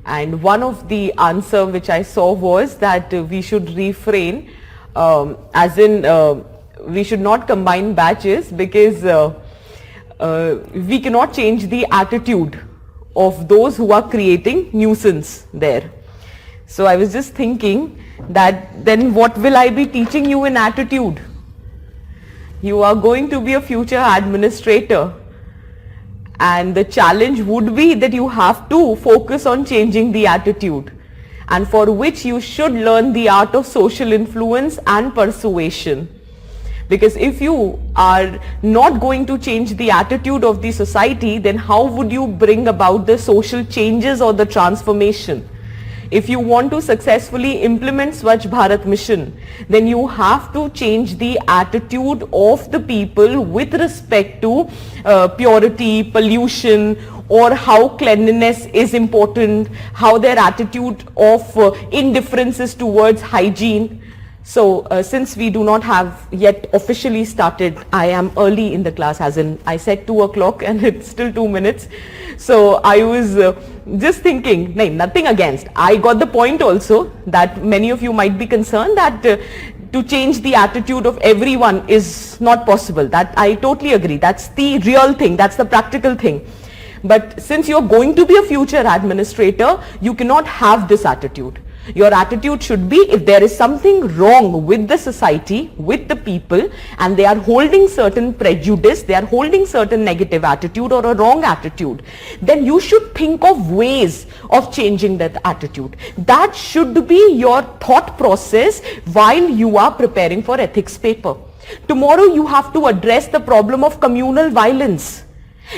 And one of the answer which I saw was that we should refrain, as in we should not combine batches, because we cannot change the attitude of those who are creating nuisance there. So I was just thinking that then what will I be teaching you in attitude? You are going to be a future administrator, and the challenge would be that you have to focus on changing the attitude, and for which you should learn the art of social influence and persuasion. Because if you are not going to change the attitude of the society, then how would you bring about the social changes or the transformation? If you want to successfully implement Swachh Bharat mission, then you have to change the attitude of the people with respect to purity, pollution, or how cleanliness is important, how their attitude of indifference is towards hygiene. So since we do not have yet officially started, I am early in the class, as in I said 2 o'clock and it's still 2 minutes. So I was just thinking, nothing against. I got the point also that many of you might be concerned that to change the attitude of everyone is not possible. That I totally agree. That's the real thing. That's the practical thing. But since you're going to be a future administrator, you cannot have this attitude. Your attitude should be, if there is something wrong with the society, with the people, and they are holding certain prejudice, they are holding certain negative attitude or a wrong attitude, then you should think of ways of changing that attitude. That should be your thought process while you are preparing for ethics paper. Tomorrow you have to address the problem of communal violence.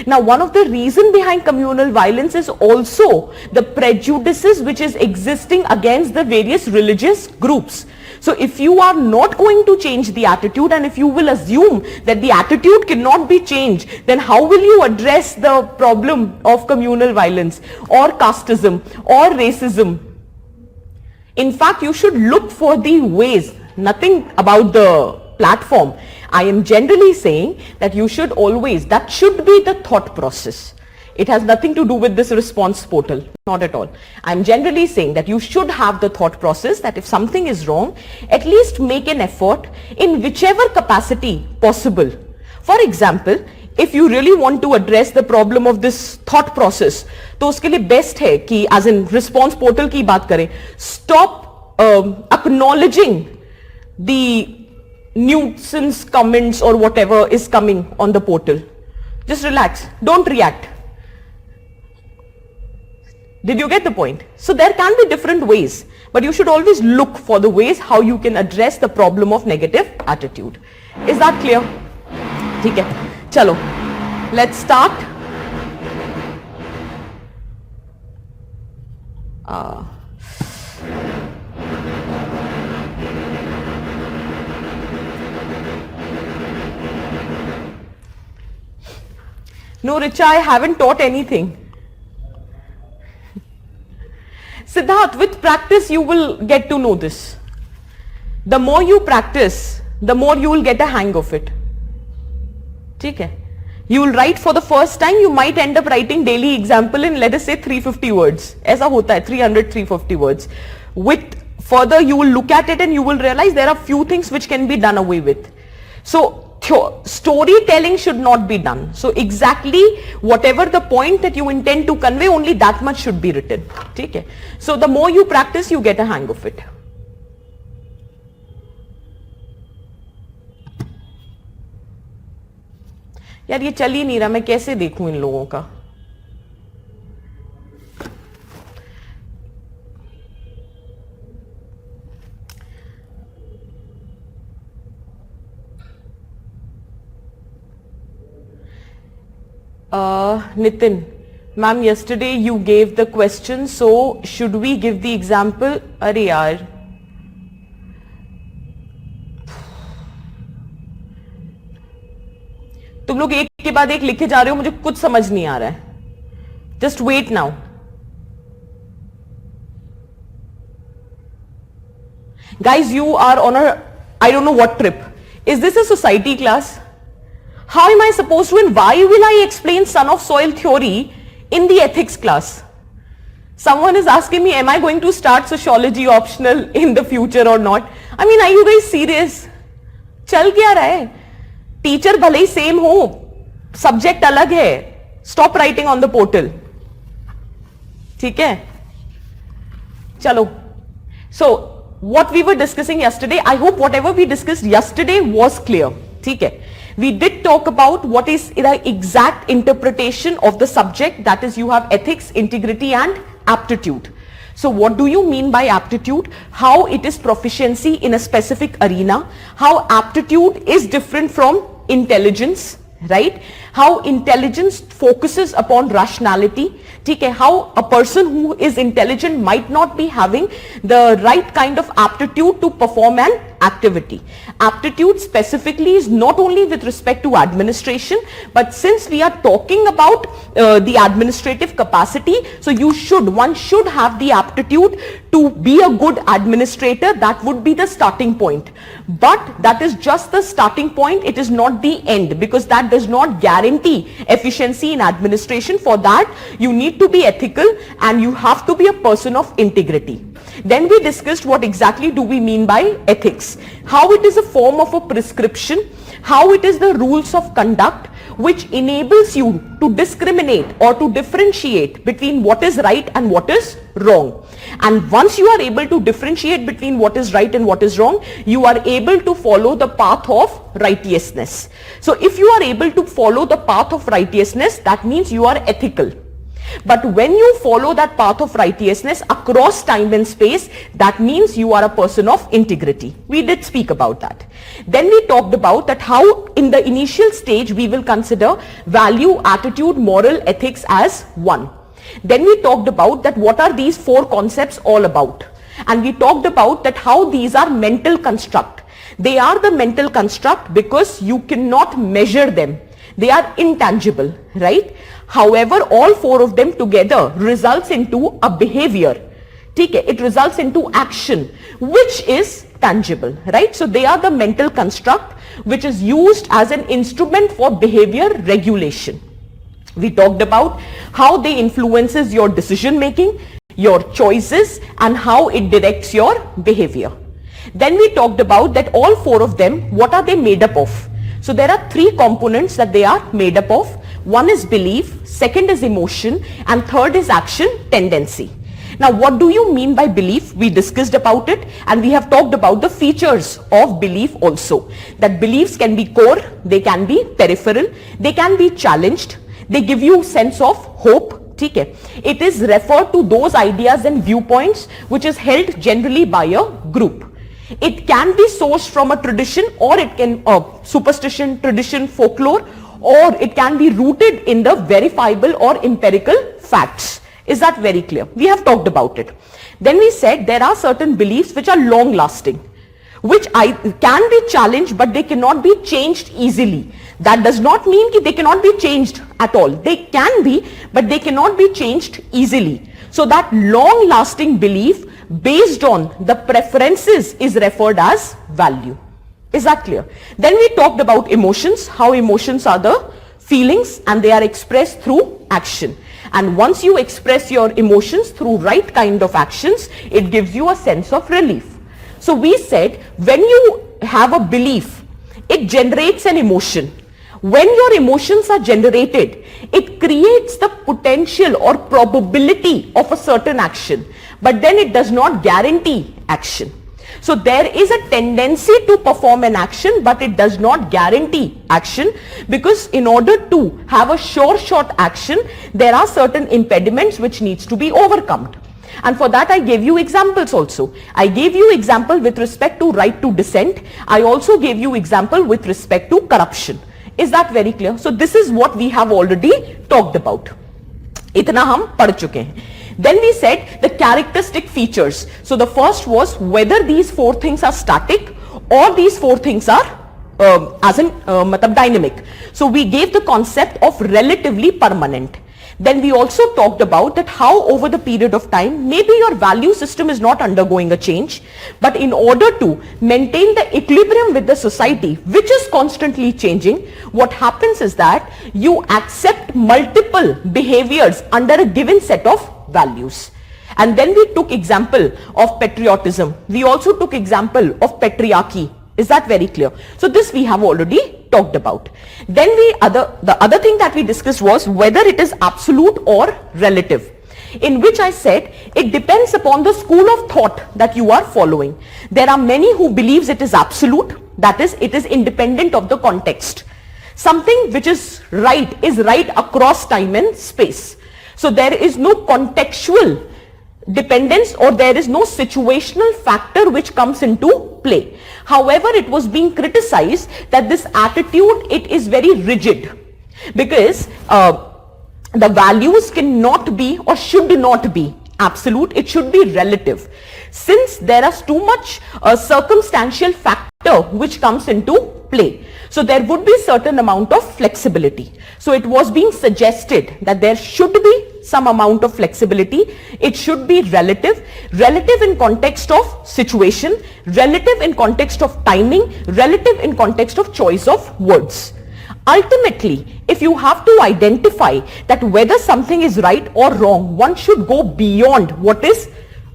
Now, one of the reasons behind communal violence is also the prejudices which is existing against the various religious groups. So, if you are not going to change the attitude, and if you will assume that the attitude cannot be changed, then how will you address the problem of communal violence or casteism or racism? In fact, you should look for the ways, nothing about the platform. I am generally saying that you should always, that should be the thought process. It has nothing to do with this response portal, not at all. I am generally saying that you should have the thought process that if something is wrong, at least make an effort in whichever capacity possible. For example, if you really want to address the problem of this thought process, तो उसके लिए best है कि as in response portal की बात करें, stop acknowledging the nuisance comments or whatever is coming on the portal. Just relax, don't react. Did you get the point? So there can be different ways, but you should always look for the ways how you can address the problem of negative attitude. Is that clear? ठीक है, चलो, let's start. No, Richa, I haven't taught anything. Siddharth, with practice you will get to know this. The more you practice, the more you will get a hang of it. ठीक है? You will write for the first time, you might end up writing daily example in, let us say, 350 words. ऐसा होता है, 300, 350 words. With further, you will look at it and you will realize there are few things which can be done away with. So, storytelling should not be done. So exactly whatever the point that you intend to convey, only that much should be written. Okay? So the more you practice, you get a hang of it. यार ये चल ही नहीं रहा, मैं कैसे देखूं इन लोगों का? Nitin, ma'am, yesterday you gave the question, so should we give the example? अरे यार, तुम लोग एक के बाद एक लिखे जा रहे हो, मुझे कुछ समझ नहीं आ रहा है. Just wait now. Guys, you are on a, I don't know what trip. Is this a society class? How am I supposed to, and why will I explain son of soil theory in the ethics class? Someone is asking me, am I going to start sociology optional in the future or not? I mean, are you guys serious? चल क्या रहा है? Teacher भले ही same हो, subject अलग है. Stop writing on the portal. ठीक है, चलो. So what we were discussing yesterday, I hope whatever we discussed yesterday was clear. ठीक है. We did talk about what is the exact interpretation of the subject, that is you have ethics, integrity and aptitude. So what do you mean by aptitude? How it is proficiency in a specific arena, how aptitude is different from intelligence, right? How intelligence focuses upon rationality. ठीक है, how a person who is intelligent might not be having the right kind of aptitude to perform an activity. Aptitude specifically is not only with respect to administration, but since we are talking about the administrative capacity, so one should have the aptitude to be a good administrator. That would be the starting point. But that is just the starting point. It is not the end, because that does not guarantee efficiency in administration. For that, you need to be ethical and you have to be a person of integrity. Then we discussed what exactly do we mean by ethics, how it is a form of a prescription, how it is the rules of conduct which enables you to discriminate or to differentiate between what is right and what is wrong. And once you are able to differentiate between what is right and what is wrong, you are able to follow the path of righteousness. So if you are able to follow the path of righteousness, that means you are ethical. But when you follow that path of righteousness across time and space, that means you are a person of integrity. We did speak about that. Then we talked about that how in the initial stage we will consider value, attitude, moral, ethics as one. Then we talked about that what are these four concepts all about. And we talked about that how these are mental construct. They are the mental construct because you cannot measure them. They are intangible, right? However, all four of them together results into a behavior. Okay? It results into action, which is tangible, right? So they are the mental construct which is used as an instrument for behavior regulation. We talked about how they influences your decision making, your choices, and how it directs your behavior. Then we talked about that all four of them, what are they made up of? So there are three components that they are made up of. One is belief, second is emotion, and third is action, tendency. Now what do you mean by belief? We discussed about it and we have talked about the features of belief also. That beliefs can be core, they can be peripheral, they can be challenged, they give you sense of hope. Okay. It is referred to those ideas and viewpoints which is held generally by a group. It can be sourced from a tradition, or it can superstition, tradition, folklore, or it can be rooted in the verifiable or empirical facts. Is that very clear? We have talked about it. Then we said there are certain beliefs which are long lasting, which can be challenged but they cannot be changed easily. That does not mean that they cannot be changed at all. They can be, but they cannot be changed easily. So that long lasting belief based on the preferences is referred as value. Is that clear? Then we talked about emotions, how emotions are the feelings and they are expressed through action. And once you express your emotions through right kind of actions, it gives you a sense of relief. So we said when you have a belief, it generates an emotion. When your emotions are generated, it creates the potential or probability of a certain action, but then it does not guarantee action. So there is a tendency to perform an action, but it does not guarantee action, because in order to have a sure shot action, there are certain impediments which needs to be overcome. And for that I gave you examples also. I gave you example with respect to right to dissent. I also gave you example with respect to corruption. Is that very clear? So this is what we have already talked about. Itna hum pad chuke hain. Then we said the characteristic features. So the first was whether these four things are static or these four things are dynamic. So we gave the concept of relatively permanent. Then we also talked about that how over the period of time, maybe your value system is not undergoing a change, but in order to maintain the equilibrium with the society, which is constantly changing, what happens is that you accept multiple behaviors under a given set of values. And then we took example of patriotism. We also took example of patriarchy. Is that very clear? So this we have already talked about. Then the other thing that we discussed was whether it is absolute or relative, in which I said it depends upon the school of thought that you are following. There are many who believes it is absolute, that is, it is independent of the context. Something which is right across time and space. So there is no contextual dependence, or there is no situational factor which comes into play. However, it was being criticized that this attitude, it is very rigid, because the values cannot be or should not be absolute, it should be relative, since there is too much circumstantial factor which comes into play. So there would be certain amount of flexibility. So it was being suggested that there should be some amount of flexibility. It should be relative in context of situation, relative in context of timing, relative in context of choice of words. Ultimately, if you have to identify that whether something is right or wrong, one should go beyond what is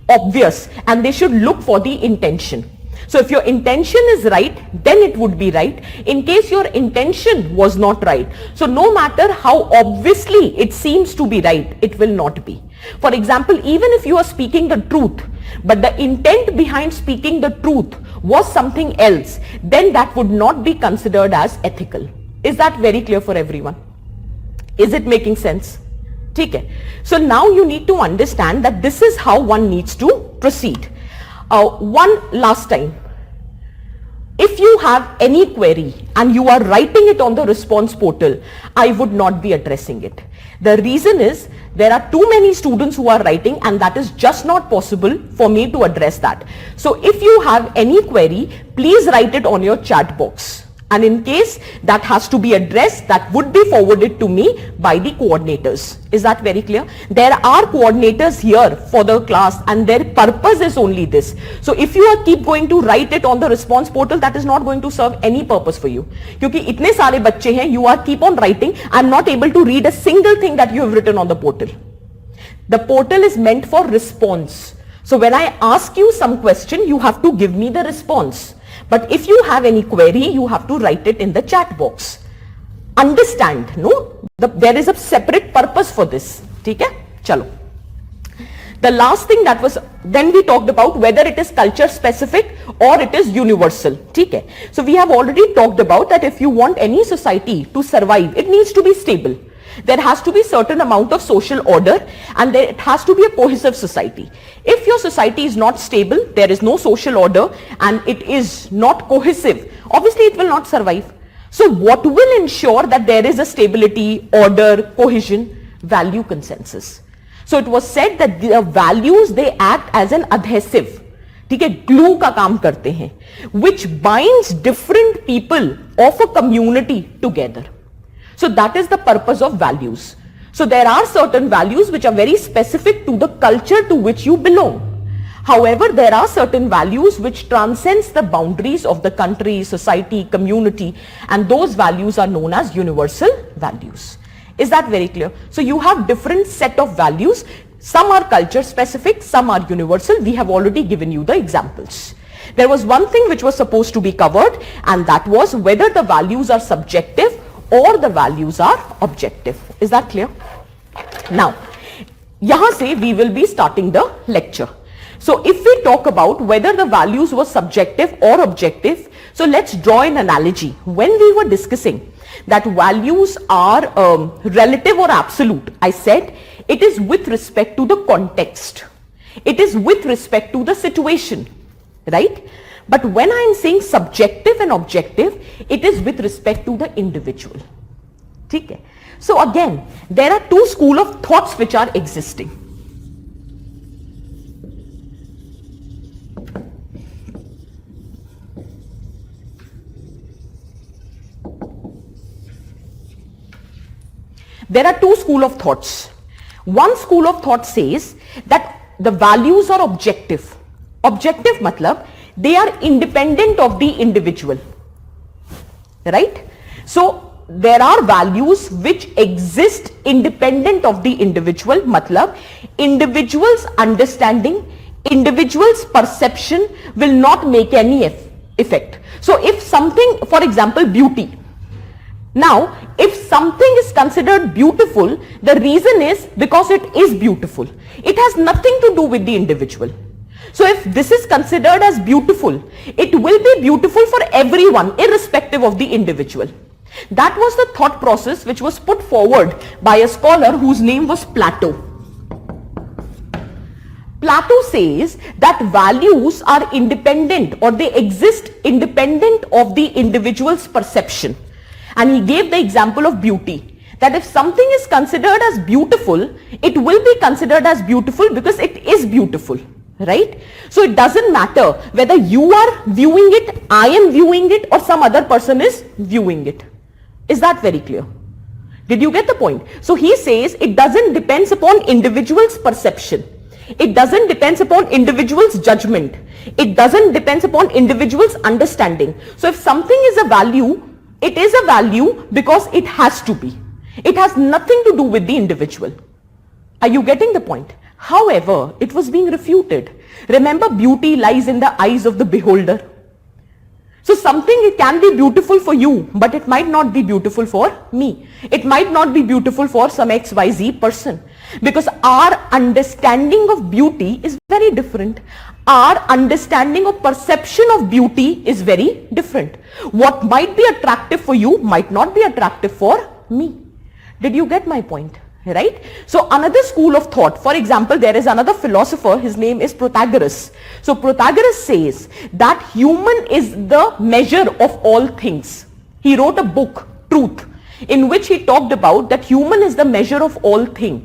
obvious and they should look for the intention. So if your intention is right, then it would be right. In case your intention was not right, so no matter how obviously it seems to be right, it will not be. For example, even if you are speaking the truth, but the intent behind speaking the truth was something else, then that would not be considered as ethical. Is that very clear for everyone? Is it making sense? Okay. So now you need to understand that this is how one needs to proceed. One last time, if you have any query and you are writing it on the response portal, I would not be addressing it. The reason is there are too many students who are writing, and that is just not possible for me to address that. So if you have any query, please write it on your chat box. And in case that has to be addressed, that would be forwarded to me by the coordinators. Is that very clear? There are coordinators here for the class, and their purpose is only this. So if you keep going to write it on the response portal, that is not going to serve any purpose for you. Because itne sare bacche hain, you are keep on writing. I am not able to read a single thing that you have written on the portal. The portal is meant for response. So when I ask you some question, you have to give me the response. But if you have any query, you have to write it in the chat box. Understand, no? There is a separate purpose for this. Okay? Chalo. The last thing that was, then we talked about whether it is culture specific or it is universal. Okay? So we have already talked about that if you want any society to survive, it needs to be stable. There has to be certain amount of social order, and it has to be a cohesive society. If your society is not stable, there is no social order, and it is not cohesive, obviously it will not survive. So what will ensure that there is a stability, order, cohesion? Value consensus. So it was said that the values, they act as an adhesive, ठीक है, glue का काम करते हैं, which binds different people of a community together. So that is the purpose of values. So there are certain values which are very specific to the culture to which you belong. However, there are certain values which transcends the boundaries of the country, society, community, and those values are known as universal values. Is that very clear? So you have different set of values. Some are culture specific, some are universal. We have already given you the examples. There was one thing which was supposed to be covered, and that was whether the values are subjective or the values are objective. Is that clear? Now, yahan se we will be starting the lecture. So if we talk about whether the values were subjective or objective, so let's draw an analogy. When we were discussing that values are relative or absolute, I said it is with respect to the context. It is with respect to the situation, right? But when I am saying subjective and objective, it is with respect to the individual. Okay? So again, there are two schools of thoughts which are existing. There are two schools of thoughts. One school of thought says that the values are objective. Objective matlab, they are independent of the individual, right? So there are values which exist independent of the individual. Matlab, individual's understanding, individual's perception will not make any effect. So if something, for example, beauty. Now, if something is considered beautiful, the reason is because it is beautiful. It has nothing to do with the individual. So if this is considered as beautiful, it will be beautiful for everyone, irrespective of the individual. That was the thought process which was put forward by a scholar whose name was Plato. Plato says that values are independent, or they exist independent of the individual's perception. And he gave the example of beauty, that if something is considered as beautiful, it will be considered as beautiful because it is beautiful, right? So it doesn't matter whether you are viewing it, I am viewing it, or some other person is viewing it. Is that very clear? Did you get the point? So he says it doesn't depend upon individual's perception. It doesn't depend upon individual's judgment. It doesn't depend upon individual's understanding. So if something is a value, it is a value because it has to be. It has nothing to do with the individual. Are you getting the point? However, it was being refuted. Remember, beauty lies in the eyes of the beholder. So something, it can be beautiful for you, but it might not be beautiful for me. It might not be beautiful for some XYZ person, because our understanding of beauty is very different. Our understanding of perception of beauty is very different. What might be attractive for you might not be attractive for me. Did you get my point? Right? So another school of thought, for example, there is another philosopher, his name is Protagoras. So Protagoras says that human is the measure of all things. He wrote a book, Truth, in which he talked about that human is the measure of all things.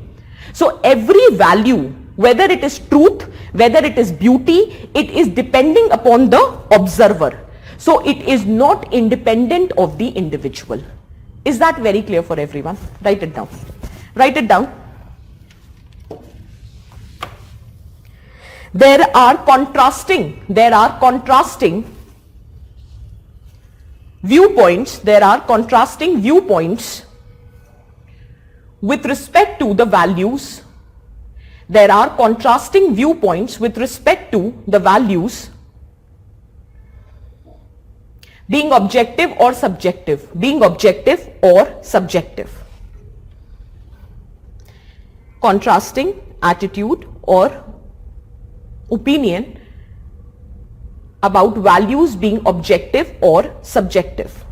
So every value, whether it is truth, whether it is beauty, it is depending upon the observer. So it is not independent of the individual. Is that very clear for everyone? Write it down. Write it down. There are contrasting viewpoints with respect to the values. There are contrasting viewpoints with respect to the values being objective or subjective. Contrasting attitude or opinion about values being objective or subjective.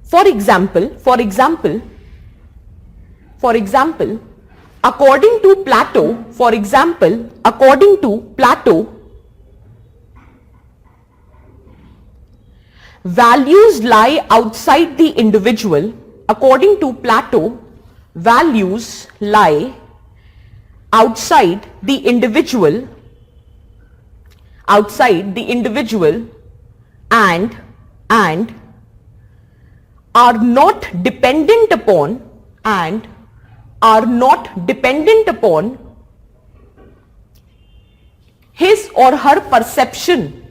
For example, according to Plato, values lie outside the individual. According to Plato, values lie outside the individual, and are not dependent upon his or her perception,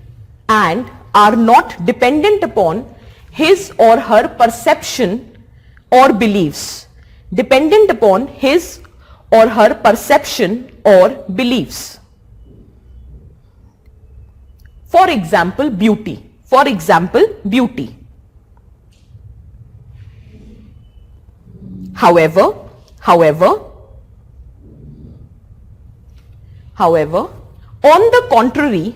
or beliefs. For example, beauty. However, on the contrary,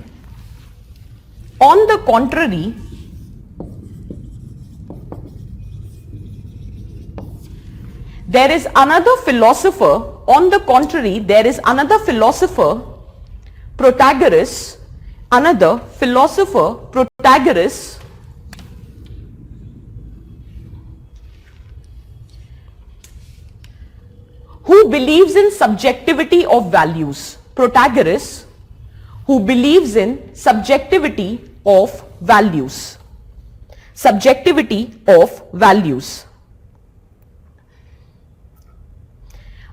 there is another philosopher, Protagoras, who believes in subjectivity of values.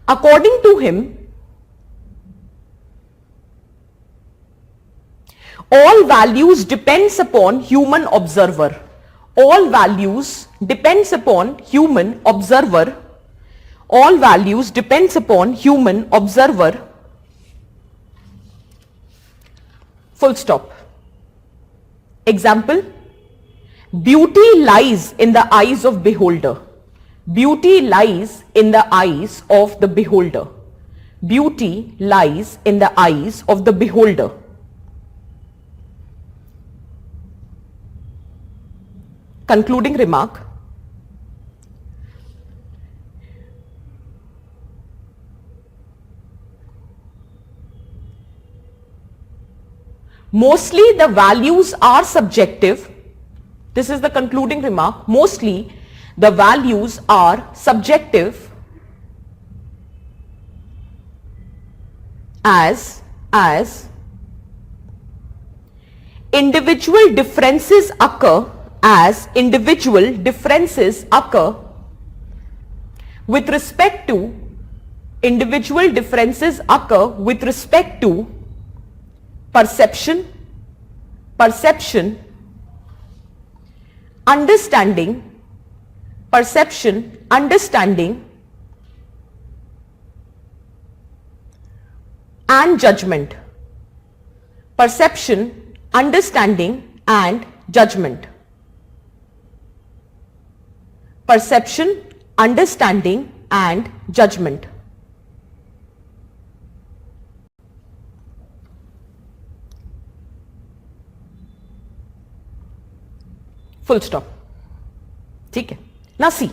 According to him, all values depends upon human observer. all values depends upon human observer. All values depends upon human observer. Full stop. Example, beauty lies in the eyes of beholder. Beauty lies in the eyes of the beholder. Beauty lies in the eyes of the beholder. Concluding remark. Mostly the values are subjective. This is the concluding remark. Mostly the values are subjective as individual differences occur with respect to perception, understanding, and judgment. Perception, understanding, and judgment. Perception, understanding, and judgment. Full stop. Okay. Now see,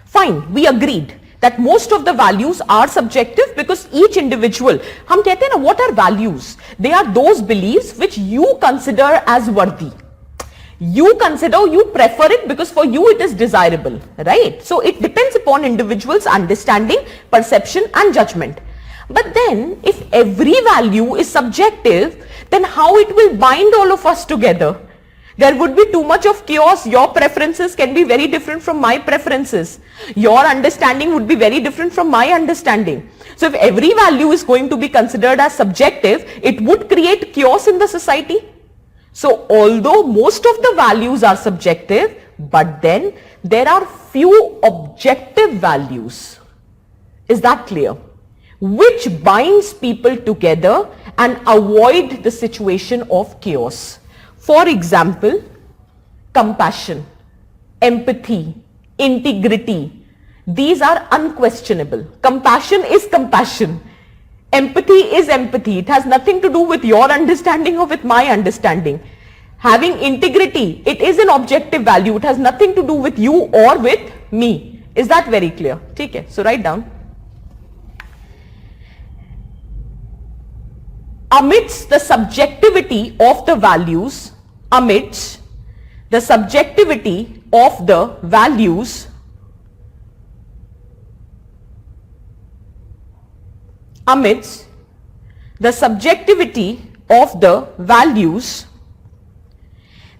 fine, we agreed that most of the values are subjective because each individual, हम कहते हैं ना, what are values? They are those beliefs which you consider as worthy. You consider, you prefer it because for you it is desirable, right? So it depends upon individuals' understanding, perception and judgment. But then if every value is subjective, then how it will bind all of us together? There would be too much of chaos. Your preferences can be very different from my preferences. Your understanding would be very different from my understanding. So if every value is going to be considered as subjective, it would create chaos in the society. So although most of the values are subjective, but then there are few objective values. Is that clear? Which binds people together and avoid the situation of chaos. For example, compassion, empathy, integrity. These are unquestionable. Compassion is compassion. Empathy is empathy. It has nothing to do with your understanding or with my understanding. Having integrity, it is an objective value. It has nothing to do with you or with me. Is that very clear? Okay, so write down. Amidst the subjectivity of the values, amidst the subjectivity of the values, amidst the subjectivity of the values,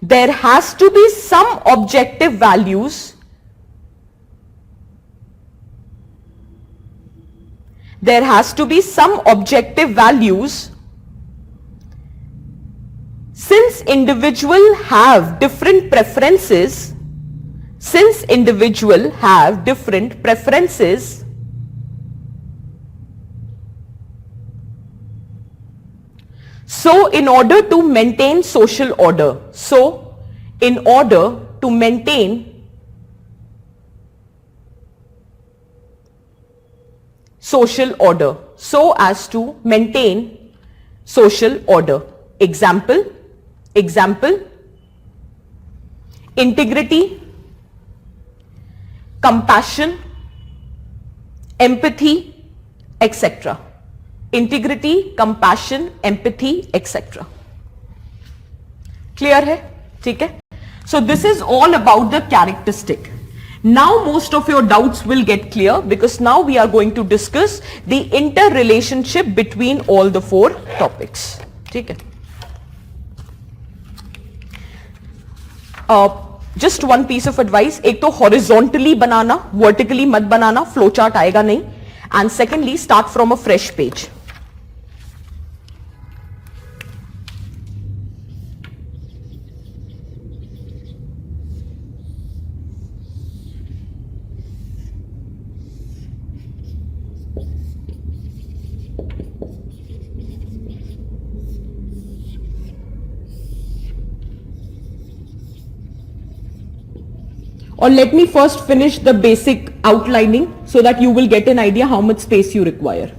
there has to be some objective values. There has to be some objective values. Since individuals have different preferences, so in order to maintain social order, so as to maintain social order. Example, integrity, compassion, empathy, etc. Integrity, compassion, empathy, etc. Clear hai? ठीक है? So this is all about the characteristic. Now most of your doubts will get clear because now we are going to discuss the interrelationship between all the four topics. ठीक है? Just one piece of advice. एक तो horizontally बनाना, vertically मत बनाना, flowchart आएगा नहीं. And secondly, start from a fresh page. or let me first finish the basic outlining so that you will get an idea how much space you require.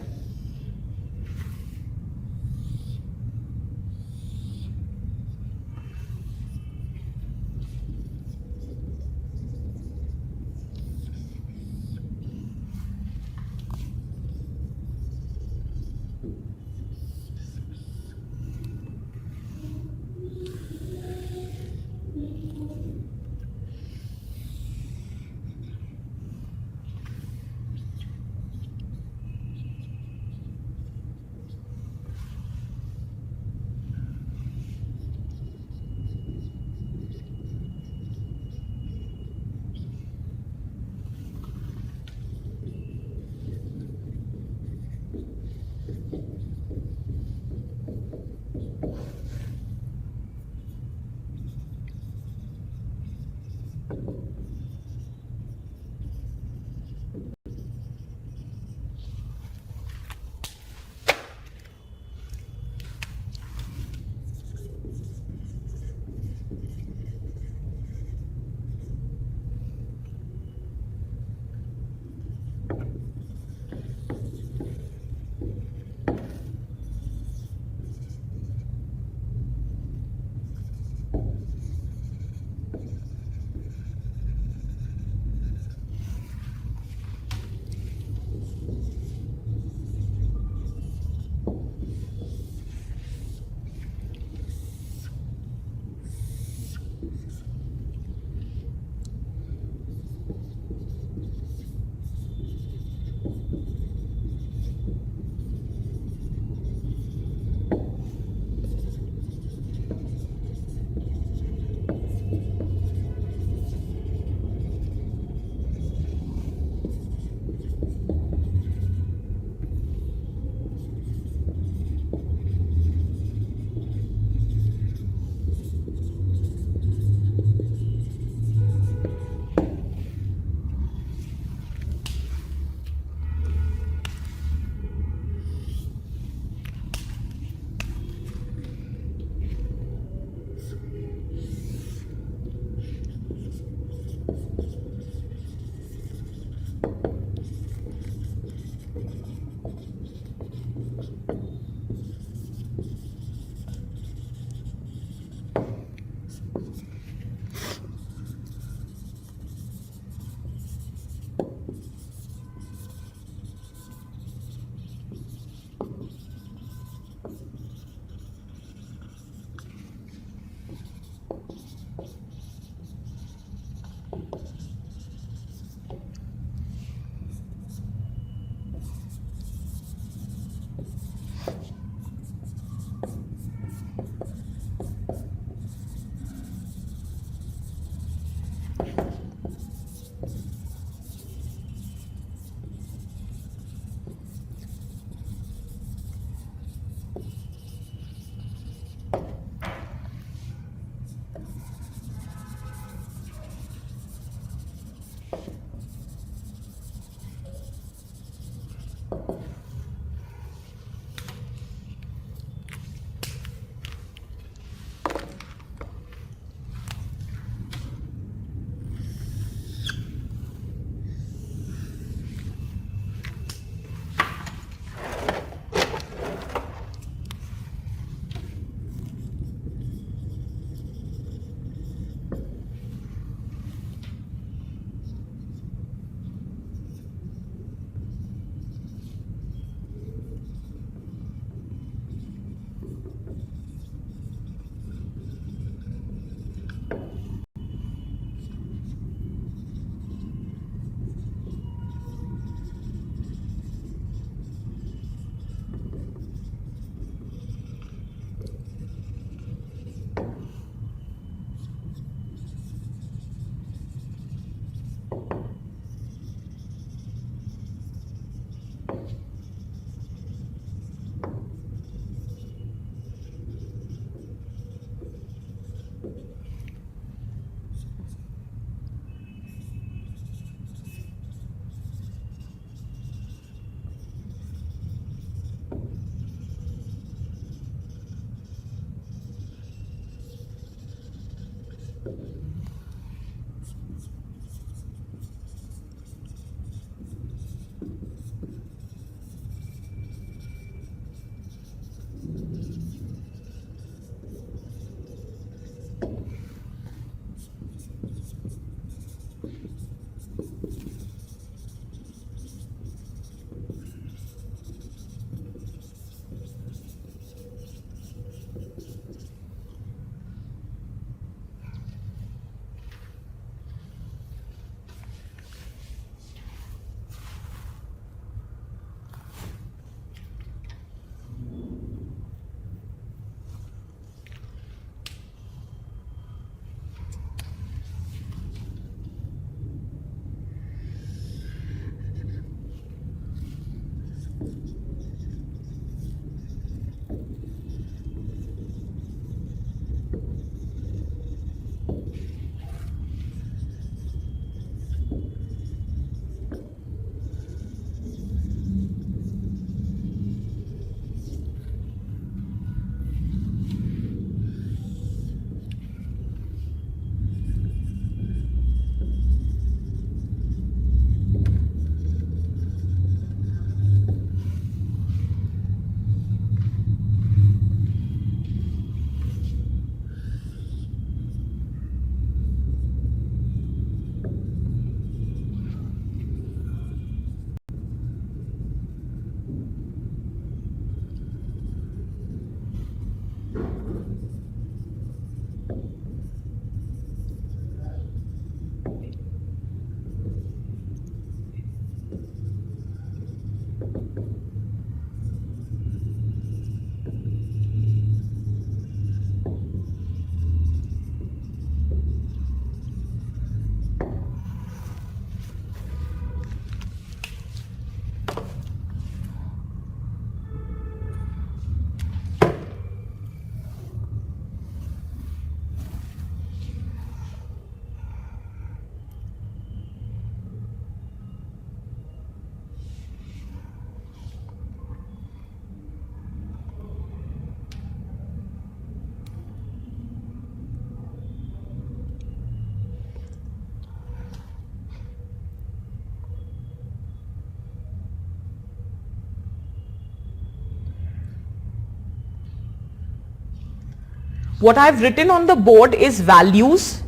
What I've written on the board is values.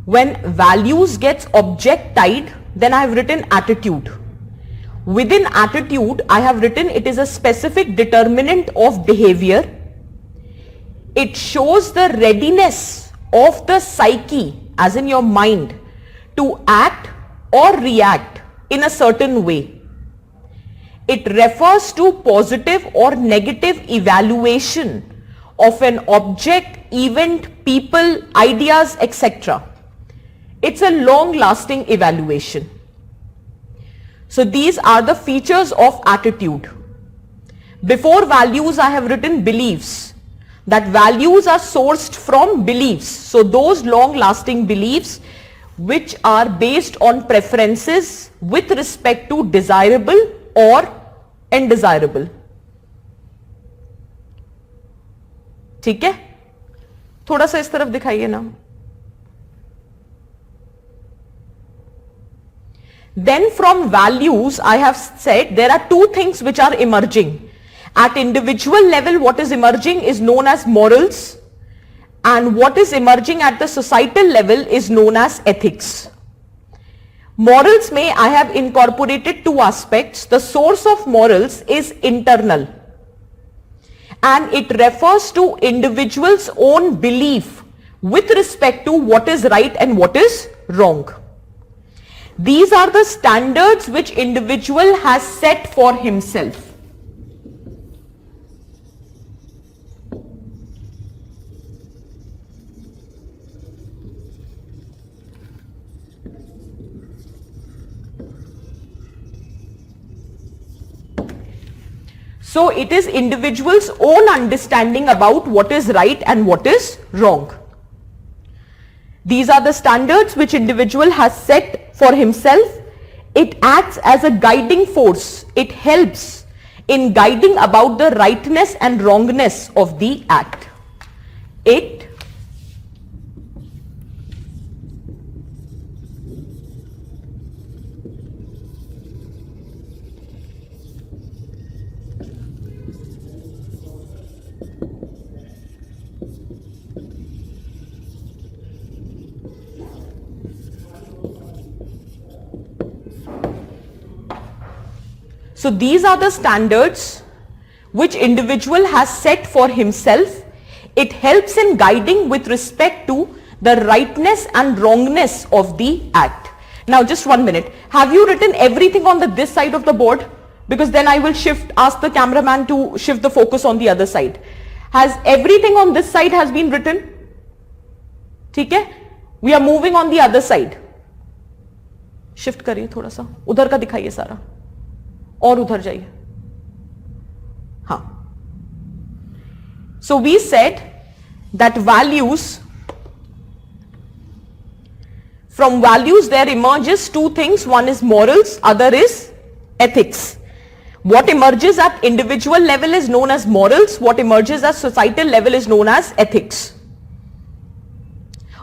When values gets object tied, then I have written attitude. Within attitude, I have written it is a specific determinant of behavior. It shows the readiness of the psyche, as in your mind, to act or react in a certain way. It refers to positive or negative evaluation of an object, event, people, ideas, etc. It's a long-lasting evaluation. So these are the features of attitude. Before values, I have written beliefs. That values are sourced from beliefs. So those long-lasting beliefs which are based on preferences with respect to desirable or undesirable. ठीक है? थोड़ा सा इस तरफ दिखाइए ना. Then from values, I have said there are two things which are emerging. At individual level, what is emerging is known as morals, and what is emerging at the societal level is known as ethics. Morals may I have incorporated two aspects. The source of morals is internal, and it refers to individual's own belief with respect to what is right and what is wrong. These are the standards which individual has set for himself. So it is individual's own understanding about what is right and what is wrong. These are the standards which individual has set for himself. It acts as a guiding force. It helps in guiding about the rightness and wrongness of the act. It So these are the standards which individual has set for himself. It helps in guiding with respect to the rightness and wrongness of the act. Now just 1 minute. Have you written everything on this side of the board? Because then I will ask the cameraman to shift the focus on the other side. Has everything on this side has been written? ठीक है? We are moving on the other side. Shift करिए थोड़ा सा. उधर का दिखाइए सारा. और उधर जाइए. हाँ. So we said that values, from values there emerges two things. One is morals, other is ethics. What emerges at individual level is known as morals. What emerges at societal level is known as ethics.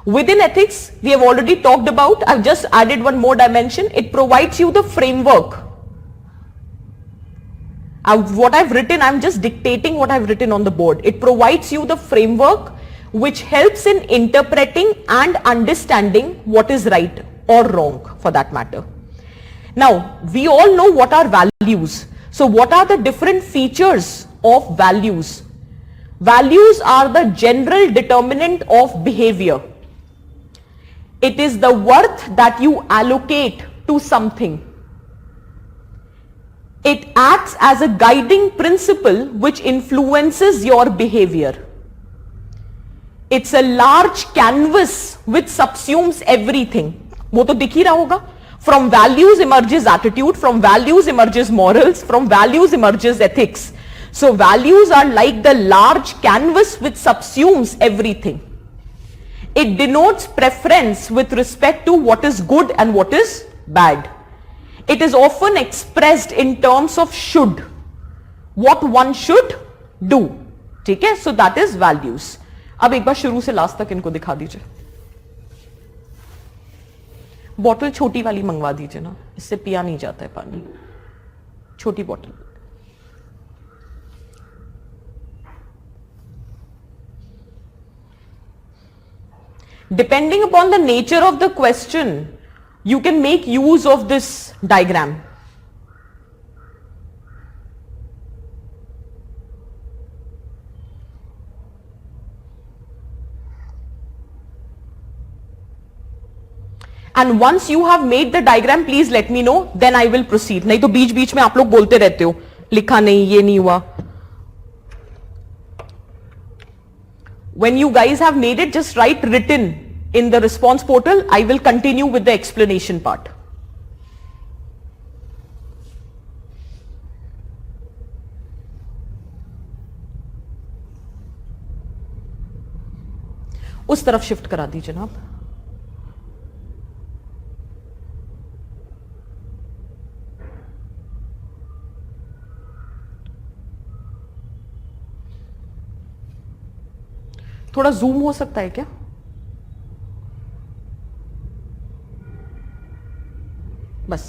Within ethics, we have already talked about. I've just added one more dimension. It provides you the framework. What I've written, I'm just dictating what I've written on the board. It provides you the framework which helps in interpreting and understanding what is right or wrong for that matter. Now, we all know what are values. So what are the different features of values? Values are the general determinant of behavior. It is the worth that you allocate to something. It acts as a guiding principle which influences your behavior. It's a large canvas which subsumes everything. वो तो दिख ही रहा होगा. From values emerges attitude, from values emerges morals, from values emerges ethics. So values are like the large canvas which subsumes everything. It denotes preference with respect to what is good and what is bad. It is often expressed in terms of should, what one should do. ठीक है? So that is values. अब एक बार शुरू से last तक इनको दिखा दीजिए. बॉटल छोटी वाली मंगवा दीजिए ना, इससे पिया नहीं जाता है पानी. छोटी bottle. Depending upon the nature of the question, you can make use of this diagram. And once you have made the diagram, please let me know, then I will proceed. नहीं तो बीच बीच में आप लोग बोलते रहते हो, लिखा नहीं, ये नहीं हुआ. When you guys have made it, just write written in the response portal. I will continue with the explanation part. उस तरफ शिफ्ट करा दीजिए जनाब. थोड़ा जूम हो सकता है क्या? बस.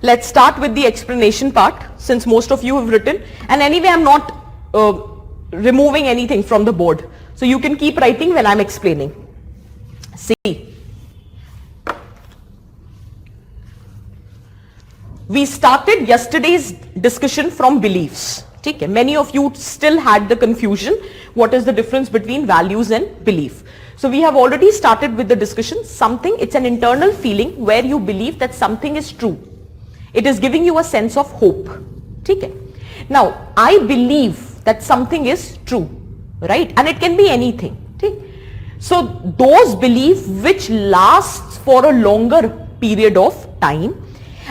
Let's start with the explanation part, since most of you have written, and anyway I'm not removing anything from the board, so you can keep writing when I'm explaining. See, we started yesterday's discussion from beliefs. Okay? Many of you still had the confusion, what is the difference between values and belief. So we have already started with the discussion. Something, it's an internal feeling where you believe that something is true. It is giving you a sense of hope. Okay? Now, I believe that something is true, right? And it can be anything. Okay? So, those beliefs which lasts for a longer period of time,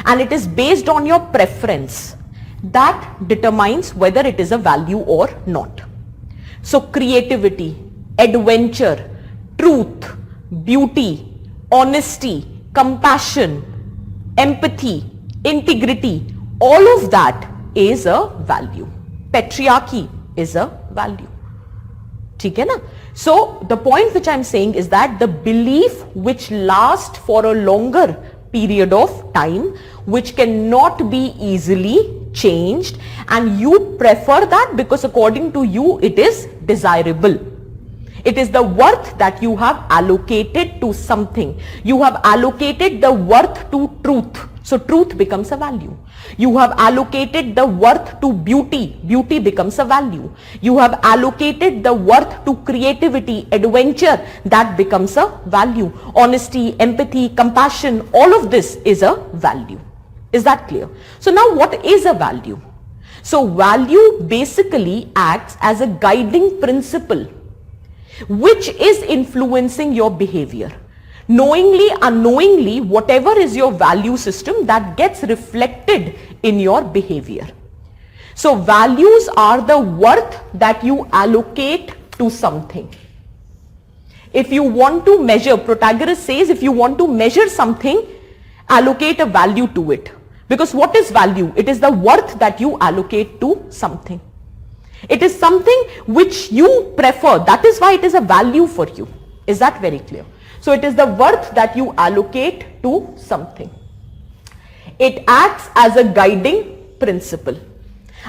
and it is based on your preference, that determines whether it is a value or not. So, creativity, adventure, truth, beauty, honesty, compassion, empathy, integrity, all of that is a value. Patriarchy is a value. ठीक है ना? So the point which I am saying is that the belief which lasts for a longer period of time, which cannot be easily changed, and you prefer that because according to you it is desirable. It is the worth that you have allocated to something. You have allocated the worth to truth. So truth becomes a value. You have allocated the worth to beauty. Beauty becomes a value. You have allocated the worth to creativity, adventure. That becomes a value. Honesty, empathy, compassion, all of this is a value. Is that clear? So now what is a value? So value basically acts as a guiding principle which is influencing your behavior. Knowingly, unknowingly, whatever is your value system, that gets reflected in your behavior. So values are the worth that you allocate to something. If you want to measure, Protagoras says, if you want to measure something, allocate a value to it. Because what is value? It is the worth that you allocate to something. It is something which you prefer. That is why it is a value for you. Is that very clear? So it is the worth that you allocate to something. It acts as a guiding principle.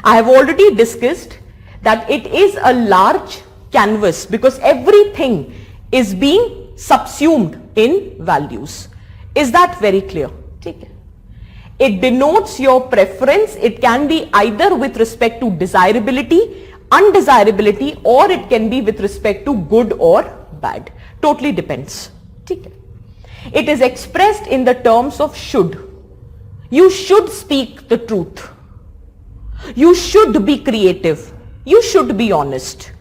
I have already discussed that it is a large canvas because everything is being subsumed in values. Is that very clear? Okay. It denotes your preference. It can be either with respect to desirability, undesirability, or it can be with respect to good or bad. Totally depends. It is expressed in the terms of should. You should speak the truth. You should be creative. You should be honest.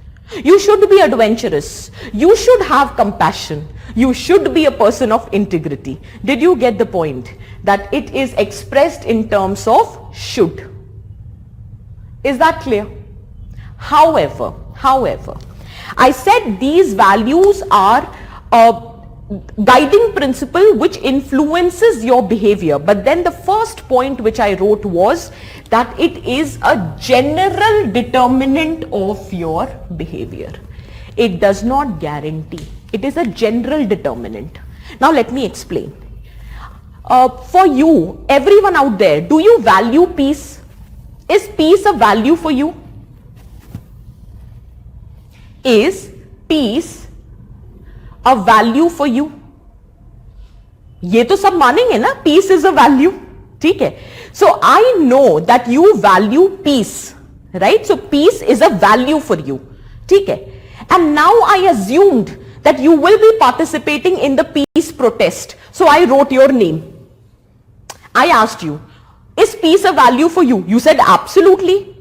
You should be adventurous. You should have compassion. You should be a person of integrity. Did you get the point? That it is expressed in terms of should. Is that clear? However, I said these values are guiding principle which influences your behavior. But then the first point which I wrote was that it is a general determinant of your behavior. It does not guarantee. It is a general determinant. Now let me explain. For you, everyone out there, do you value peace? Is peace a value for you? Is peace a value for you? ये तो सब मानेंगे ना, peace is a value, ठीक है? So I know that you value peace, right? So peace is a value for you, ठीक है? And now I assumed that you will be participating in the peace protest. So I wrote your name. I asked you, is peace a value for you? You said absolutely.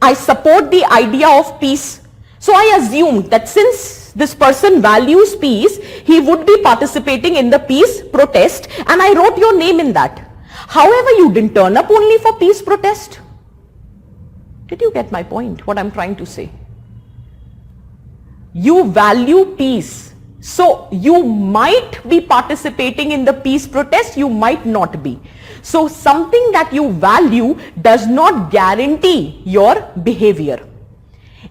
I support the idea of peace. So I assumed that since this person values peace, he would be participating in the peace protest, and I wrote your name in that. However, you didn't turn up only for peace protest. Did you get my point? What I'm trying to say? You value peace. So you might be participating in the peace protest, you might not be. So something that you value does not guarantee your behavior.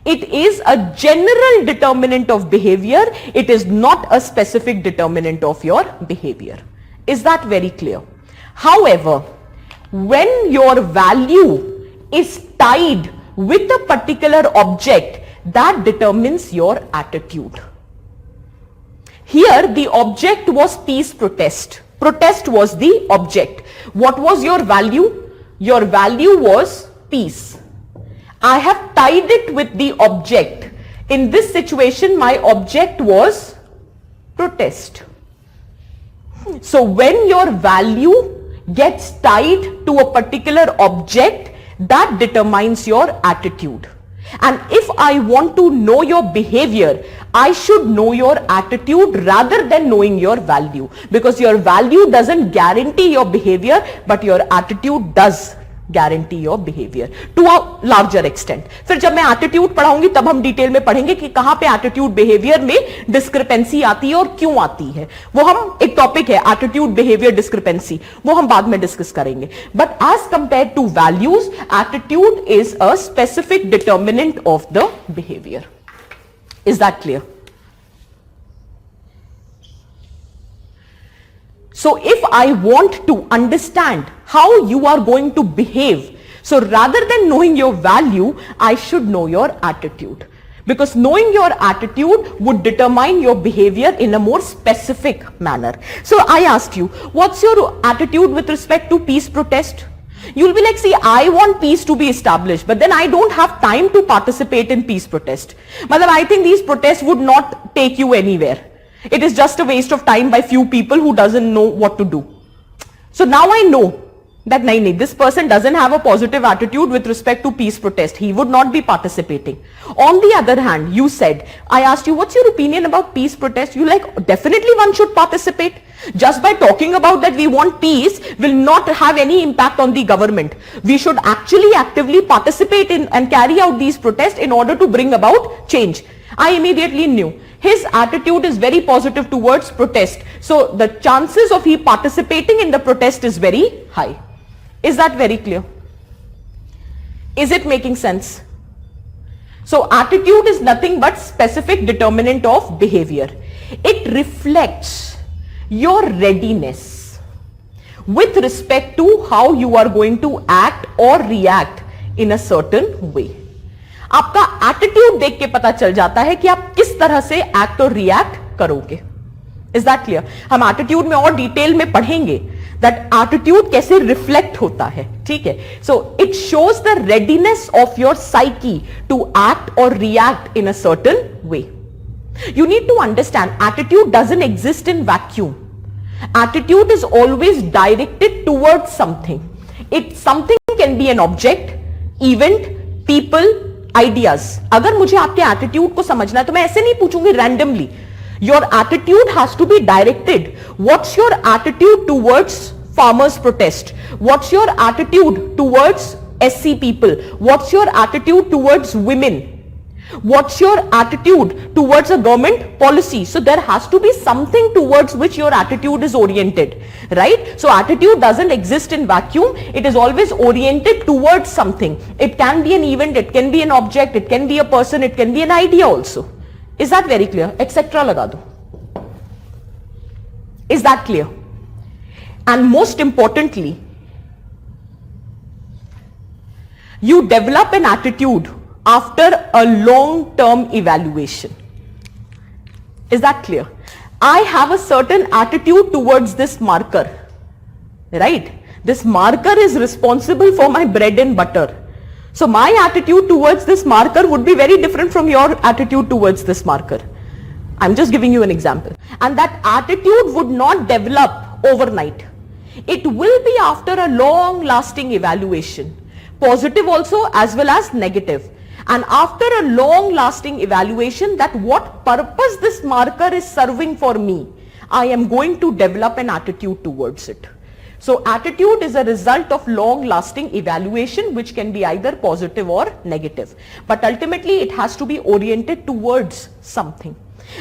It is a general determinant of behavior. It is not a specific determinant of your behavior. Is that very clear? However, when your value is tied with a particular object, that determines your attitude. Here the object was peace protest. Protest was the object. What was your value? Your value was peace. I have tied it with the object. In this situation, my object was protest. So when your value gets tied to a particular object, that determines your attitude. And if I want to know your behavior, I should know your attitude rather than knowing your value, because your value doesn't guarantee your behavior, but your attitude does guarantee your behavior to a larger extent. फिर जब मैं attitude पढ़ाऊंगी तब हम detail में पढ़ेंगे कि कहां पे attitude behavior में discrepancy आती है और क्यों आती है. वो हम एक टॉपिक है attitude behavior discrepancy, वो हम बाद में डिस्कस करेंगे. But as compared to values, attitude is a specific determinant of the behavior. Is that clear? So if I want to understand how you are going to behave, so rather than knowing your value, I should know your attitude. Because knowing your attitude would determine your behavior in a more specific manner. So I asked you, what's your attitude with respect to peace protest? You'll be like, see, I want peace to be established, but then I don't have time to participate in peace protest. Matlab, I think these protests would not take you anywhere. It is just a waste of time by few people who doesn't know what to do. So now I know that this person doesn't have a positive attitude with respect to peace protest. He would not be participating. On the other hand, you said, I asked you, what's your opinion about peace protest? You like, definitely one should participate. Just by talking about that we want peace will not have any impact on the government. We should actually actively participate in and carry out these protests in order to bring about change. I immediately knew his attitude is very positive towards protest. So the chances of he participating in the protest is very high. Is that very clear? Is it making sense? So attitude is nothing but specific determinant of behavior. It reflects your readiness with respect to how you are going to act or react in a certain way. आपका attitude देख के पता चल जाता है कि आप किस तरह से एक्ट और रिएक्ट करोगे. Is that clear? हम एटीट्यूड में और डिटेल में पढ़ेंगे दैट एटीट्यूड कैसे रिफ्लेक्ट होता है. ठीक है? So it shows the readiness of your psyche to act और react in a certain way. You need to understand, attitude doesn't exist in vacuum. Attitude is always directed towards something. Something can be an object, event, people, ideas. अगर मुझे आपके attitude को समझना है तो मैं ऐसे नहीं पूछूंगी randomly. Your attitude has to be directed. What's your attitude towards farmers protest? What's your attitude towards SC people? What's your attitude towards women? What's your attitude towards a government policy? So there has to be something towards which your attitude is oriented, right? So attitude doesn't exist in vacuum. It is always oriented towards something. It can be an event, it can be an object, it can be a person, it can be an idea also. Is that very clear? Etc. laga do. Is that clear? And most importantly, you develop an attitude after a long-term evaluation. Is that clear? I have a certain attitude towards this marker, right? This marker is responsible for my bread and butter. So my attitude towards this marker would be very different from your attitude towards this marker. I'm just giving you an example. And that attitude would not develop overnight. It will be after a long-lasting evaluation, positive also as well as negative. And after a long-lasting evaluation, that what purpose this marker is serving for me, I am going to develop an attitude towards it. So attitude is a result of long-lasting evaluation, which can be either positive or negative. But ultimately, it has to be oriented towards something.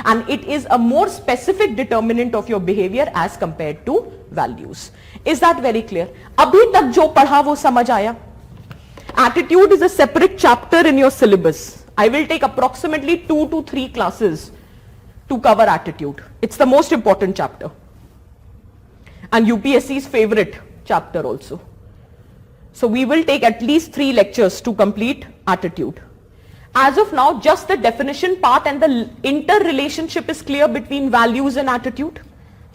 And it is a more specific determinant of your behavior as compared to values. Is that very clear? Abhi tak jo padha wo samajh aaya? Attitude is a separate chapter in your syllabus. I will take approximately 2 to 3 classes to cover attitude. It's the most important chapter. And UPSC's favorite chapter also. So we will take at least 3 lectures to complete attitude. As of now, just the definition part and the interrelationship is clear between values and attitude.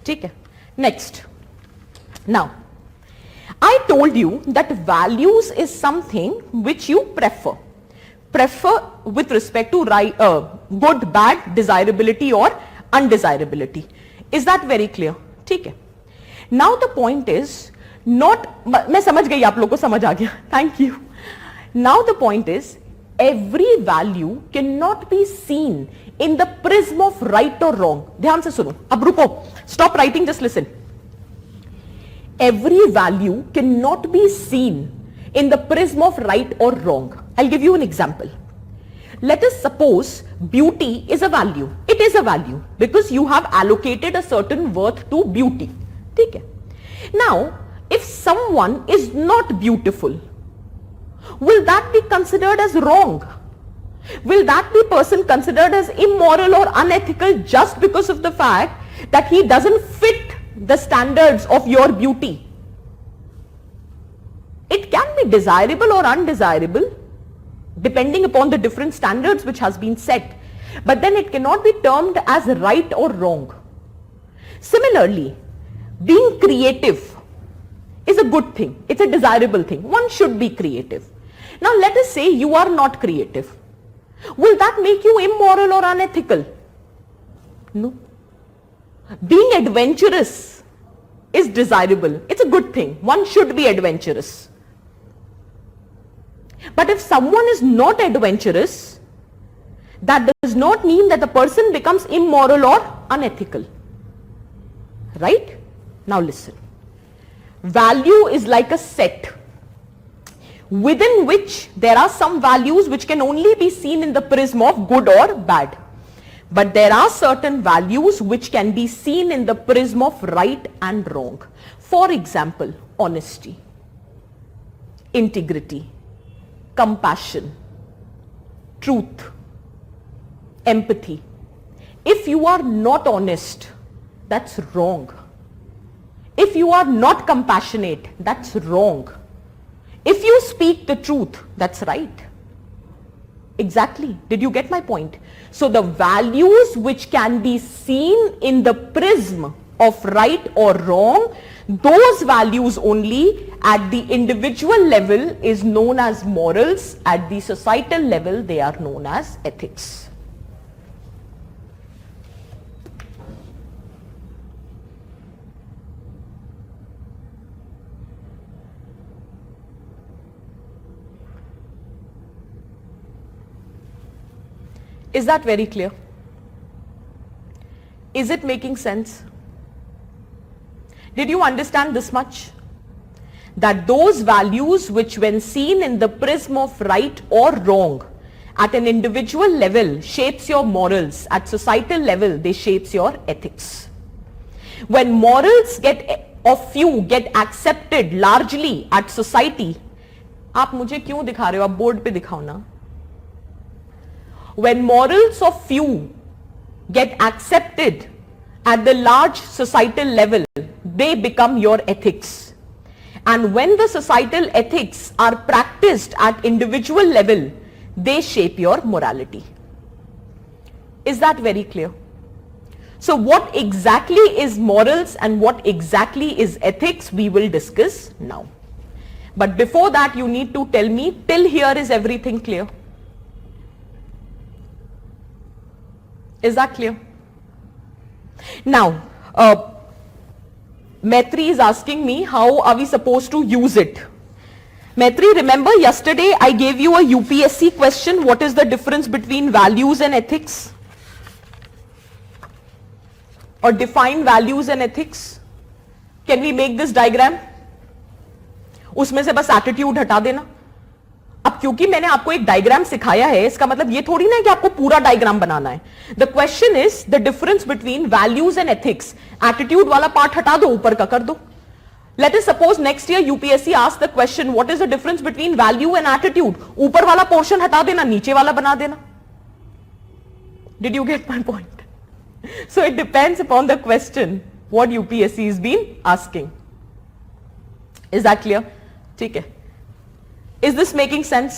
Okay. Next. Now, I told you that values is something which you prefer. Prefer with respect to good, bad, desirability or undesirability. Is that very clear? Okay. Now the point is not, मैं समझ गई आप लोगों को समझ आ गया. Thank you. Now the point is, every value cannot be seen in the prism of right or wrong. ध्यान से सुनो. अब रुको. Stop writing, just listen. Every value cannot be seen in the prism of right or wrong. I'll give you an example. Let us suppose beauty is a value. It is a value because you have allocated a certain worth to beauty. Okay. Now, if someone is not beautiful, will that be considered as wrong? Will that be person considered as immoral or unethical just because of the fact that he doesn't fit the standards of your beauty? It can be desirable or undesirable depending upon the different standards which has been set, but then it cannot be termed as right or wrong. Similarly, being creative is a good thing. It's a desirable thing. One should be creative. Now let us say you are not creative. Will that make you immoral or unethical? No. Being adventurous is desirable. It's a good thing. One should be adventurous. But if someone is not adventurous, that does not mean that the person becomes immoral or unethical. Right? Now listen. Value is like a set within which there are some values which can only be seen in the prism of good or bad. But there are certain values which can be seen in the prism of right and wrong. For example, honesty, integrity, compassion, truth, empathy. If you are not honest, that's wrong. If you are not compassionate, that's wrong. If you speak the truth, that's right. Exactly. Did you get my point? So the values which can be seen in the prism of right or wrong, those values only at the individual level is known as morals. At the societal level, they are known as ethics. Is that very clear? Is it making sense? Did you understand this much? That those values which when seen in the prism of right or wrong at an individual level shapes your morals, at societal level they shapes your ethics. When morals of few get accepted largely at society, आप मुझे क्यों दिखा रहे हो, आप board पे दिखाओ ना. When morals of few get accepted at the large societal level, they become your ethics. And when the societal ethics are practiced at individual level, they shape your morality. Is that very clear? So what exactly is morals and what exactly is ethics, we will discuss now. But before that, you need to tell me, till here is everything clear? Is that clear? Now, Maitri is asking me, how are we supposed to use it? Maitri, remember yesterday I gave you a UPSC question, what is the difference between values and ethics? Or define values and ethics? Can we make this diagram? उसमें से बस attitude हटा देना. अब क्योंकि मैंने आपको एक डायग्राम सिखाया है, इसका मतलब ये थोड़ी ना है कि आपको पूरा डायग्राम बनाना है. The question is the difference between values and ethics. Attitude वाला पार्ट हटा दो, ऊपर का कर दो. Let us suppose next year UPSC ask the question what is the difference between value and attitude. ऊपर वाला पोर्शन हटा देना, नीचे वाला बना देना. Did you get my point? So it depends upon the question what UPSC is been asking. Is that clear? ठीक है. Is this making sense?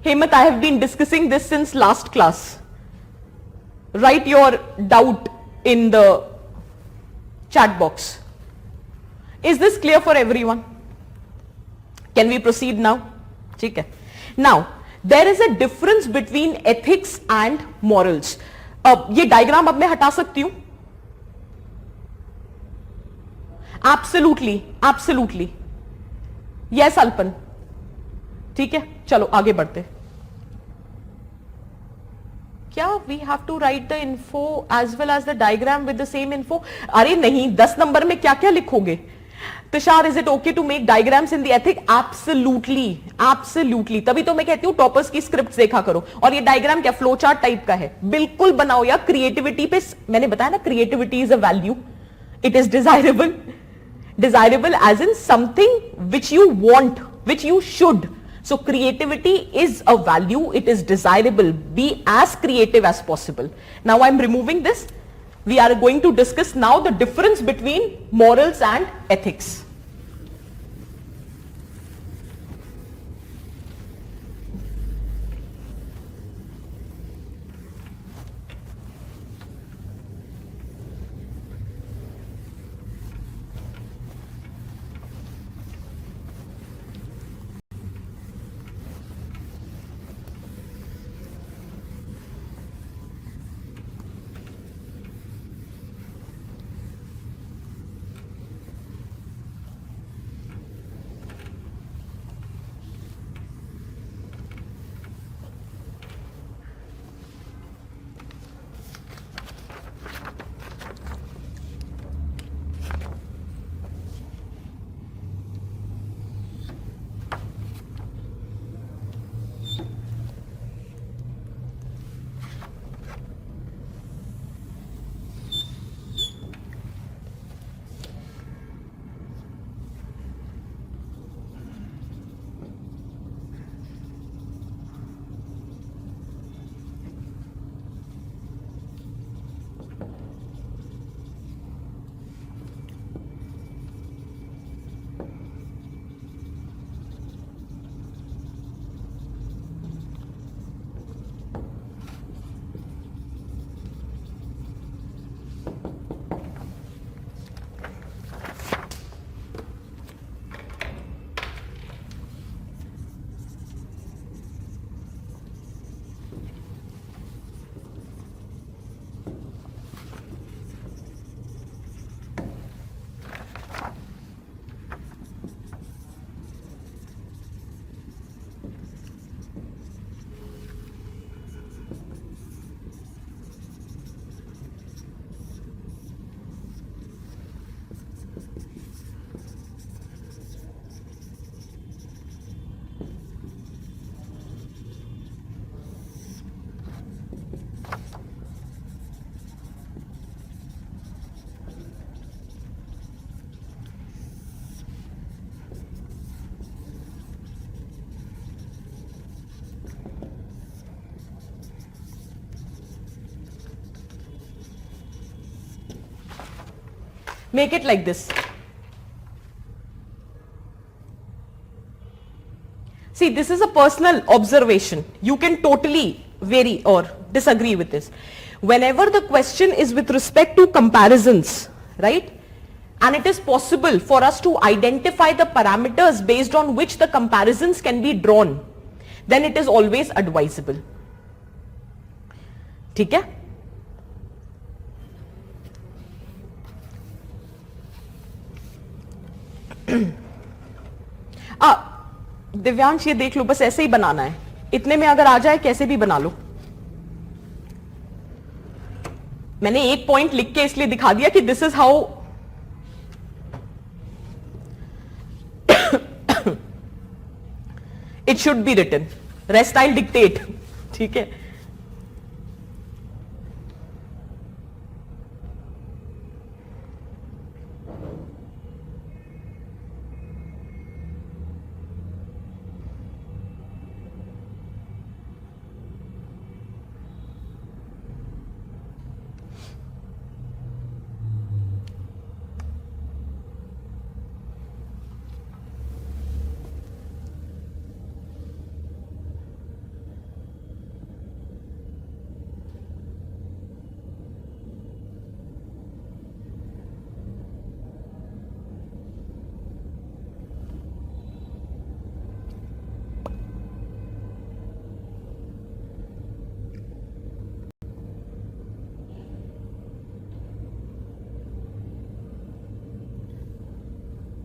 Hemant, I have been discussing this since last class. Write your doubt in the chat box. Is this clear for everyone? Can we proceed now? ठीक है. Now, there is a difference between ethics and morals. ये diagram अब मैं हटा सकती हूं? Absolutely, absolutely. Yes, Alpan. ठीक है, चलो आगे बढ़ते. क्या we have to write the info as well as the diagram with the same info? अरे नहीं, 10 नंबर में क्या क्या लिखोगे? Tushar, is it okay to make diagrams in the ethic? Absolutely, absolutely. तभी तो मैं कहती हूं टॉपर्स की स्क्रिप्ट देखा करो. और ये डायग्राम क्या फ्लो चार्ट टाइप का है? बिल्कुल बनाओ यार. क्रिएटिविटी पे मैंने बताया ना, creativity is a value. It is desirable. Desirable as in something which you want, which you should. So creativity is a value, it is desirable. Be as creative as possible. Now I'm removing this. We are going to discuss now the difference between morals and ethics. Make it like this. See, this is a personal observation. You can totally vary or disagree with this. Whenever the question is with respect to comparisons, right? And it is possible for us to identify the parameters based on which the comparisons can be drawn, then it is always advisable. ठीक है? दिव्यांश ये देख लो, बस ऐसे ही बनाना है, इतने में अगर आ जाए कैसे भी बना लो. मैंने एक पॉइंट लिख के इसलिए दिखा दिया कि this is how it should be written. Rest I dictate. ठीक है.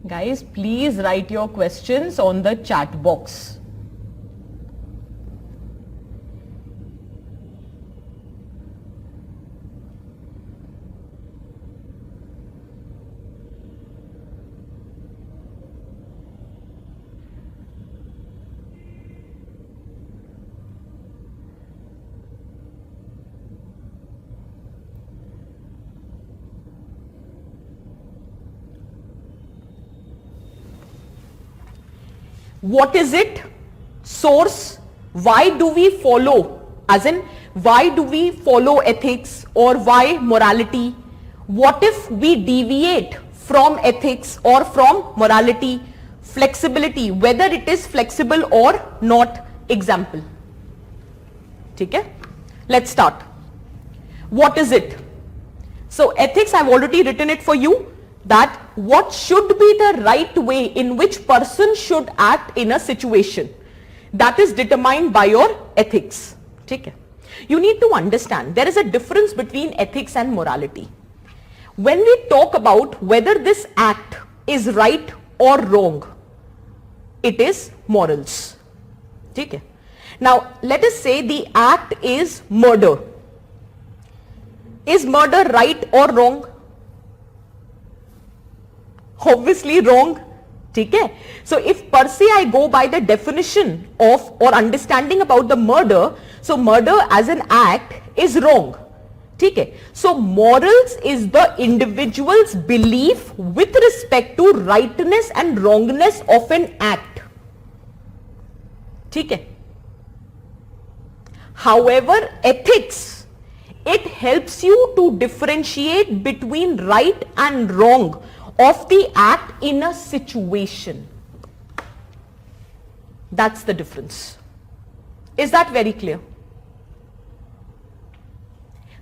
Guys, please write your questions on the chat box. What is it? Source. Why do we follow? As in, why do we follow ethics or why morality? What if we deviate from ethics or from morality? Flexibility, whether it is flexible or not. Example. ठीक है? Let's start. What is it? So ethics, I've already written it for you. That what should be the right way in which person should act in a situation, that is determined by your ethics. ठीक है? You need to understand there is a difference between ethics and morality. When we talk about whether this act is right or wrong, it is morals. ठीक है? Now let us say the act is murder. Is murder right or wrong? Obviously wrong. ठीक है? So if per se I go by the definition of or understanding about the murder, so murder as an act is wrong. ठीक है? So morals is the individual's belief with respect to rightness and wrongness of an act. ठीक है? However, ethics, it helps you to differentiate between right and wrong of the act in a situation. That's the difference. Is that very clear?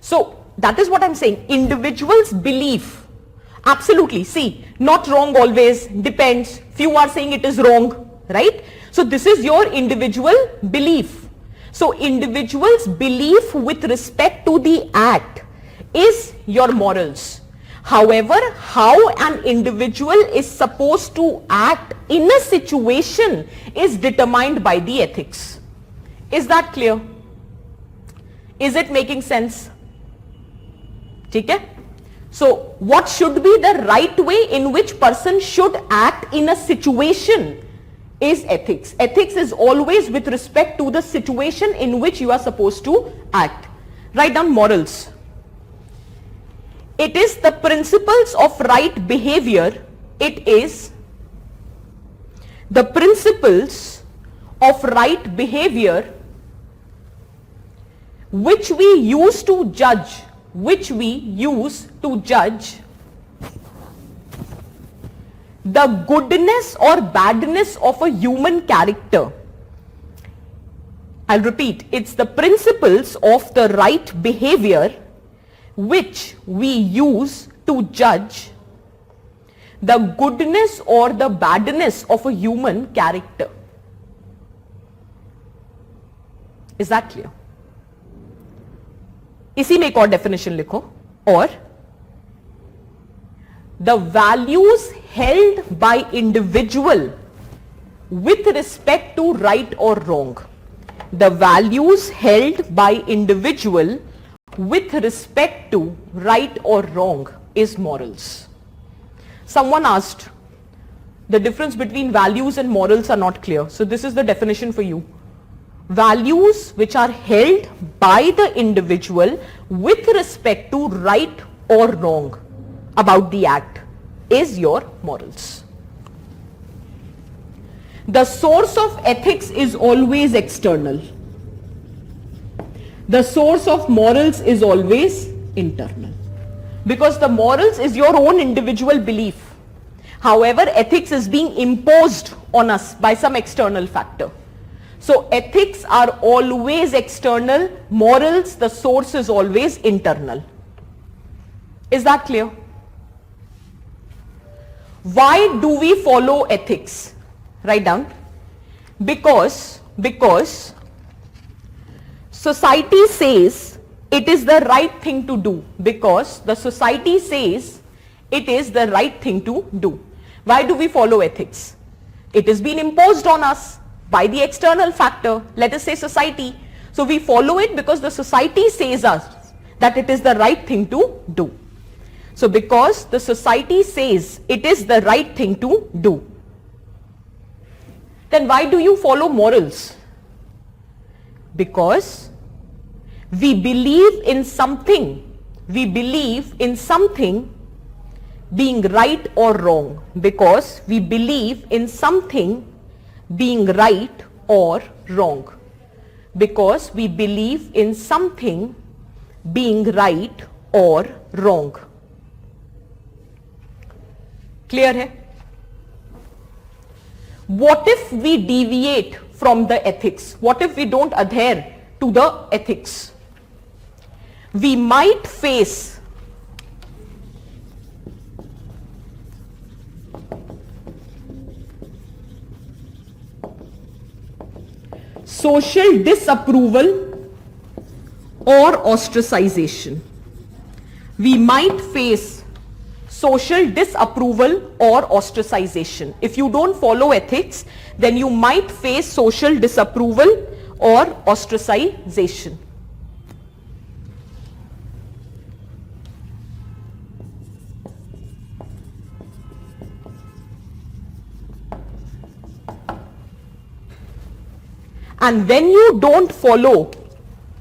So that is what I'm saying. Individuals' belief. Absolutely. See, not wrong always, depends. Few are saying it is wrong, right? So this is your individual belief. So individuals' belief with respect to the act is your morals. However, how an individual is supposed to act in a situation is determined by the ethics. Is that clear? Is it making sense? ठीक है? So what should be the right way in which person should act in a situation is ethics. Ethics is always with respect to the situation in which you are supposed to act. Write down morals. It is the principles of right behavior. It is the principles of right behavior which we use to judge, the goodness or badness of a human character. I'll repeat, it's the principles of the right behavior which we use to judge the goodness or the badness of a human character. Is that clear? इसी में एक और definition लिखो, और the values held by individual with respect to right or wrong. The values held by individual with respect to right or wrong is morals. Someone asked, the difference between values and morals are not clear. So this is the definition for you. Values which are held by the individual with respect to right or wrong about the act is your morals. The source of ethics is always external. The source of morals is always internal. Because the morals is your own individual belief. However, ethics is being imposed on us by some external factor. So ethics are always external, morals, the source is always internal. Is that clear? Why do we follow ethics? Write down. Because society says it is the right thing to do. Because the society says it is the right thing to do. Why do we follow ethics? It has been imposed on us by the external factor, let us say society. So we follow it because the society says us that it is the right thing to do. So because the society says it is the right thing to do, then why do you follow morals? Because we believe in something. We believe in something being right or wrong. Because we believe in something being right or wrong. Because we believe in something being right or wrong. Clear hai? What if we deviate from the ethics? What if we don't adhere to the ethics? We might face social disapproval or ostracization. We might face social disapproval or ostracization. If you don't follow ethics, then you might face social disapproval or ostracization. And when you don't follow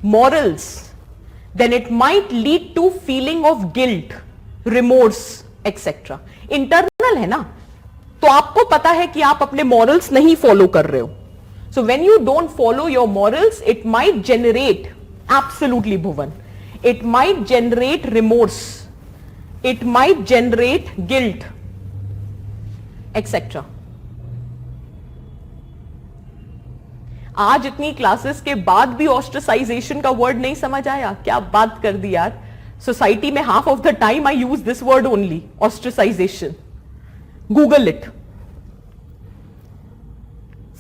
morals, then it might lead to feeling of guilt, remorse, etc. Internal है ना, तो आपको पता है कि आप अपने morals नहीं follow कर रहे हो. So when you don't follow your morals, it might generate, absolutely Bhuvan, it might generate remorse, it might generate guilt, etc. आज इतनी क्लासेस के बाद भी ऑस्ट्रेसाइजेशन का वर्ड नहीं समझ आया? क्या बात कर दी यार. सोसाइटी में half of the time I use this word only, ostracization. Google it.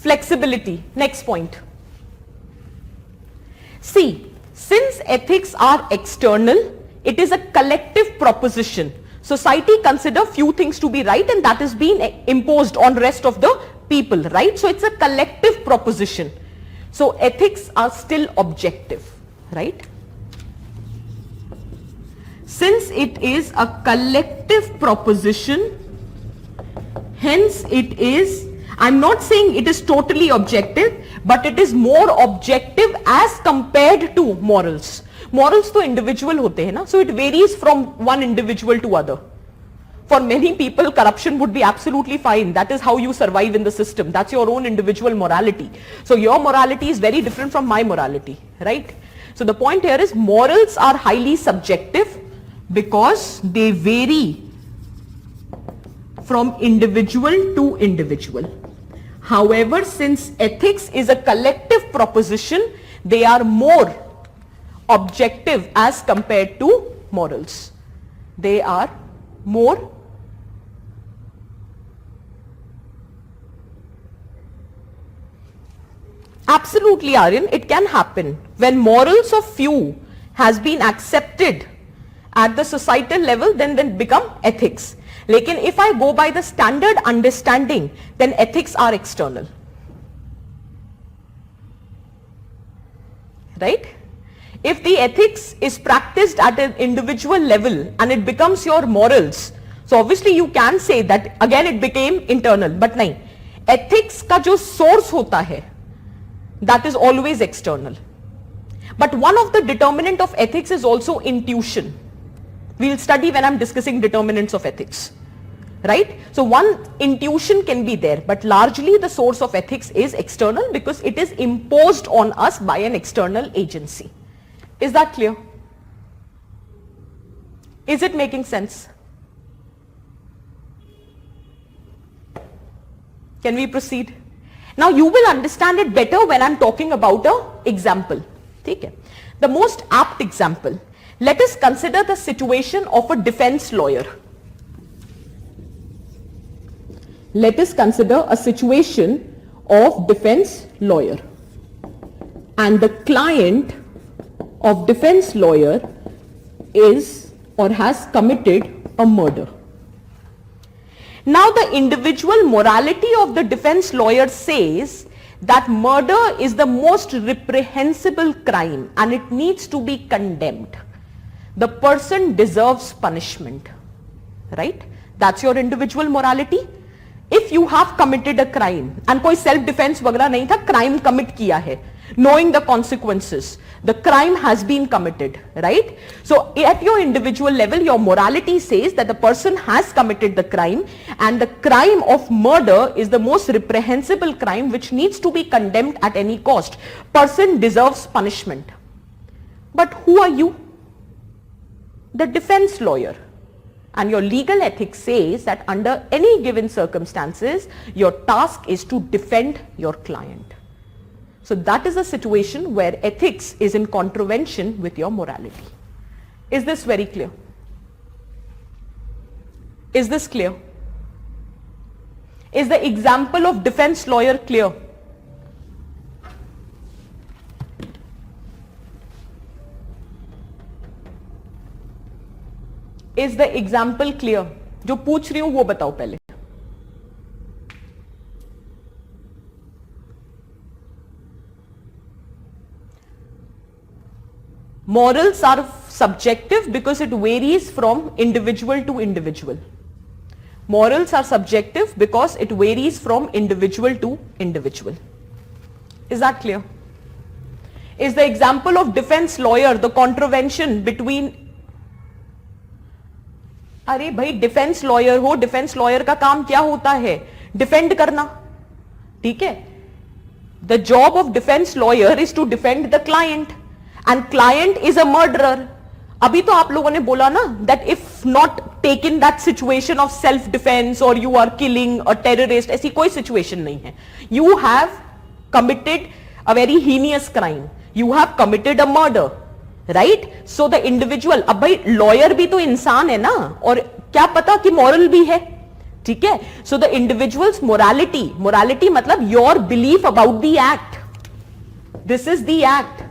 Flexibility, next point. See, since ethics are external, it is a collective proposition. Society consider few things to be right and that is being imposed on rest of the people, right? So it's a collective proposition. So ethics are still objective, right? Since it is a collective proposition, hence it is, I'm not saying it is totally objective, but it is more objective as compared to morals. Morals to individual होते हैं ना, so it varies from one individual to other. For many people, corruption would be absolutely fine. That is how you survive in the system. That's your own individual morality. So your morality is very different from my morality, right? So the point here is morals are highly subjective because they vary from individual to individual. However, since ethics is a collective proposition, they are more objective as compared to morals. They are more absolutely, Aryan, it can happen. When morals of few has been accepted at the societal level, then become ethics. Lekin if I go by the standard understanding, then ethics are external. Right? If the ethics is practiced at an individual level and it becomes your morals, so obviously you can say that again it became internal, but nahi. Ethics ka jo source hota hai, that is always external. But one of the determinant of ethics is also intuition. We'll study when I'm discussing determinants of ethics. Right? So one intuition can be there, but largely the source of ethics is external because it is imposed on us by an external agency. Is that clear? Is it making sense? Can we proceed? Now you will understand it better when I'm talking about an example. Okay. The most apt example. Let us consider the situation of a defense lawyer. Let us consider a situation of defense lawyer. And the client of defense lawyer is or has committed a murder. Now the individual morality of the defense lawyer says that murder is the most reprehensible crime and it needs to be condemned. The person deserves punishment. Right? That's your individual morality. If you have committed a crime and कोई self defense वगैरह नहीं था, crime commit किया है, knowing the consequences, the crime has been committed, right? So at your individual level, your morality says that the person has committed the crime and the crime of murder is the most reprehensible crime which needs to be condemned at any cost. Person deserves punishment. But who are you? The defense lawyer. And your legal ethics says that under any given circumstances, your task is to defend your client. So that is a situation where ethics is in contravention with your morality. Is this very clear? Is this clear? Is the example of defense lawyer clear? Is the example clear? जो पूछ रही हूं वो बताओ पहले. Morals are subjective because it varies from individual to individual. Morals are subjective because it varies from individual to individual. Is that clear? Is the example of defense lawyer the contravention between अरे भाई defence lawyer हो, defence lawyer का काम क्या होता है? Defend करना. ठीक है? The job of defence lawyer is to defend the client and client is a murderer. अभी तो आप लोगों ने बोला ना that if not taken that situation of self defence और you are killing a terrorist, ऐसी कोई सिचुएशन नहीं है. You have committed a very heinous crime, you have committed a murder, right? So the individual, अब भाई lawyer भी तो इंसान है ना, और क्या पता कि मॉरल भी है. ठीक है? So the individuals morality, morality मतलब your belief about the act. This is the act.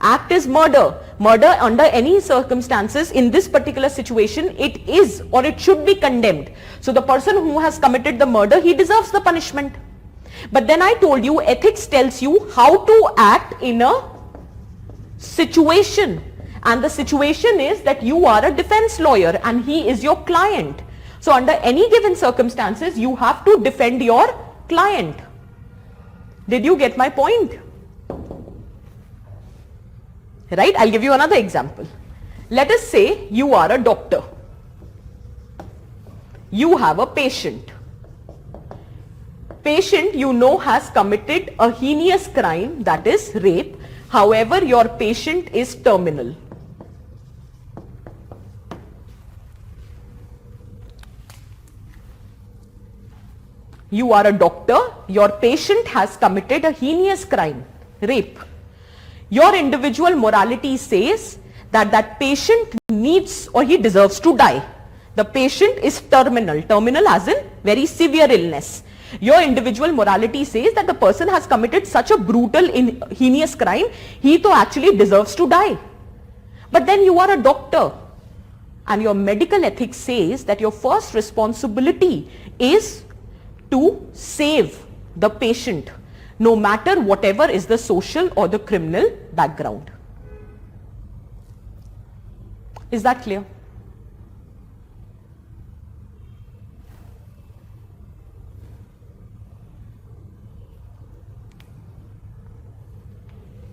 Act is murder. Murder under any circumstances in this particular situation, it is or it should be condemned. So the person who has committed the murder, he deserves the punishment. But then I told you ethics tells you how to act in a situation, and the situation is that you are a defense lawyer and he is your client. So under any given circumstances, you have to defend your client. Did you get my point? Right? I'll give you another example. Let us say you are a doctor. You have a patient. Patient, you know, has committed a heinous crime, that is rape. However, your patient is terminal. You are a doctor, your patient has committed a heinous crime, rape. Your individual morality says that that patient needs or he deserves to die. The patient is terminal, terminal as in very severe illness. Your individual morality says that the person has committed such a brutal, heinous crime, he to actually deserves to die. But then you are a doctor and your medical ethics says that your first responsibility is to save the patient, no matter whatever is the social or the criminal background. Is that clear?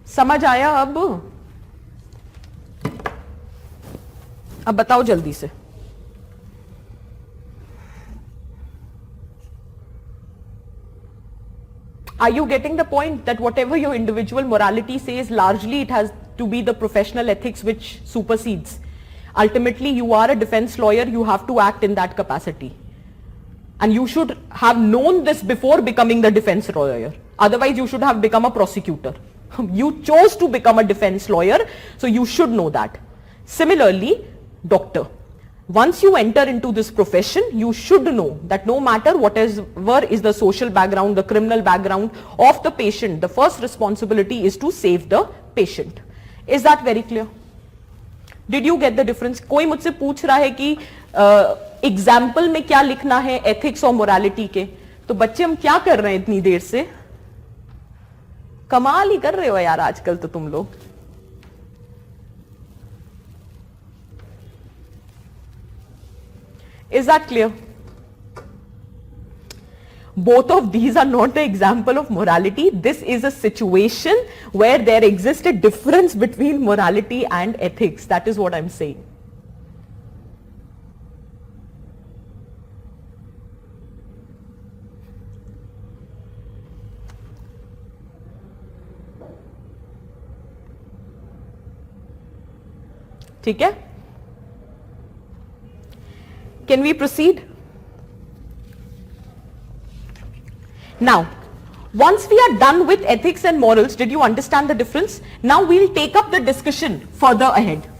समझ आया अब बताओ जल्दी से. Are you getting the point that whatever your individual morality says, largely it has to be the professional ethics which supersedes? Ultimately, you are a defense lawyer, you have to act in that capacity. And you should have known this before becoming the defense lawyer. Otherwise, you should have become a prosecutor. You chose to become a defense lawyer, so you should know that. Similarly, doctor. Once you enter into this profession, you should know that no matter whatever is the social background, the criminal background of the patient, the first responsibility is to save the patient. Is that very clear? Did you get the difference? कोई मुझसे पूछ रहा है कि example में क्या लिखना है एथिक्स और मोरालिटी के, तो बच्चे हम क्या कर रहे हैं इतनी देर से? कमाल ही कर रहे हो यार आजकल तो तुम लोग. Is that clear? Both of these are not the example of morality. This is a situation where there exists a difference between morality and ethics. That is what I'm saying. ठीक है? Can we proceed? Now, once we are done with ethics and morals, did you understand the difference? Now we'll take up the discussion further ahead.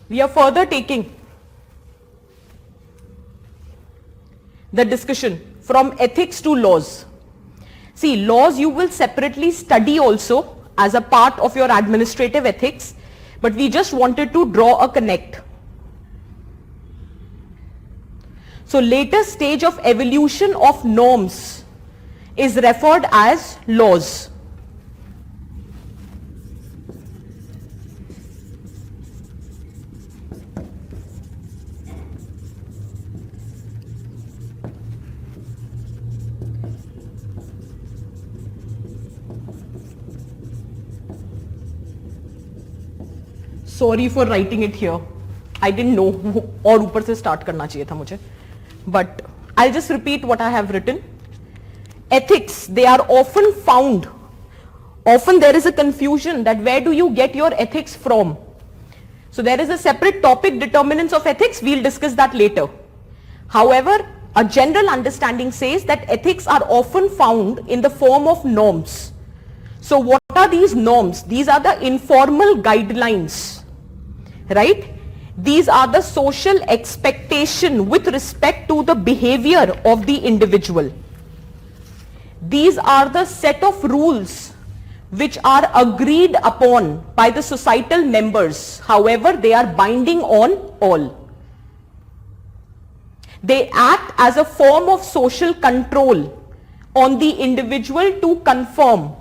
We are further taking the discussion from ethics to laws. See, laws you will separately study also as a part of your administrative ethics, but we just wanted to draw a connect. So later stage of evolution of norms is referred as laws. Sorry for writing it here. I didn't know और ऊपर से start करना चाहिए था मुझे. But I'll just repeat what I have written. Ethics, they are often found. Often there is a confusion that where do you get your ethics from? So there is a separate topic, determinants of ethics. We'll discuss that later. However, a general understanding says that ethics are often found in the form of norms. So what are these norms? These are the informal guidelines. Right? These are the social expectation with respect to the behavior of the individual. These are the set of rules which are agreed upon by the societal members. However, they are binding on all. They act as a form of social control on the individual to conform.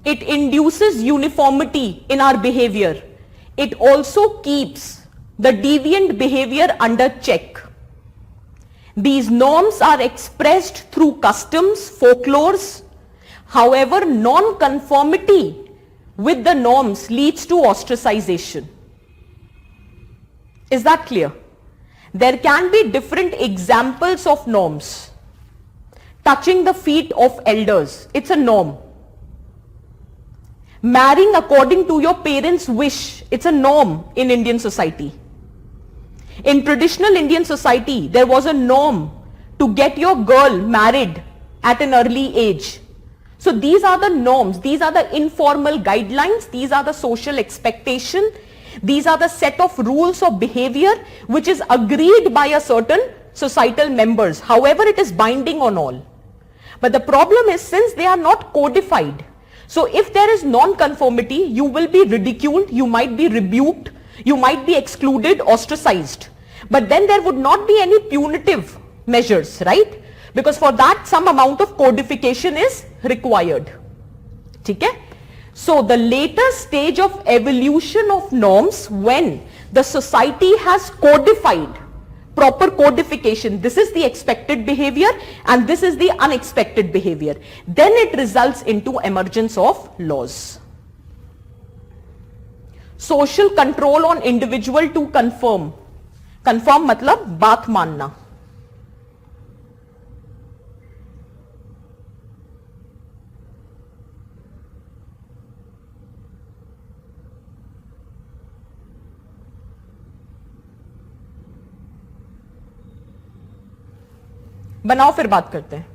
It induces uniformity in our behavior. It also keeps the deviant behavior under check. These norms are expressed through customs, folklores. However, non-conformity with the norms leads to ostracization. Is that clear? There can be different examples of norms. Touching the feet of elders, it's a norm. Marrying according to your parents' wish, it's a norm in Indian society. In traditional Indian society, there was a norm to get your girl married at an early age. So these are the norms, these are the informal guidelines, these are the social expectation, these are the set of rules of behavior which is agreed by a certain societal members. However, it is binding on all. But the problem is, since they are not codified, so if there is non-conformity, you will be ridiculed, you might be rebuked, you might be excluded, ostracized. But then there would not be any punitive measures, right? Because for that some amount of codification is required. Okay? So the later stage of evolution of norms, when the society has codified, proper codification, this is the expected behavior and this is the unexpected behavior, then it results into emergence of laws. Social control on individual to conform. Conform matlab baat manna. बनाओ फिर बात करते हैं.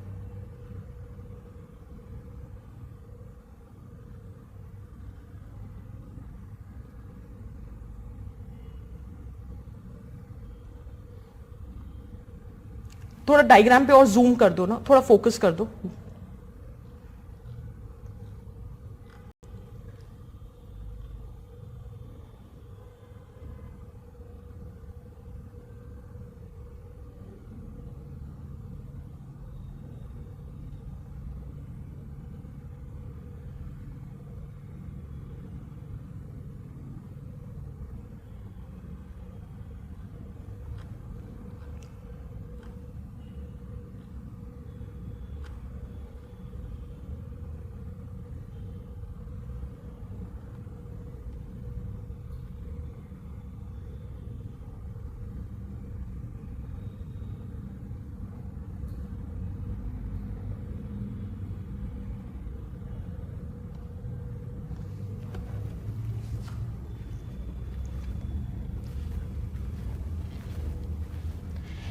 थोड़ा diagram पे और zoom कर दो ना, थोड़ा फोकस कर दो.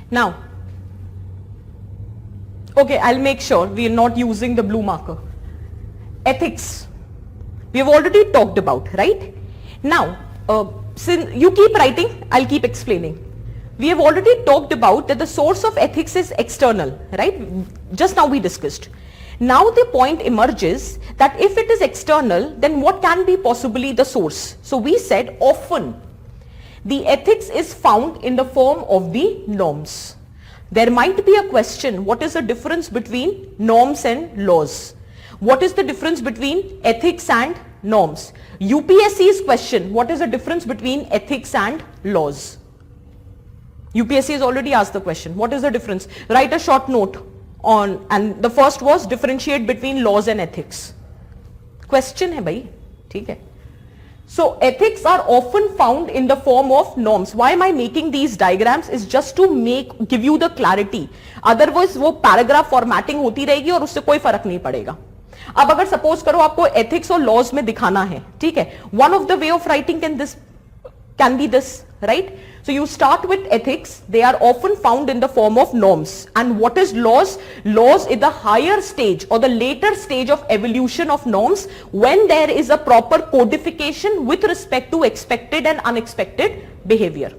Now, okay, I'll make sure we are not using the blue marker. Ethics. We have already talked about, right? Now, since you keep writing, I'll keep explaining. We have already talked about that the source of ethics is external, right? Just now we discussed. Now the point emerges that if it is external, then what can be possibly the source? So we said often the ethics is found in the form of the norms. There might be a question, what is the difference between norms and laws? What is the difference between ethics and norms? UPSC's question, what is the difference between ethics and laws? UPSC has already asked the question, what is the difference? Write a short note on, and the first was differentiate between laws and ethics. Question hai bhai, theek hai. So ethics are often found in the form of norms. Why am I making these diagrams? Is just to give you the clarity. Otherwise वो paragraph formatting होती रहेगी और उससे कोई फर्क नहीं पड़ेगा. अब अगर सपोज करो आपको ethics और laws में दिखाना है, ठीक है? One of the way of writing can be this, right? So you start with ethics. They are often found in the form of norms. And what is laws? Laws is the higher stage or the later stage of evolution of norms when there is a proper codification with respect to expected and unexpected behavior.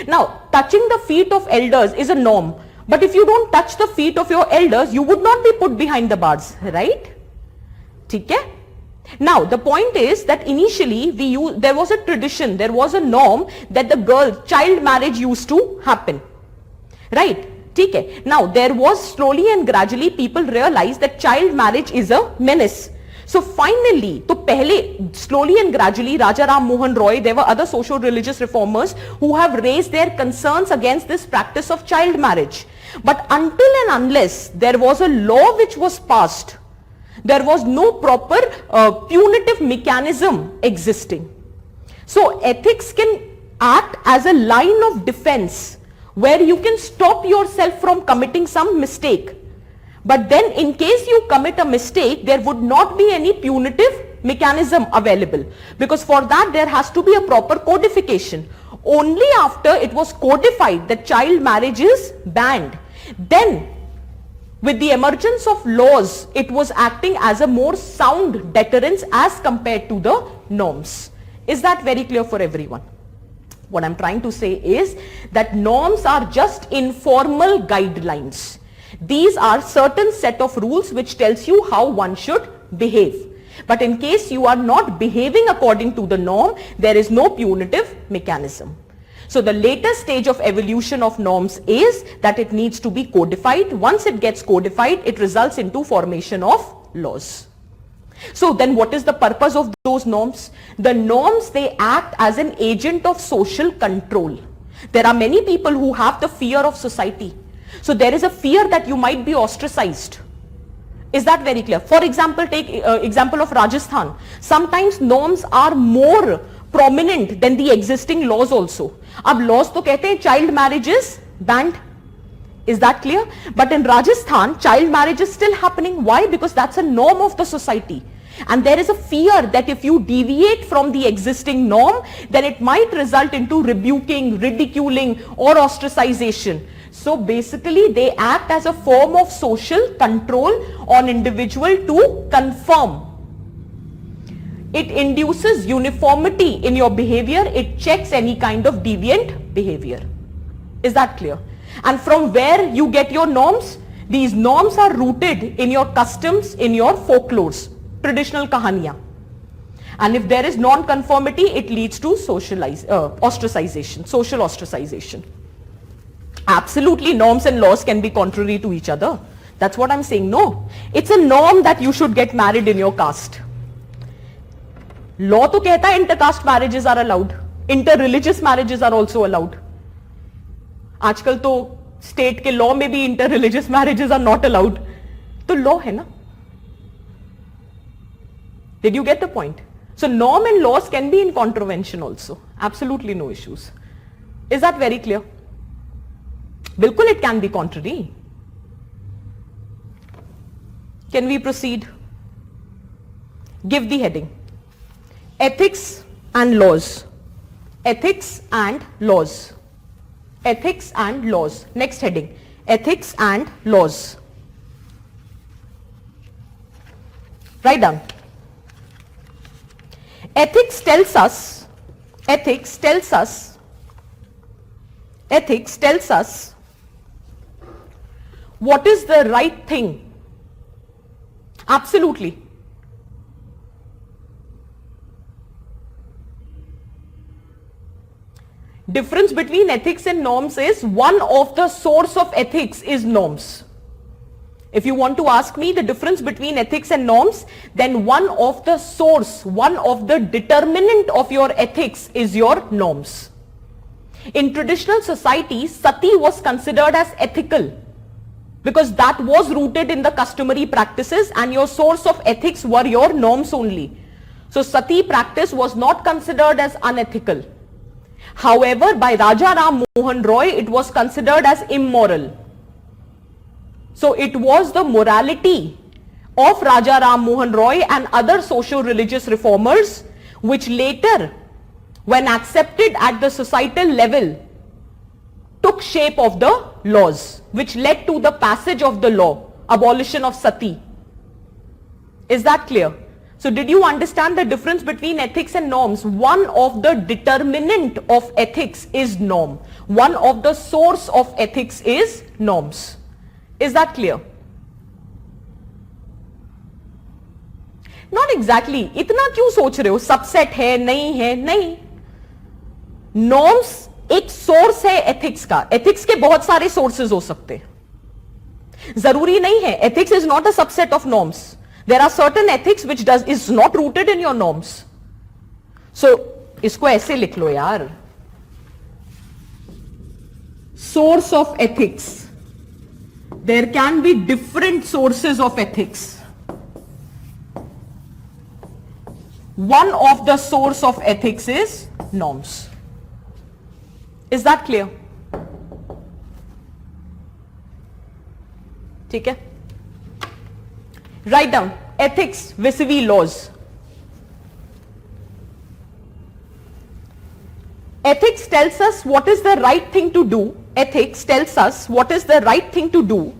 Now, touching the feet of elders is a norm. But if you don't touch the feet of your elders, you would not be put behind the bars, right? ठीक है? Now, the point is that initially there was a tradition, there was a norm that the child marriage used to happen. Right? ठीक है? Now, there was slowly and gradually people realized that child marriage is a menace. So finally, तो पहले slowly and gradually Raja Ram Mohan Roy, there were other social religious reformers who have raised their concerns against this practice of child marriage. But until and unless there was a law which was passed, there was no proper punitive mechanism existing. So ethics can act as a line of defense where you can stop yourself from committing some mistake. But then in case you commit a mistake, there would not be any punitive mechanism available, because for that there has to be a proper codification. Only after it was codified that child marriage is banned, then with the emergence of laws, it was acting as a more sound deterrence as compared to the norms. Is that very clear for everyone? What I'm trying to say is that norms are just informal guidelines. These are certain set of rules which tells you how one should behave. But in case you are not behaving according to the norm, there is no punitive mechanism. So the later stage of evolution of norms is that it needs to be codified. Once it gets codified, it results into formation of laws. So then what is the purpose of those norms? The norms, they act as an agent of social control. There are many people who have the fear of society. So there is a fear that you might be ostracized. Is that very clear? For example, take example of Rajasthan. Sometimes norms are more prominent than the existing laws also. अब laws तो कहते हैं child marriage is banned. Is that clear? But in Rajasthan, child marriage is still happening. Why? Because that's a norm of the society. And there is a fear that if you deviate from the existing norm, then it might result into rebuking, ridiculing, or ostracization. So basically, they act as a form of social control on individual to conform. It induces uniformity in your behavior. It checks any kind of deviant behavior. Is that clear? And from where you get your norms? These norms are rooted in your customs, in your folklores, traditional kahaniya. And if there is non-conformity, it leads to ostracization, social ostracization. Absolutely, norms and laws can be contrary to each other. That's what I'm saying. No, it's a norm that you should get married in your caste. Law तो कहता है intercaste marriages are allowed, inter-religious marriages are also allowed. आजकल तो state के law में भी inter-religious marriages are not allowed. तो law है ना? Did you get the point? So norm and laws can be in contravention also. Absolutely no issues. Is that very clear? बिल्कुल it can be contrary. Can we proceed? Give the heading. Ethics and laws. Ethics and laws. Ethics and laws. Next heading. Ethics and laws. Write down. ethics tells us what is the right thing. Absolutely. Difference between ethics and norms is one of the source of ethics is norms. If you want to ask me the difference between ethics and norms, then one of the source, one of the determinant of your ethics is your norms. In traditional societies, sati was considered as ethical because that was rooted in the customary practices and your source of ethics were your norms only. So sati practice was not considered as unethical. However, by Raja Ram Mohan Roy, it was considered as immoral. So it was the morality of Raja Ram Mohan Roy and other socio-religious reformers which later, when accepted at the societal level, took shape of the laws which led to the passage of the law, abolition of sati. Is that clear? So did you understand the difference between ethics and norms? One of the determinant of ethics is norm. One of the source of ethics is norms. Is that clear? Not exactly. इतना क्यों सोच रहे हो? Subset है, नहीं है, नहीं. Norms एक source है ethics का. Ethics के बहुत सारे sources हो सकते हैं. जरूरी नहीं है. Ethics is not a subset of norms. There are certain ethics which is not rooted in your norms. So इसको ऐसे लिख लो यार. Source of ethics. There can be different sources of ethics. One of the source of ethics is norms. Is that clear? ठीक है? Write down ethics vis-a-vis laws. Ethics tells us what is the right thing to do. Ethics tells us what is the right thing to do.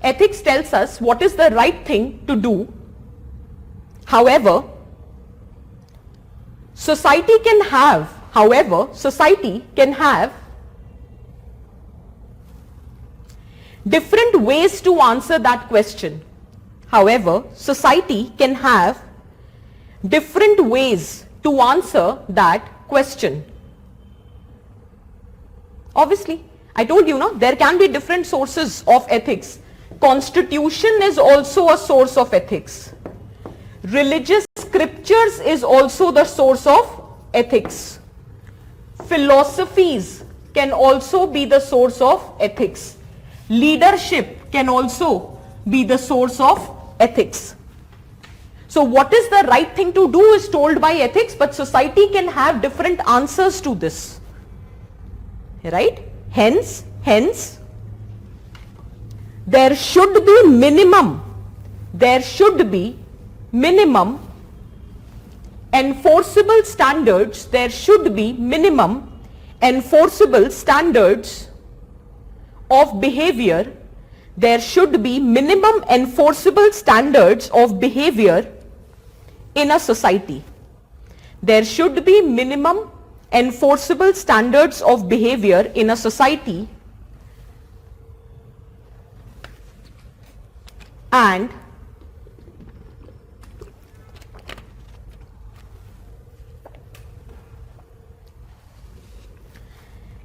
Ethics tells us what is the right thing to do. However, society can have different ways to answer that question. However, society can have different ways to answer that question. Obviously, I told you, no, there can be different sources of ethics. Constitution is also a source of ethics. Religious scriptures is also the source of ethics. Philosophies can also be the source of ethics. Leadership can also be the source of ethics. So what is the right thing to do is told by ethics, but society can have different answers to this. Right? Hence, there should be minimum enforceable standards. There should be minimum enforceable standards of behavior. There should be minimum enforceable standards of behavior in a society. There should be minimum enforceable standards of behavior in a society, and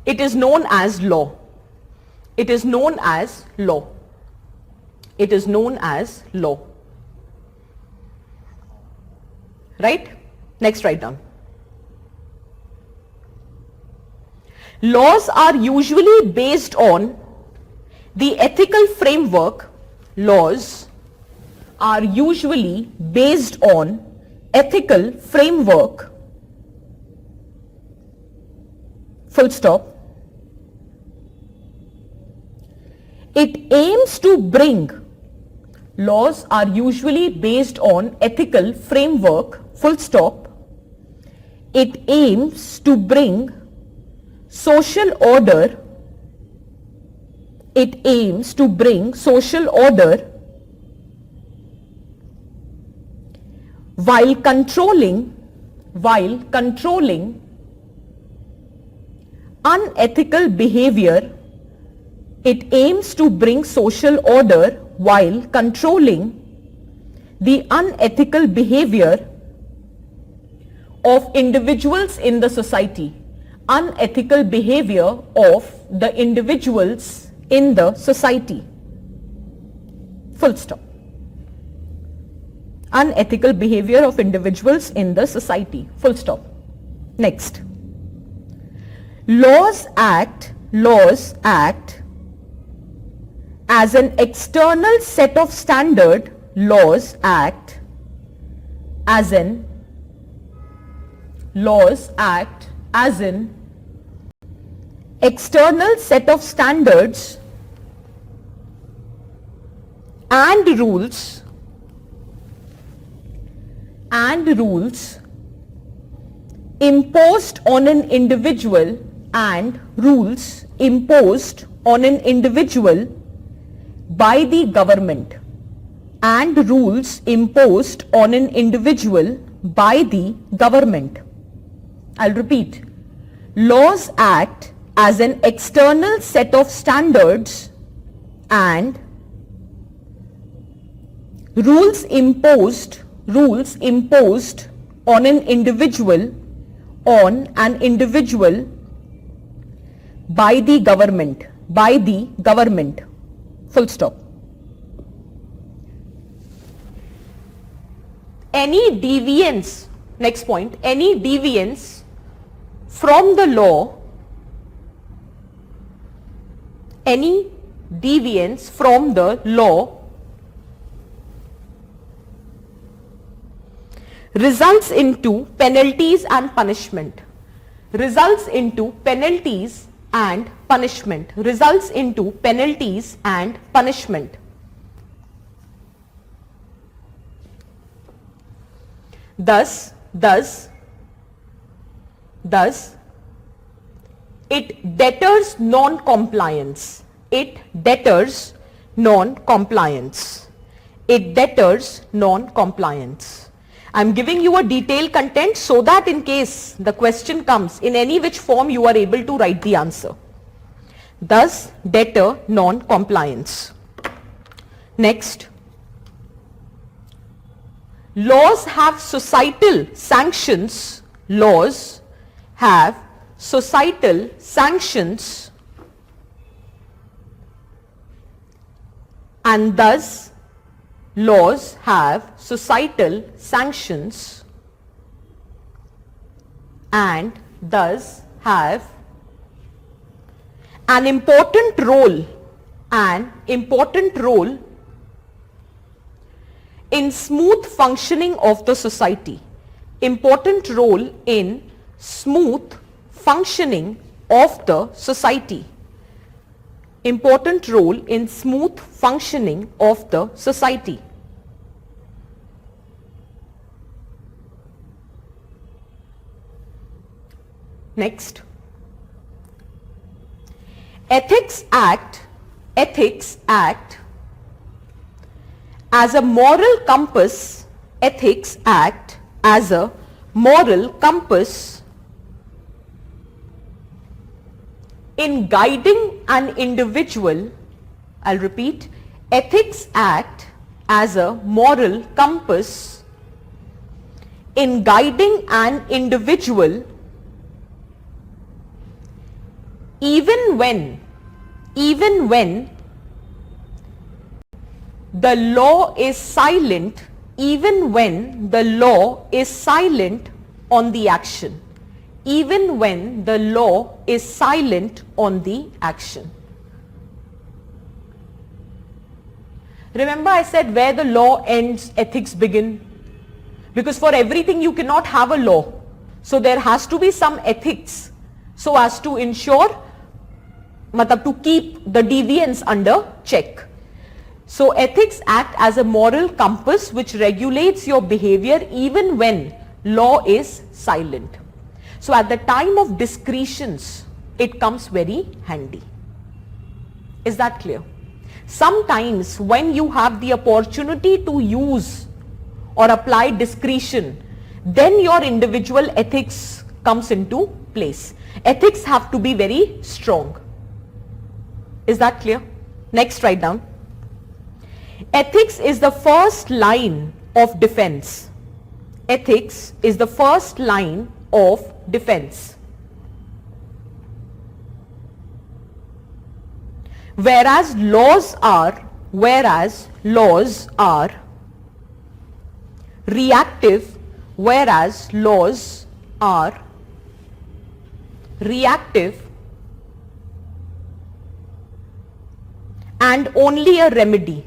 it is known as law. It is known as law. It is known as law. Right? Next, write down. Laws are usually based on the ethical framework. Laws are usually based on ethical framework. Full stop. It aims to bring. Laws are usually based on ethical framework. Full stop. It aims to bring social order. It aims to bring social order while controlling unethical behavior, it aims to bring social order while controlling the unethical behavior of individuals in the society. Unethical behavior of the individuals in the society. Full stop. Unethical behavior of individuals in the society. Full stop. Next. Laws act as an external set of standard. Laws act as an external set of standards and rules imposed on an individual by the government, and rules imposed on an individual by the government. I'll repeat. Laws act as an external set of standards and rules imposed on an individual by the government. Full stop. Any deviance, next point, any deviance from the law, results into penalties and punishment. Thus, it deters non-compliance. I'm giving you a detailed content so that in case the question comes in any which form, you are able to write the answer. Thus, deter non-compliance. Next. Laws have societal sanctions. And thus laws have societal sanctions and thus have an important role in smooth functioning of the society. Next. Ethics act as a moral compass. In guiding an individual. I'll repeat. Ethics act as a moral compass in guiding an individual even when the law is silent, on the action. Remember I said where the law ends, ethics begin. Because for everything you cannot have a law. So there has to be some ethics so as to ensure, to keep the deviance under check. So ethics act as a moral compass which regulates your behavior even when law is silent. So at the time of discretions, it comes very handy. Is that clear? Sometimes when you have the opportunity to use or apply discretion, then your individual ethics comes into place. Ethics have to be very strong. Is that clear? Next, write down. Ethics is the first line of defense. Ethics is the first line of defense. Whereas laws are reactive, whereas laws are reactive and only a remedy,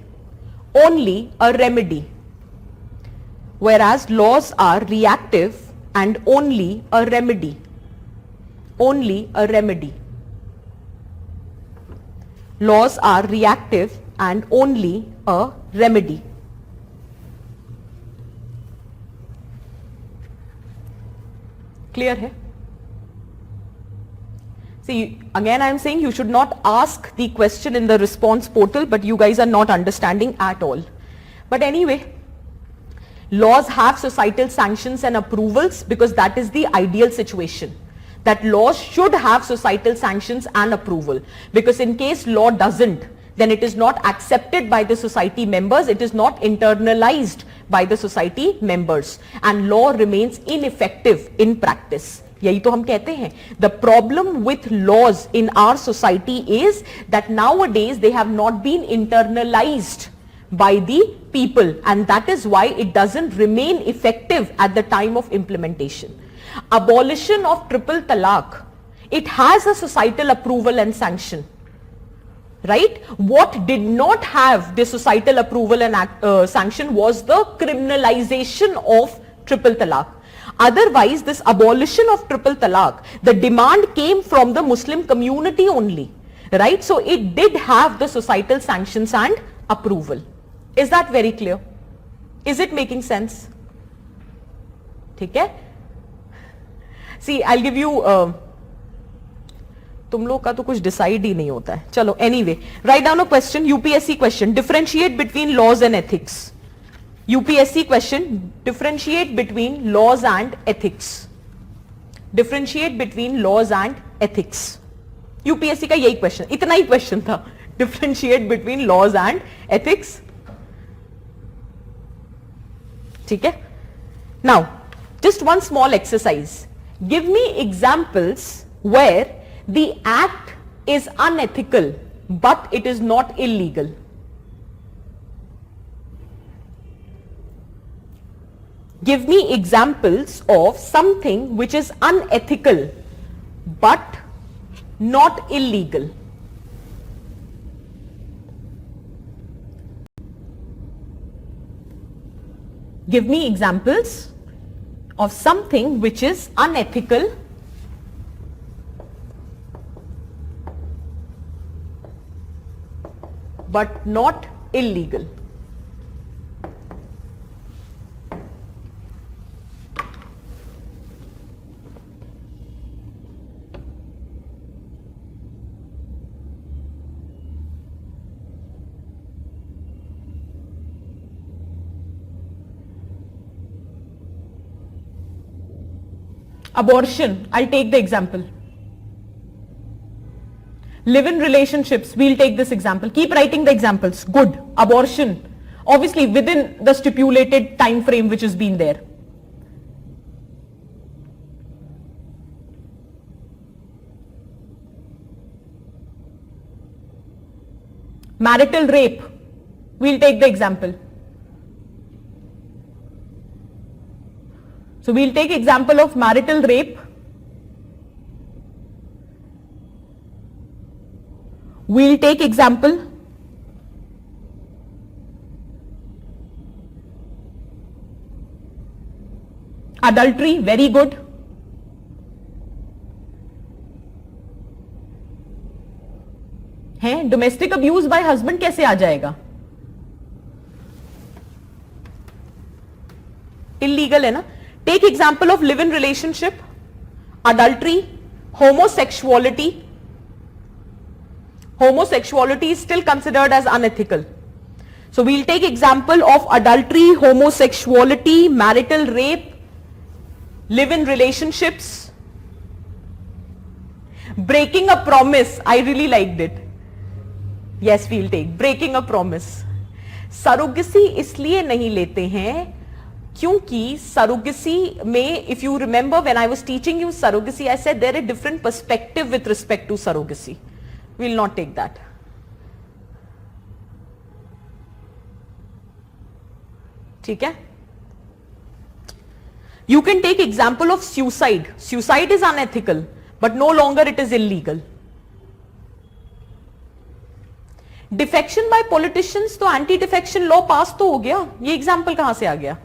whereas laws are reactive and only a remedy. Laws are reactive and only a remedy. Clear hai? See, again I am saying you should not ask the question in the response portal, but you guys are not understanding at all. But anyway, laws have societal sanctions and approvals because that is the ideal situation. That laws should have societal sanctions and approval, because in case law doesn't, then it is not accepted by the society members, it is not internalized by the society members, and law remains ineffective in practice. यही तो हम कहते हैं. The problem with laws in our society is that nowadays they have not been internalized by the people, and that is why it doesn't remain effective at the time of implementation. Abolition of triple talaq, it has a societal approval and sanction, right? What did not have the societal approval and sanction was the criminalization of triple talaq. Otherwise, this abolition of triple talaq, the demand came from the Muslim community only, right? So it did have the societal sanctions and approval. Is that very clear? Is it making sense? ठीक है? See, I'll give you, तुम लोग का तो कुछ decide ही नहीं होता है. चलो, anyway, write down a question, UPSC question, differentiate between laws and ethics. UPSC question, differentiate between laws and ethics. Differentiate between laws and ethics. UPSC का यही question, इतना ही question था. Differentiate between laws and ethics. ठीक है? Now, just one small exercise. Give me examples where the act is unethical but it is not illegal. Give me examples of something which is unethical but not illegal. Give me examples of something which is unethical but not illegal. Abortion, I'll take the example. Live-in relationships, we'll take this example. Keep writing the examples. Good. Abortion, obviously within the stipulated time frame which has been there. Marital rape, we'll take the example. So we'll take example of marital rape. We'll take example adultery, very good. है domestic abuse by husband कैसे आ जाएगा? Illegal है ना? Take example of live-in relationship, adultery, homosexuality. Homosexuality is still considered as unethical. So we'll take example of adultery, homosexuality, marital rape, live-in relationships, breaking a promise. I really liked it. Yes, we'll take breaking a promise. Surrogacy इसलिए नहीं लेते हैं क्योंकि surrogacy में, if you remember when I was teaching you surrogacy, I said there are different perspective with respect to surrogacy. We'll not take that. ठीक है? You can take example of suicide. Suicide is unethical, but no longer it is illegal. Defection by politicians, तो anti defection law पास तो हो गया. ये example कहां से आ गया?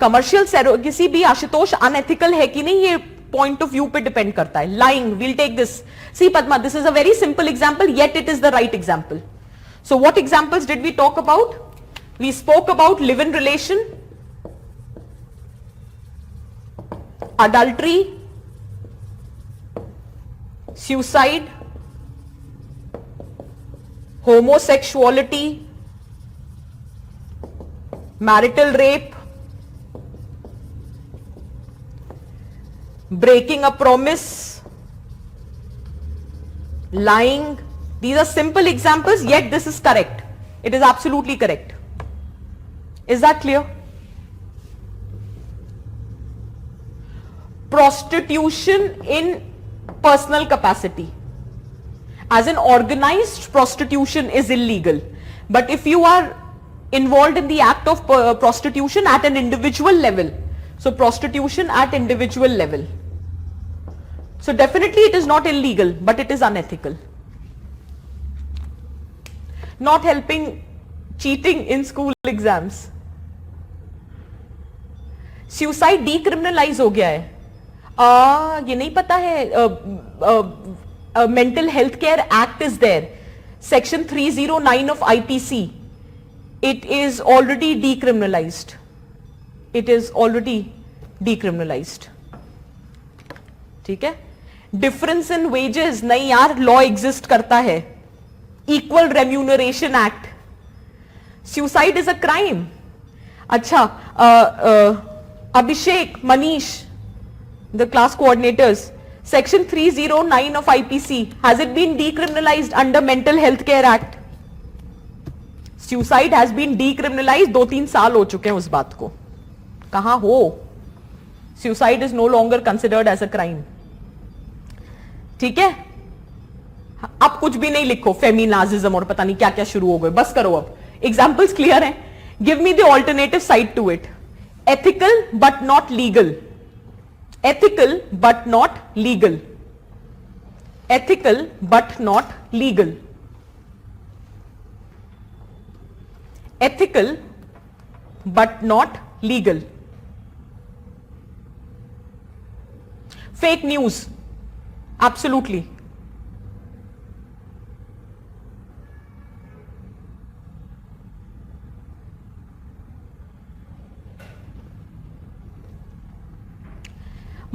कमर्शियल सरोगेसी भी आशुतोष अनएथिकल है कि नहीं, ये पॉइंट ऑफ व्यू पे डिपेंड करता है. Lying, we'll take this. See Padma, this is a very simple example, yet it is the right example. So what examples did we talk about? We spoke about live in relation, adultery, suicide, homosexuality, marital rape, breaking a promise, lying. These are simple examples, yet this is correct. It is absolutely correct. Is that clear? Prostitution in personal capacity, as in organized prostitution, is illegal. But if you are involved in the act of prostitution at an individual level, so prostitution at individual level, so definitely it is not illegal, but it is unethical. Not helping cheating in school exams. Suicide decriminalize हो गया है. ये नहीं पता है. Mental health care act is there, section 309 of IPC. It is already decriminalised. It is already decriminalised. ठीक है? Difference in wages, नहीं यार, लॉ एग्जिस्ट करता है. Equal remuneration act. Suicide is a crime. अच्छा, अभिषेक, Manish, the class coordinators, section 309 of IPC, has it been decriminalized under mental health care act? Suicide has been decriminalized. 2-3 साल हो चुके हैं उस बात को. कहां हो? Suicide is no longer considered as a crime. ठीक है? अब कुछ भी नहीं लिखो फेमिनाजिज्म और पता नहीं क्या क्या शुरू हो गए. बस करो अब. एग्जाम्पल्स क्लियर हैं? Give me the alternative side to it. Ethical but not legal. Ethical but not legal. Ethical but not legal. Ethical but not legal. Fake news. Absolutely.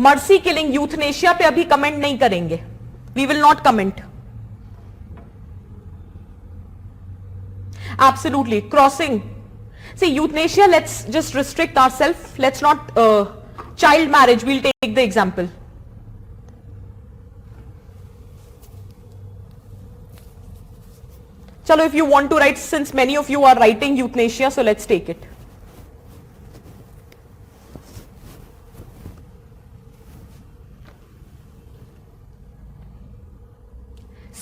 Mercy killing, euthanasia पे अभी comment नहीं करेंगे. We will not comment. Absolutely. Crossing. See euthanasia, let's just restrict ourself. Let's not. Child marriage, we'll take the example. चलो, if you want to write, since many of you are writing euthanasia, so let's take it.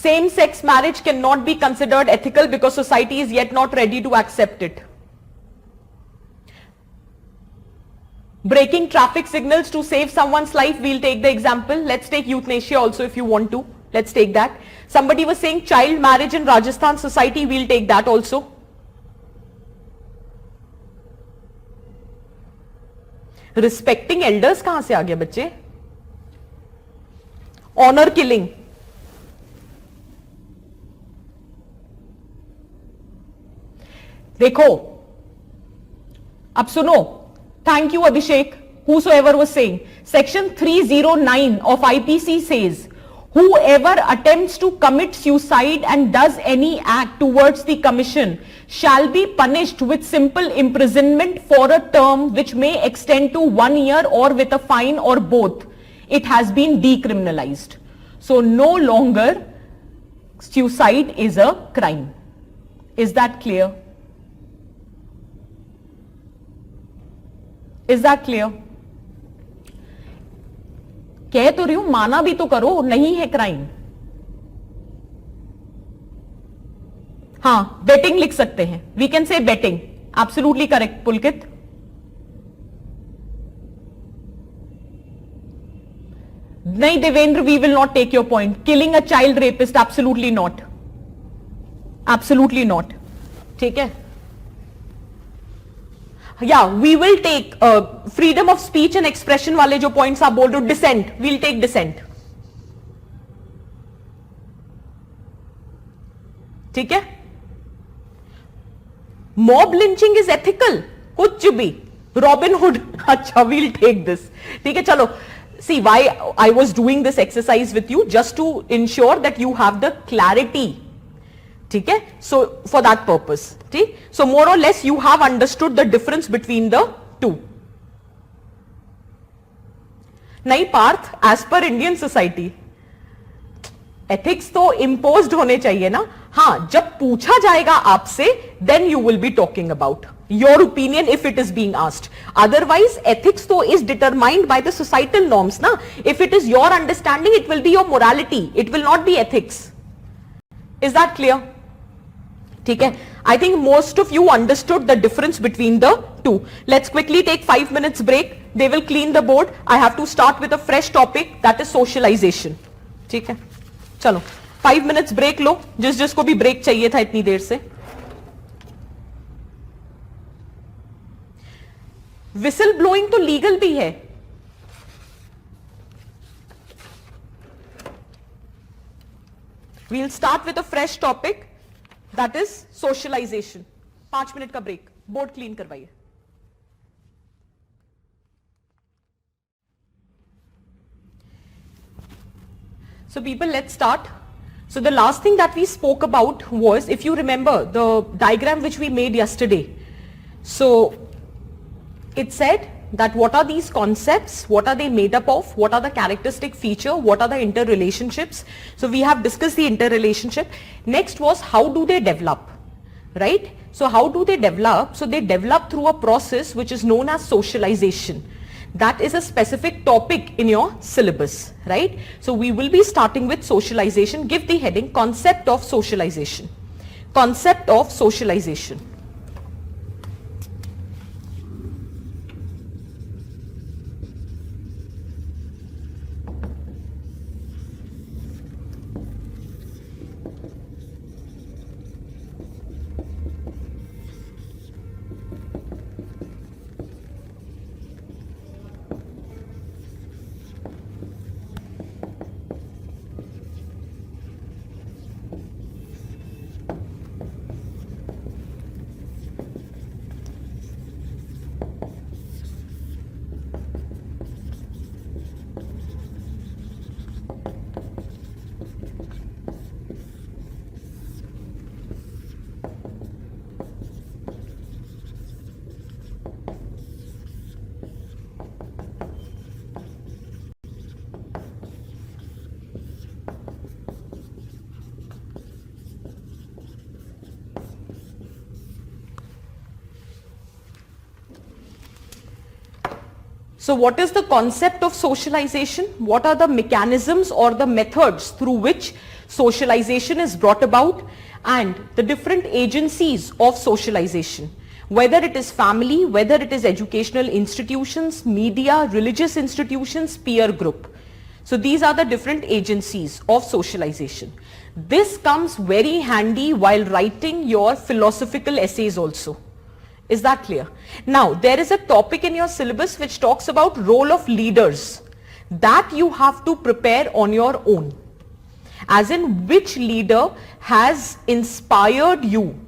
Same-sex marriage cannot be considered ethical because society is yet not ready to accept it. Breaking traffic signals to save someone's life, we'll take the example. Let's take euthanasia also if you want to. Let's take that. Somebody was saying child marriage in Rajasthan society, we'll take that also. Respecting elders कहां से आ गया बच्चे? Honor killing. देखो, अब सुनो. Thank you Abhishek, whosoever was saying. Section 309 of IPC says Whoever attempts to commit suicide and does any act towards the commission shall be punished with simple imprisonment for a term which may extend to 1 year or with a fine or both. It has been decriminalized. So no longer suicide is a crime. Is that clear? Is that clear? कह तो रही हूं, माना भी तो करो, नहीं है क्राइम. हाँ, बेटिंग लिख सकते हैं. We can say betting. Absolutely correct Pulkit. नहीं Devendra, we will not take your point. Killing a child rapist, absolutely not. Absolutely not. ठीक है. Yeah, we will take freedom of speech and expression वाले जो points आप बोल रहे हो, dissent, we'll take dissent. ठीक है? Mob lynching is ethical, कुछ भी. Robin Hood, अच्छा, we'll take this. ठीक है, चलो. See why I was doing this exercise with you, just to ensure that you have the clarity. ठीक है, so for that purpose. ठीक, so more or less you have understood the difference between the two. नहीं Partha, as per Indian society ethics तो imposed होने चाहिए ना. हाँ, जब पूछा जाएगा आपसे then you will be talking about your opinion if it is being asked. Otherwise ethics तो is determined by the societal norms ना. If it is your understanding, it will be your morality, it will not be ethics. Is that clear? ठीक है. I think most of you understood the difference between the two. Let's quickly take 5 minutes break. They will clean the board. I have to start with a fresh topic, that is socialization. ठीक है, चलो 5 minutes break लो, जिसको भी break चाहिए था इतनी देर से. Whistle blowing तो legal भी है. We'll start with a fresh topic. That is socialization. 5 minute का ब्रेक. बोर्ड क्लीन करवाइए. So people, let's start. So the last thing that we spoke about was, if you remember the diagram which we made yesterday. So it said that what are these concepts, what are they made up of, what are the characteristic feature, what are the interrelationships. So we have discussed the interrelationship. Next was, how do they develop, right? So how do they develop? So they develop through a process which is known as socialization. That is a specific topic in your syllabus, right? So we will be starting with socialization. Give the heading, concept of socialization. Concept of socialization. So what is the concept of socialization? What are the mechanisms or the methods through which socialization is brought about, and the different agencies of socialization, whether it is family, whether it is educational institutions, media, religious institutions, peer group. So these are the different agencies of socialization. This comes very handy while writing your philosophical essays also. Is that clear? Now, there is a topic in your syllabus which talks about role of leaders. That you have to prepare on your own. As in, which leader has inspired you,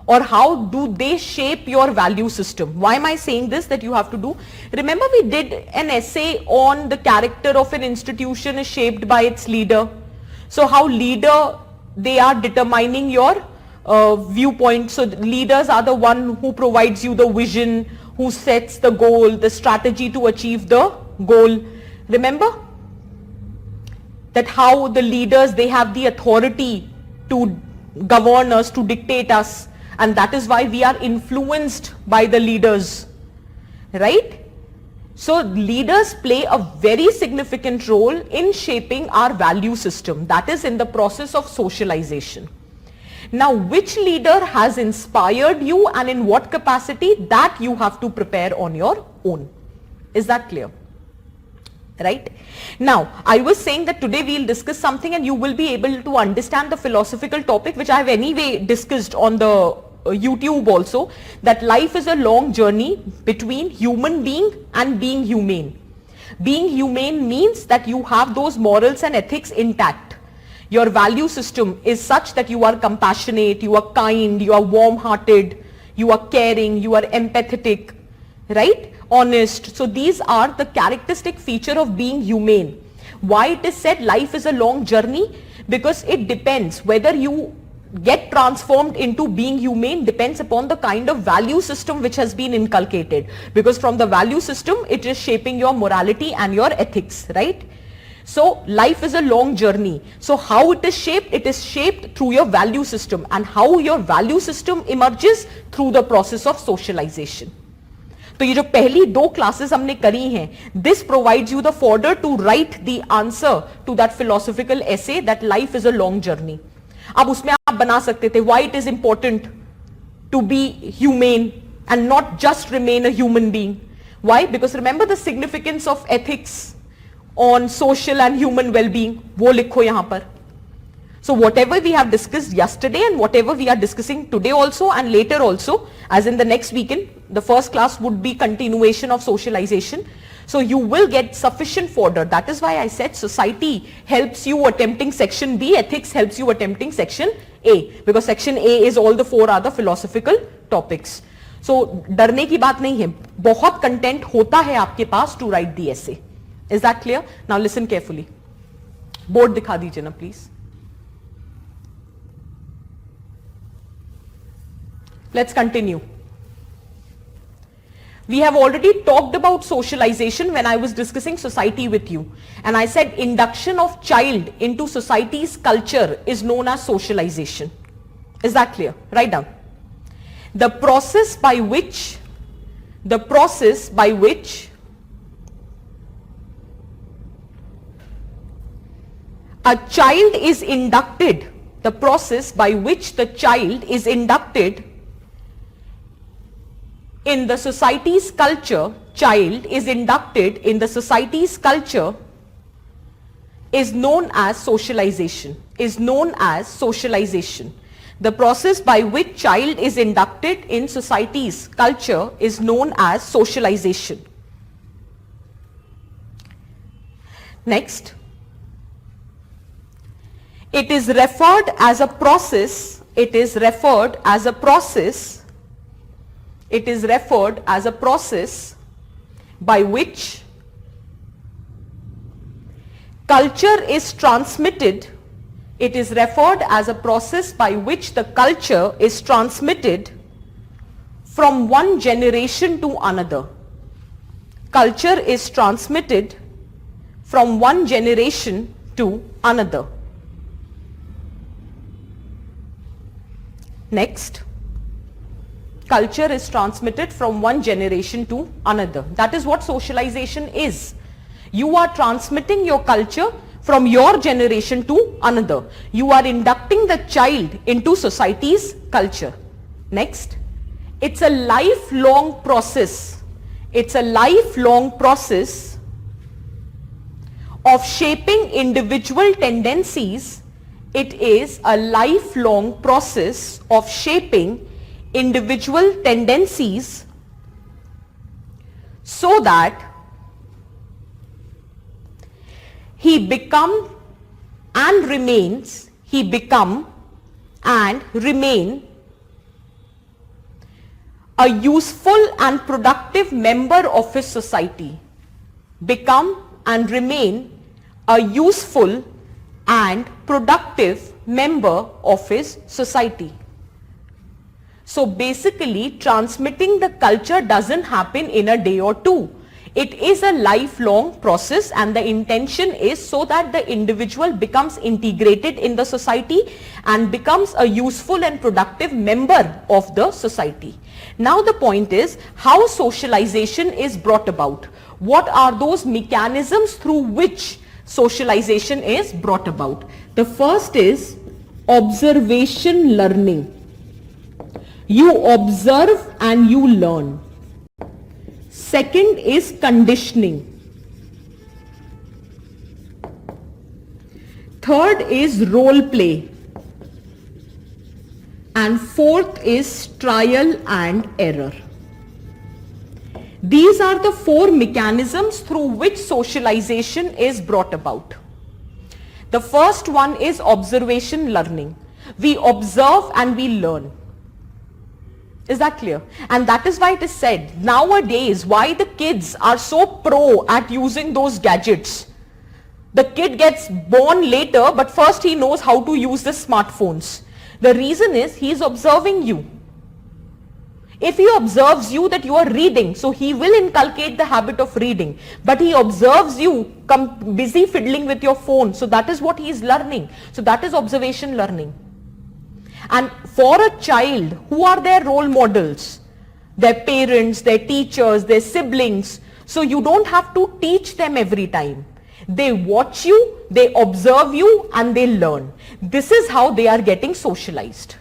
or how do they shape your value system? Why am I saying this, that you have to do? Remember, we did an essay on the character of an institution is shaped by its leader. So how leader, they are determining your viewpoint. So leaders are the one who provides you the vision, who sets the goal, the strategy to achieve the goal. Remember that how the leaders, they have the authority to govern us, to dictate us, and that is why we are influenced by the leaders, right? So leaders play a very significant role in shaping our value system, that is in the process of socialization. Now, which leader has inspired you and in what capacity, that you have to prepare on your own. Is that clear? Right? Now, I was saying that today we'll discuss something and you will be able to understand the philosophical topic which I have anyway discussed on the YouTube also, that life is a long journey between human being and being humane. Being humane means that you have those morals and ethics intact. Your value system is such that you are compassionate, you are kind, you are warm-hearted, you are caring, you are empathetic, right? Honest. So these are the characteristic feature of being humane. Why it is said life is a long journey? Because it depends whether you get transformed into being humane, depends upon the kind of value system which has been inculcated, because from the value system it is shaping your morality and your ethics, right? So life is a long journey. So how it is shaped? It is shaped through your value system, and how your value system emerges through the process of socialization. तो ये जो पहली दो classes हमने करी हैं, this provides you the fodder to write the answer to that philosophical essay that life is a long journey. अब उसमें आप बना सकते थे why it is important to be humane and not just remain a human being. Why? Because remember the significance of ethics on social and human well-being, वो लिखो यहाँ पर. So whatever we have discussed yesterday and whatever we are discussing today also and later also, as in the next weekend, the first class would be continuation of socialization. So you will get sufficient fodder. That is why I said society helps you attempting section B, ethics helps you attempting section A, because section A is all the four other philosophical topics. So डरने की बात नहीं है, बहुत content होता है आपके पास to write the essay. Is that clear? Now listen carefully. Board दिखा दीजिए ना please. Let's continue. We have already talked about socialization when I was discussing society with you, and I said induction of child into society's culture is known as socialization. Is that clear? Write down. The process by which a child is inducted, the process by which the child is inducted in the society's culture, child is inducted in the society's culture is known as socialization, The process by which child is inducted in society's culture is known as socialization. Next, it is referred as a process by which culture is transmitted. It is referred as a process by which the culture is transmitted from one generation to another. Culture is transmitted from one generation to another. Next, culture is transmitted from one generation to another. That is what socialization is. You are transmitting your culture from your generation to another. You are inducting the child into society's culture. Next, it's a lifelong process. Of shaping individual tendencies. It is a lifelong process of shaping individual tendencies so that he become and remain a useful and productive member of his society. Become and remain a useful and productive member of his society. So basically, transmitting the culture doesn't happen in a day or two. It is a lifelong process, and the intention is so that the individual becomes integrated in the society and becomes a useful and productive member of the society. Now the point is how socialization is brought about. What are those mechanisms through which socialization is brought about? The first is observation learning. You observe and you learn. Second is conditioning. Third is role play. And fourth is trial and error. These are the four mechanisms through which socialization is brought about. The first one is observation learning. We observe and we learn. Is that clear? And that is why it is said nowadays why the kids are so pro at using those gadgets. The kid gets born later, but first he knows how to use the smartphones. The reason is he is observing you. If he observes you that you are reading, so he will inculcate the habit of reading. But he observes you busy fiddling with your phone. So that is what he is learning. So that is observation learning. And for a child, who are their role models? Their parents, their teachers, their siblings. So you don't have to teach them every time. They watch you, they observe you, and they learn. This is how they are getting socialized.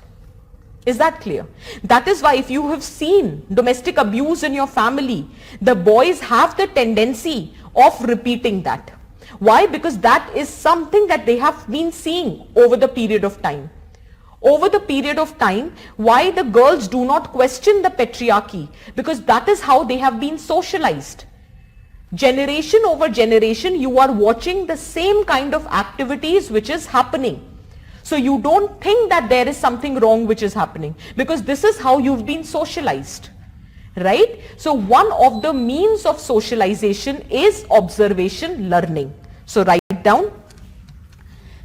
Is that clear? That is why if you have seen domestic abuse in your family, the boys have the tendency of repeating that. Why? Because that is something that they have been seeing over the period of time. Over the period of time, why the girls do not question the patriarchy? Because that is how they have been socialized. Generation over generation, you are watching the same kind of activities which is happening. So you don't think that there is something wrong which is happening, because this is how you've been socialized, right? So one of the means of socialization is observation learning. So write down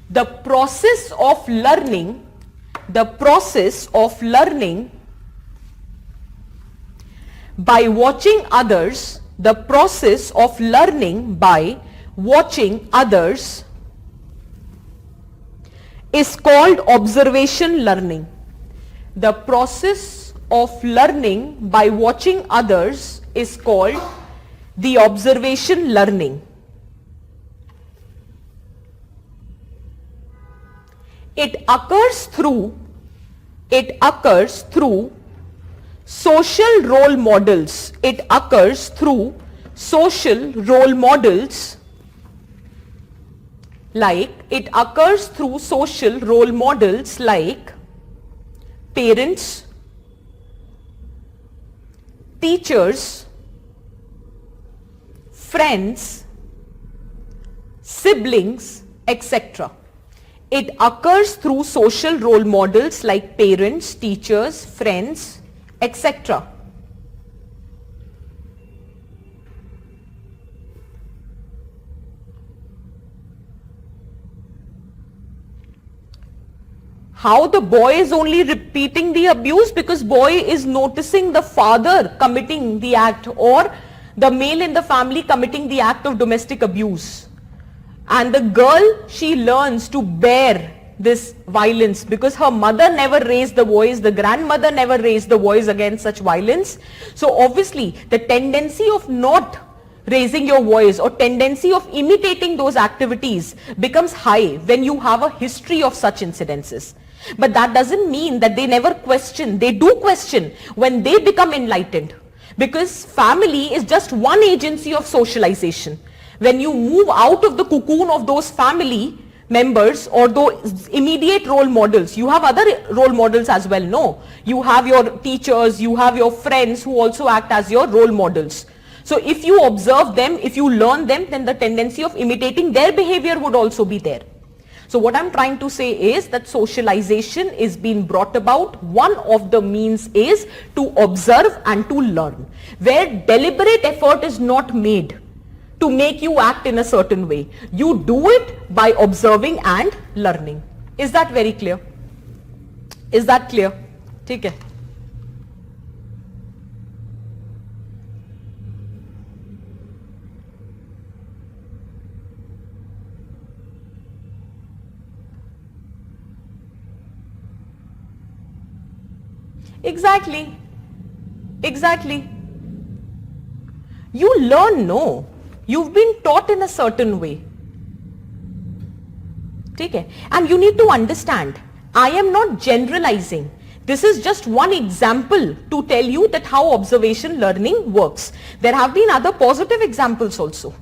the process of learning. The process of learning by watching others, the process of learning by watching others is called observation learning. The process of learning by watching others is called the observation learning. It occurs through social role models. It occurs through social role models like parents, teachers, friends, siblings, etc. It occurs through social role models like parents, teachers, friends, etc. How the boy is only repeating the abuse? Because boy is noticing the father committing the act, or the male in the family committing the act of domestic abuse. And the girl, she learns to bear this violence because her mother never raised the voice, the grandmother never raised the voice against such violence. So obviously the tendency of not raising your voice or tendency of imitating those activities becomes high when you have a history of such incidences. But that doesn't mean that they never question. They do question when they become enlightened, because family is just one agency of socialization. When you move out of the cocoon of those family members or those immediate role models, you have other role models as well. No, you have your teachers, you have your friends who also act as your role models. So if you observe them, if you learn them, then the tendency of imitating their behavior would also be there. So what I'm trying to say is that socialization is being brought about. One of the means is to observe and to learn. Where deliberate effort is not made, to make you act in a certain way. You do it by observing and learning. Is that very clear? Is that clear? ठीक है. Exactly. Exactly. You learn, no. You've been taught in a certain way. Okay? And you need to understand, I am not generalizing. This is just one example to tell you that how observation learning works. There have been other positive examples also.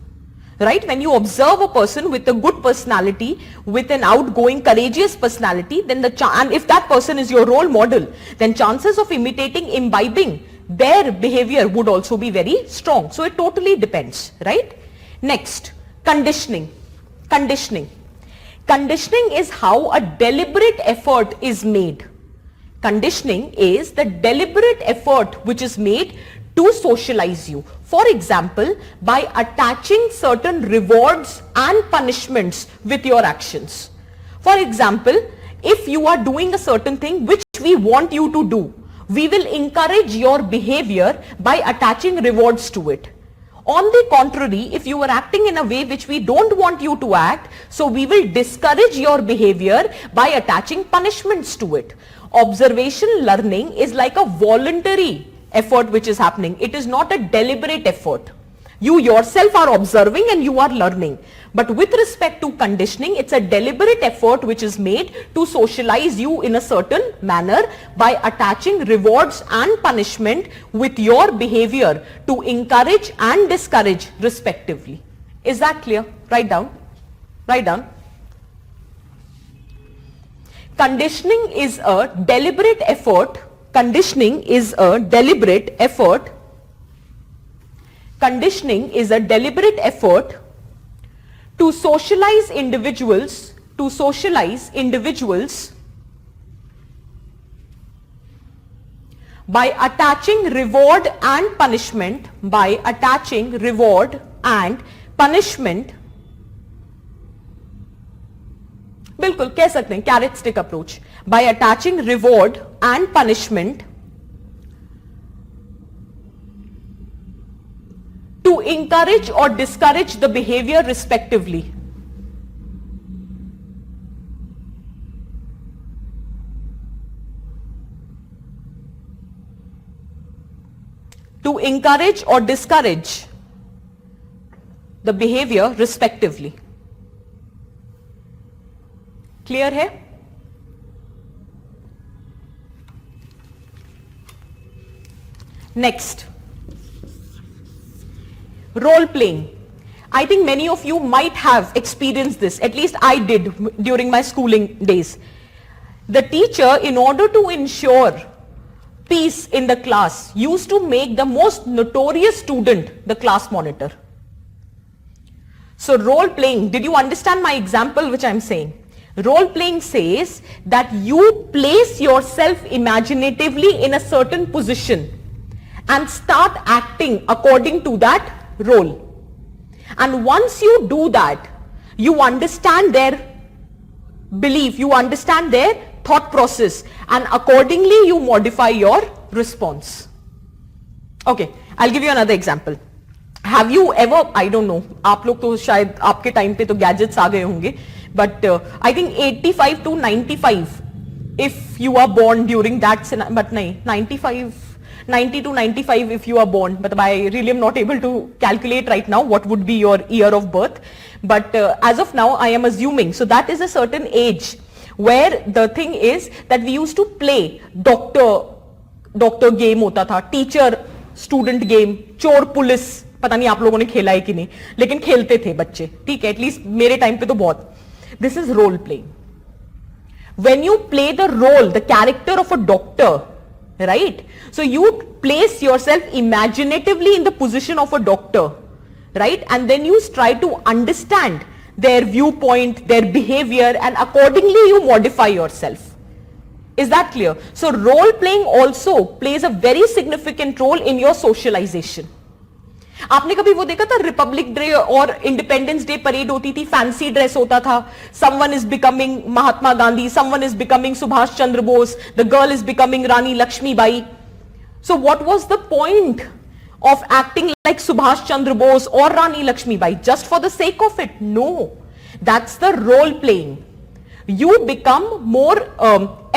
Right? When you observe a person with a good personality, with an outgoing, courageous personality, then and if that person is your role model, then chances of imitating, imbibing their behavior would also be very strong. So it totally depends, right? Next, conditioning. Conditioning. Conditioning is how a deliberate effort is made. Conditioning is the deliberate effort which is made to socialize you. For example, by attaching certain rewards and punishments with your actions. For example, if you are doing a certain thing which we want you to do, we will encourage your behavior by attaching rewards to it. On the contrary, if you are acting in a way which we don't want you to act, so we will discourage your behavior by attaching punishments to it. Observation learning is like a voluntary effort which is happening. It is not a deliberate effort. You yourself are observing and you are learning. But with respect to conditioning, it's a deliberate effort which is made to socialize you in a certain manner by attaching rewards and punishment with your behavior to encourage and discourage respectively. Is that clear? Write down. Write down. Conditioning is a deliberate effort. Conditioning is a deliberate effort. Conditioning is a deliberate effort to socialize individuals, by attaching reward and punishment, बिल्कुल कह सकते हैं carrot stick approach, by attaching reward and punishment to encourage or discourage the behavior respectively. To encourage or discourage the behavior respectively. Clear है? Next, role playing. I think many of you might have experienced this, at least I did during my schooling days. The teacher, in order to ensure peace in the class, used to make the most notorious student the class monitor. So role playing, did you understand my example which I am saying? Role playing says that you place yourself imaginatively in a certain position and start acting according to that role. And once you do that, you understand their belief, you understand their thought process, and accordingly you modify your response. Okay, I'll give you another example. Have you ever, I don't know, आप लोग तो शायद आपके time पे तो gadgets आ गए होंगे, but I think 85 to 95, if you are born during that, but nahi, 90 to 95 if you are born, but I really am not able to calculate right now what would be your year of birth, but as of now I am assuming, so that is a certain age where the thing is that we used to play doctor game होता था, teacher student game, चोर police, पता नहीं आप लोगों ने खेला है कि नहीं, लेकिन खेलते थे बच्चे, ठीक है, एटलीस्ट मेरे टाइम पे तो बहुत. This is role playing. When you play the role, the character of a doctor, right? So you place yourself imaginatively in the position of a doctor, right? And then you try to understand their viewpoint, their behavior, and accordingly you modify yourself. Is that clear? So role playing also plays a very significant role in your socialization. आपने कभी वो देखा था Republic Day और Independence Day parade होती थी, fancy dress होता था, someone is becoming Mahatma Gandhi, someone is becoming Subhash Chandra Bose, the girl is becoming Rani Laxmibai. So what was the point of acting like Subhash Chandra Bose or Rani Lakshmibai? Just for the sake of it? No. That's the role playing. You become more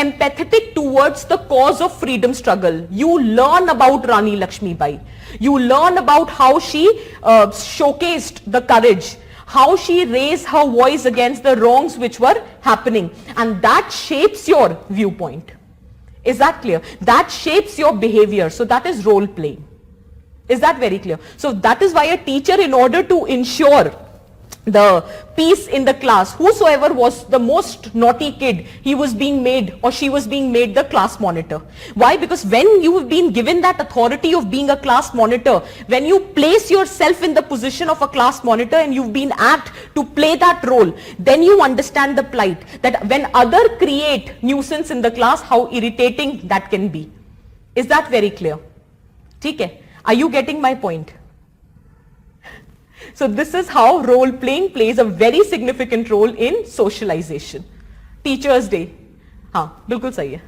empathetic towards the cause of freedom struggle. You learn about Rani Lakshmibai. You learn about how she showcased the courage, how she raised her voice against the wrongs which were happening, and that shapes your viewpoint. Is that clear? That shapes your behavior. So that is role playing. Is that very clear? So that is why a teacher, in order to ensure the peace in the class, whosoever was the most naughty kid, he was being made or she was being made the class monitor. Why? Because when you have been given that authority of being a class monitor, when you place yourself in the position of a class monitor and you've been asked to play that role, then you understand the plight, that when other create nuisance in the class, how irritating that can be. Is that very clear? ठीक है? Are you getting my point? So this is how role playing plays a very significant role in socialization. Teachers Day, हाँ बिल्कुल सही है.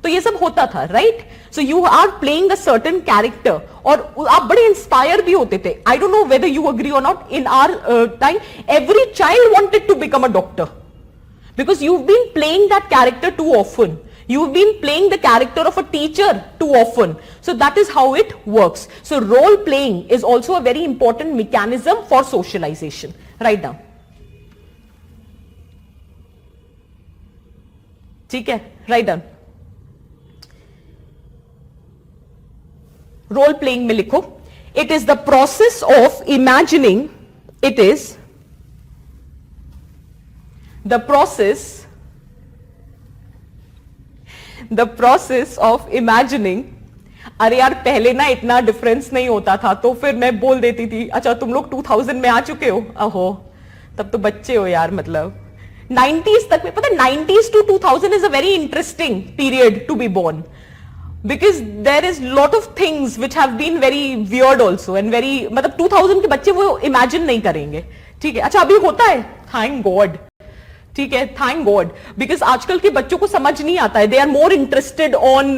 तो ये सब होता था, right? So you are playing a certain character, और आप बड़े inspire भी होते थे. I don't know whether you agree or not. In our time, every child wanted to become a doctor because you've been playing that character too often. You've been playing the character of a teacher too often. So that is how it works. So role playing is also a very important mechanism for socialization. Write down. ठीक है? Write down. Role playing में लिखो. It is the process of imagining. It is the process of imagining. अरे यार पहले ना इतना difference नहीं होता था, तो फिर मैं बोल देती थी अच्छा तुम लोग 2000 में आ चुके हो, अहो तब तो बच्चे हो यार. मतलब 90s तक में, पता है 90s to 2000 is a very interesting period to be born, because there is lot of things which have been very weird also and very, मतलब 2000 के बच्चे वो इमेजिन नहीं करेंगे. ठीक है, अच्छा अभी होता है, थैंक गॉड. ठीक है, थैंक गॉड, बिकॉज आजकल के बच्चों को समझ नहीं आता है. They are more interested on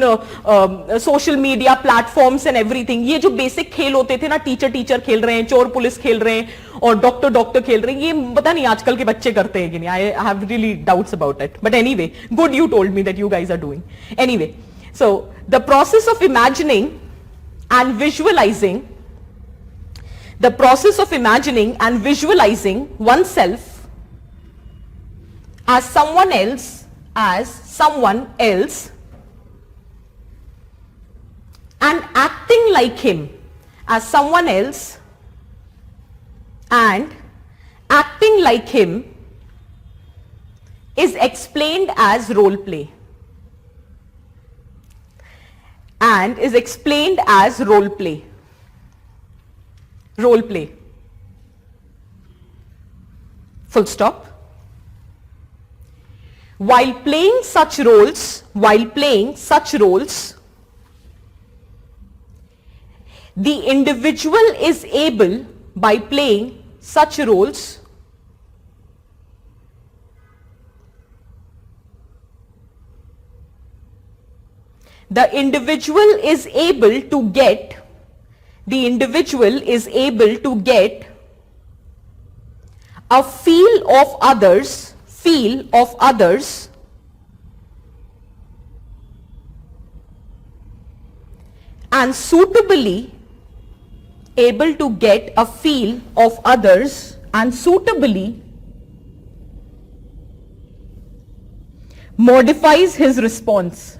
social media platforms and everything. ये जो बेसिक खेल होते थे ना, टीचर खेल रहे हैं, चोर पुलिस खेल रहे हैं और डॉक्टर खेल रहे हैं, ये पता नहीं आजकल के बच्चे करते हैं कि नहीं. I have really doubts about it, but anyway good you told me that you guys are doing. Anyway, so the process of imagining and visualising, the process of imagining and visualising one self as someone else and acting like him as someone else and acting like him is explained as role play, and is explained as role play. Full stop. While playing such roles, the individual is able, by playing such roles, the individual is able to get a feel of others and suitably able to get a feel of others and suitably modifies his response.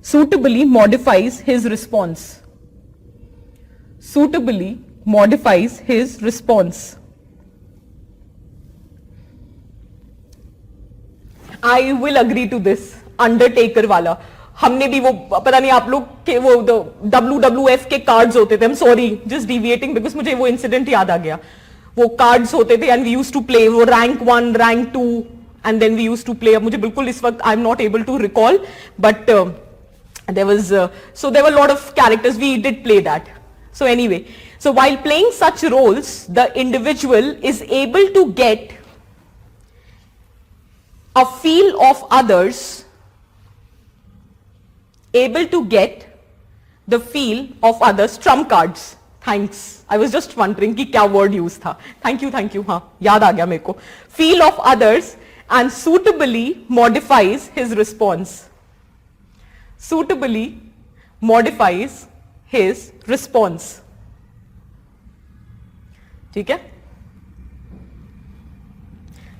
Suitably modifies his response. I will agree to this. Undertaker वाला, हमने भी वो, पता नहीं आप लोग के वो WWF के कार्ड्स होते थे. I'm sorry, just deviating because मुझे वो इंसिडेंट याद आ गया. वो कार्ड्स होते थे and we used to play वो rank 1, rank 2 and then we used to play. अब मुझे बिल्कुल इस वक्त I am not able to recall, but there was so there were a lot of characters, we did play that. So anyway, so while playing such roles, the individual is able to get a feel of others, able to get the feel of others. Trump cards, thanks, I was just wondering कि क्या word use था. Thank you, हाँ याद आ गया मेरे को. Feel of others and suitably modifies his response. Suitably modifies his response. ठीक है?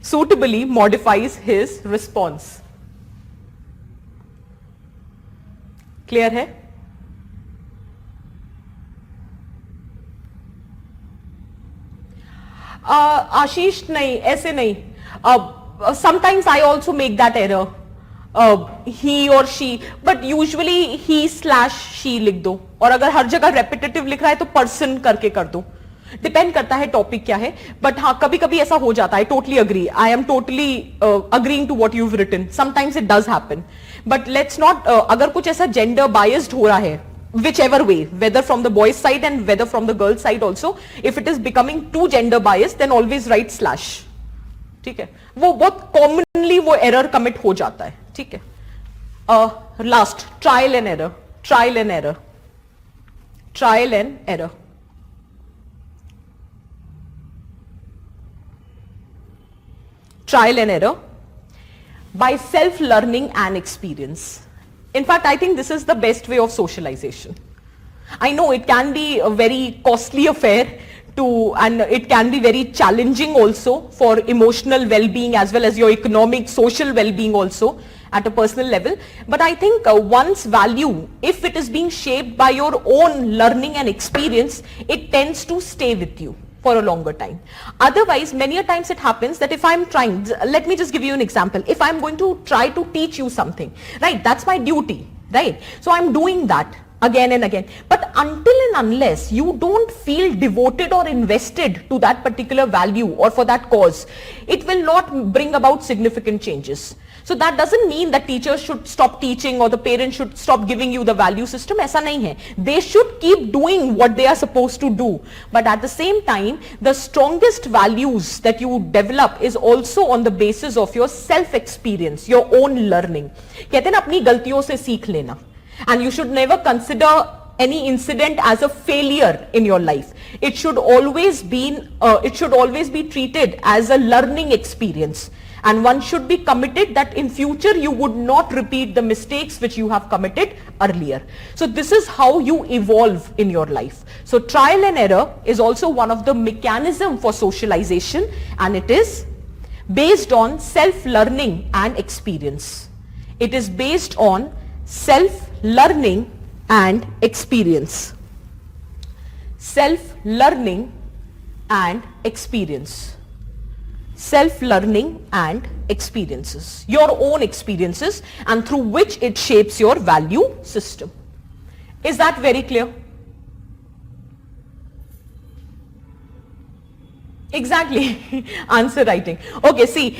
Suitably modifies his response. Clear है? आशीष नहीं, ऐसे नहीं. Sometimes I also make that error. He or she, but usually he/she लिख दो, और अगर हर जगह repetitive लिख रहा है तो person करके कर दो. डिपेंड करता है टॉपिक क्या है, बट हाँ कभी कभी ऐसा हो जाता है. Totally agree, I am totally agreeing to what you've written. Sometimes it does happen, but let's not अगर कुछ ऐसा जेंडर बायस्ड हो रहा है, whichever way, whether from the boys side and whether from the girls side also, if it is becoming too gender biased, then always write slash. ठीक है, वो बहुत कॉमनली वो एरर कमिट हो जाता है. ठीक है, last trial and error. Trial and error. Trial and error. Trial and error by self-learning and experience. In fact, I think this is the best way of socialization. I know it can be a very costly affair and it can be very challenging also for emotional well-being as well as your economic, social well-being also at a personal level. But I think one's value, if it is being shaped by your own learning and experience, it tends to stay with you for a longer time. Otherwise, many a times it happens that if I'm trying, let me just give you an example. If I'm going to try to teach you something, right, that's my duty, right? So I'm doing that again and again. But until and unless you don't feel devoted or invested to that particular value or for that cause, it will not bring about significant changes. So that doesn't mean that teachers should stop teaching or the parents should stop giving you the value system. ऐसा नहीं है. They should keep doing what they are supposed to do. But at the same time, the strongest values that you develop is also on the basis of your self-experience, your own learning. कहते हैं ना अपनी गलतियों से सीख लेना. And you should never consider any incident as a failure in your life. It should always be treated as a learning experience. And one should be committed that in future you would not repeat the mistakes which you have committed earlier. So this is how you evolve in your life. So trial and error is also one of the mechanism for socialization, and it is based on self-learning and experience. It is based on self-learning and experience. Self-learning and experience. Self-learning and experiences, your own experiences, and through which it shapes your value system. Is that very clear? Exactly. Answer writing. Okay, see,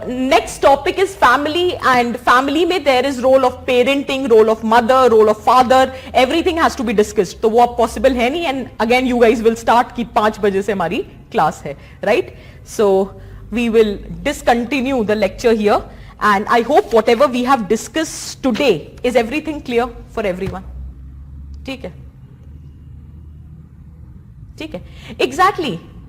next topic is family, and family में there is role of parenting, role of mother, role of father, everything has to be discussed. तो वो अब possible है नहीं, and again you guys will start कि 5 बजे से हमारी class है, right? So we will discontinue the lecture here, and I hope whatever we have discussed today is everything clear for everyone. ठीक है? ठीक है?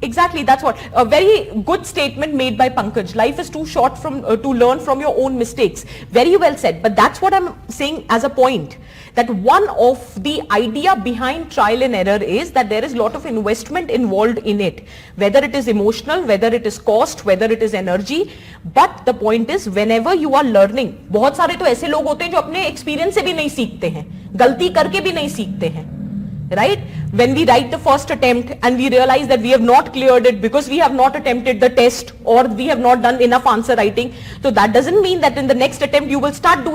Exactly, that's what. A very good statement made by Pankaj. Life is too short to learn from your own mistakes. Very well said. But that's what I'm saying as a point. That one of the idea behind trial and error is that there is a lot of investment involved in it. Whether it is emotional, whether it is cost, whether it is energy. But the point is, whenever you are learning, बहुत सारे तो ऐसे लोग होते हैं जो अपने experience से भी नहीं सीखते हैं, गलती करके भी नहीं सीखते हैं. Right? When we write the first attempt and we realize that we have not cleared it because we have not attempted the test or we have not done enough answer writing. So that doesn't mean that in the next attempt you will start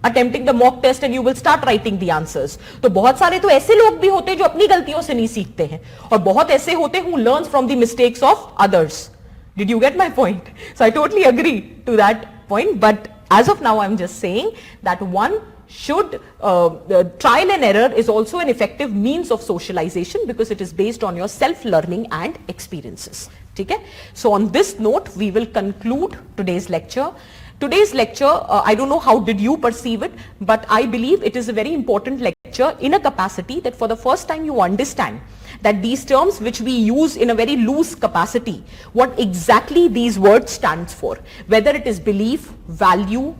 attempting the mock test and you will start writing the answers. तो बहुत सारे तो ऐसे लोग भी होते हैं जो अपनी गलतियों से नहीं सीखते हैं, और बहुत ऐसे होते हैं who learns from the mistakes of others. Did you get my point? So I totally agree to that point, but as of now I'm just saying that one should trial and error is also an effective means of socialization because it is based on your self learning and experiences. Okay? So on this note we will conclude today's lecture. Today's lecture, I don't know how did you perceive it, but I believe it is a very important lecture in a capacity that for the first time you understand that these terms which we use in a very loose capacity, what exactly these words stands for, whether it is belief, value,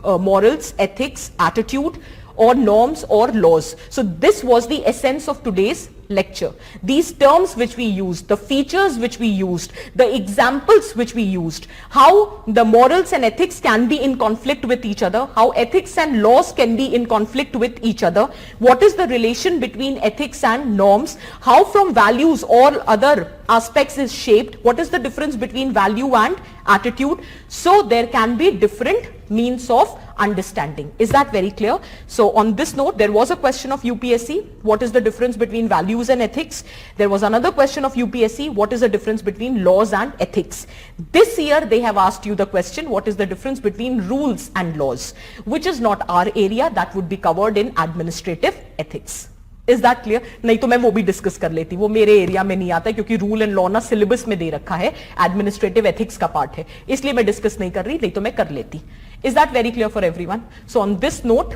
morals, ethics, attitude, or norms or laws. So this was the essence of today's lecture. These terms which we used, the features which we used, the examples which we used, how the morals and ethics can be in conflict with each other, how ethics and laws can be in conflict with each other, what is the relation between ethics and norms, how from values or other aspects is shaped, what is the difference between value and attitude. So there can be different means of understanding. Is that very clear? So on this note, there was a question of UPSC, what is the difference between values and ethics? There was another question of UPSC, what is the difference between laws and ethics? This year they have asked you the question, what is the difference between rules and laws, which is not our area, that would be covered in administrative ethics. Is that clear? नहीं तो मैं वो भी discuss कर लेती, वो मेरे area में नहीं आता है क्योंकि रूल एंड लॉ ना सिलेबस में दे रखा है, एडमिनिस्ट्रेटिव एथिक्स का पार्ट है, इसलिए मैं डिस्कस नहीं कर रही, नहीं तो मैं कर लेती. Is that very clear for everyone? So on this note,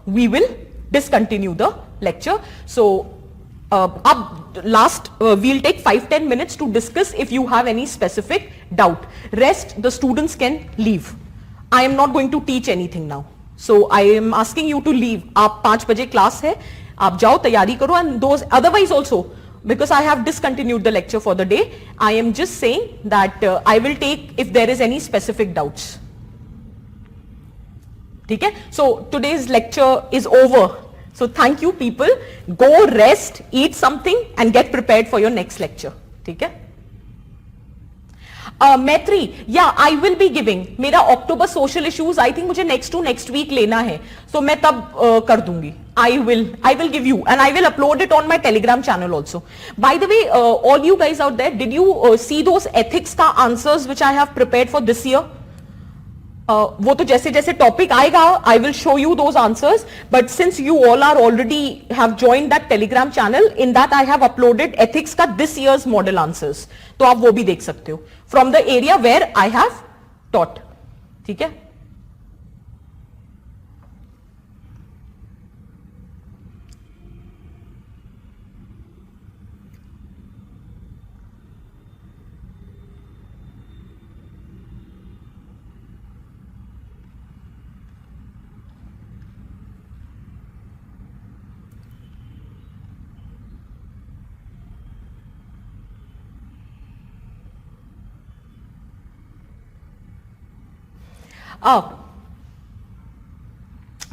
we will discontinue the lecture. So up last we'll take 5-10 minutes to discuss if you have any specific doubt. Rest the students can leave. I am not going to teach anything now. So I am asking you to leave. आप 5 बजे class है, आप जाओ तैयारी करो, and those otherwise also because I have discontinued the lecture for the day, I am just saying that I will take if there is any specific doubts. ठीक है? So today's lecture is over. So thank you people. Go rest, eat something and get prepared for your next lecture. ठीक है? Maitri, yeah, I will be giving. मेरा October social issues, I think मुझे next to next week लेना है. So मैं तब कर दूंगी. I will give you and I will upload it on my Telegram channel also. By the way, all you guys out there, did you see those ethics का answers which I have prepared for this year? वो तो जैसे जैसे topic आएगा I will show you those answers, but since you all are already have joined that Telegram channel, in that I have uploaded ethics का this year's model answers, तो आप वो भी देख सकते हो from the area where I have taught. ठीक है?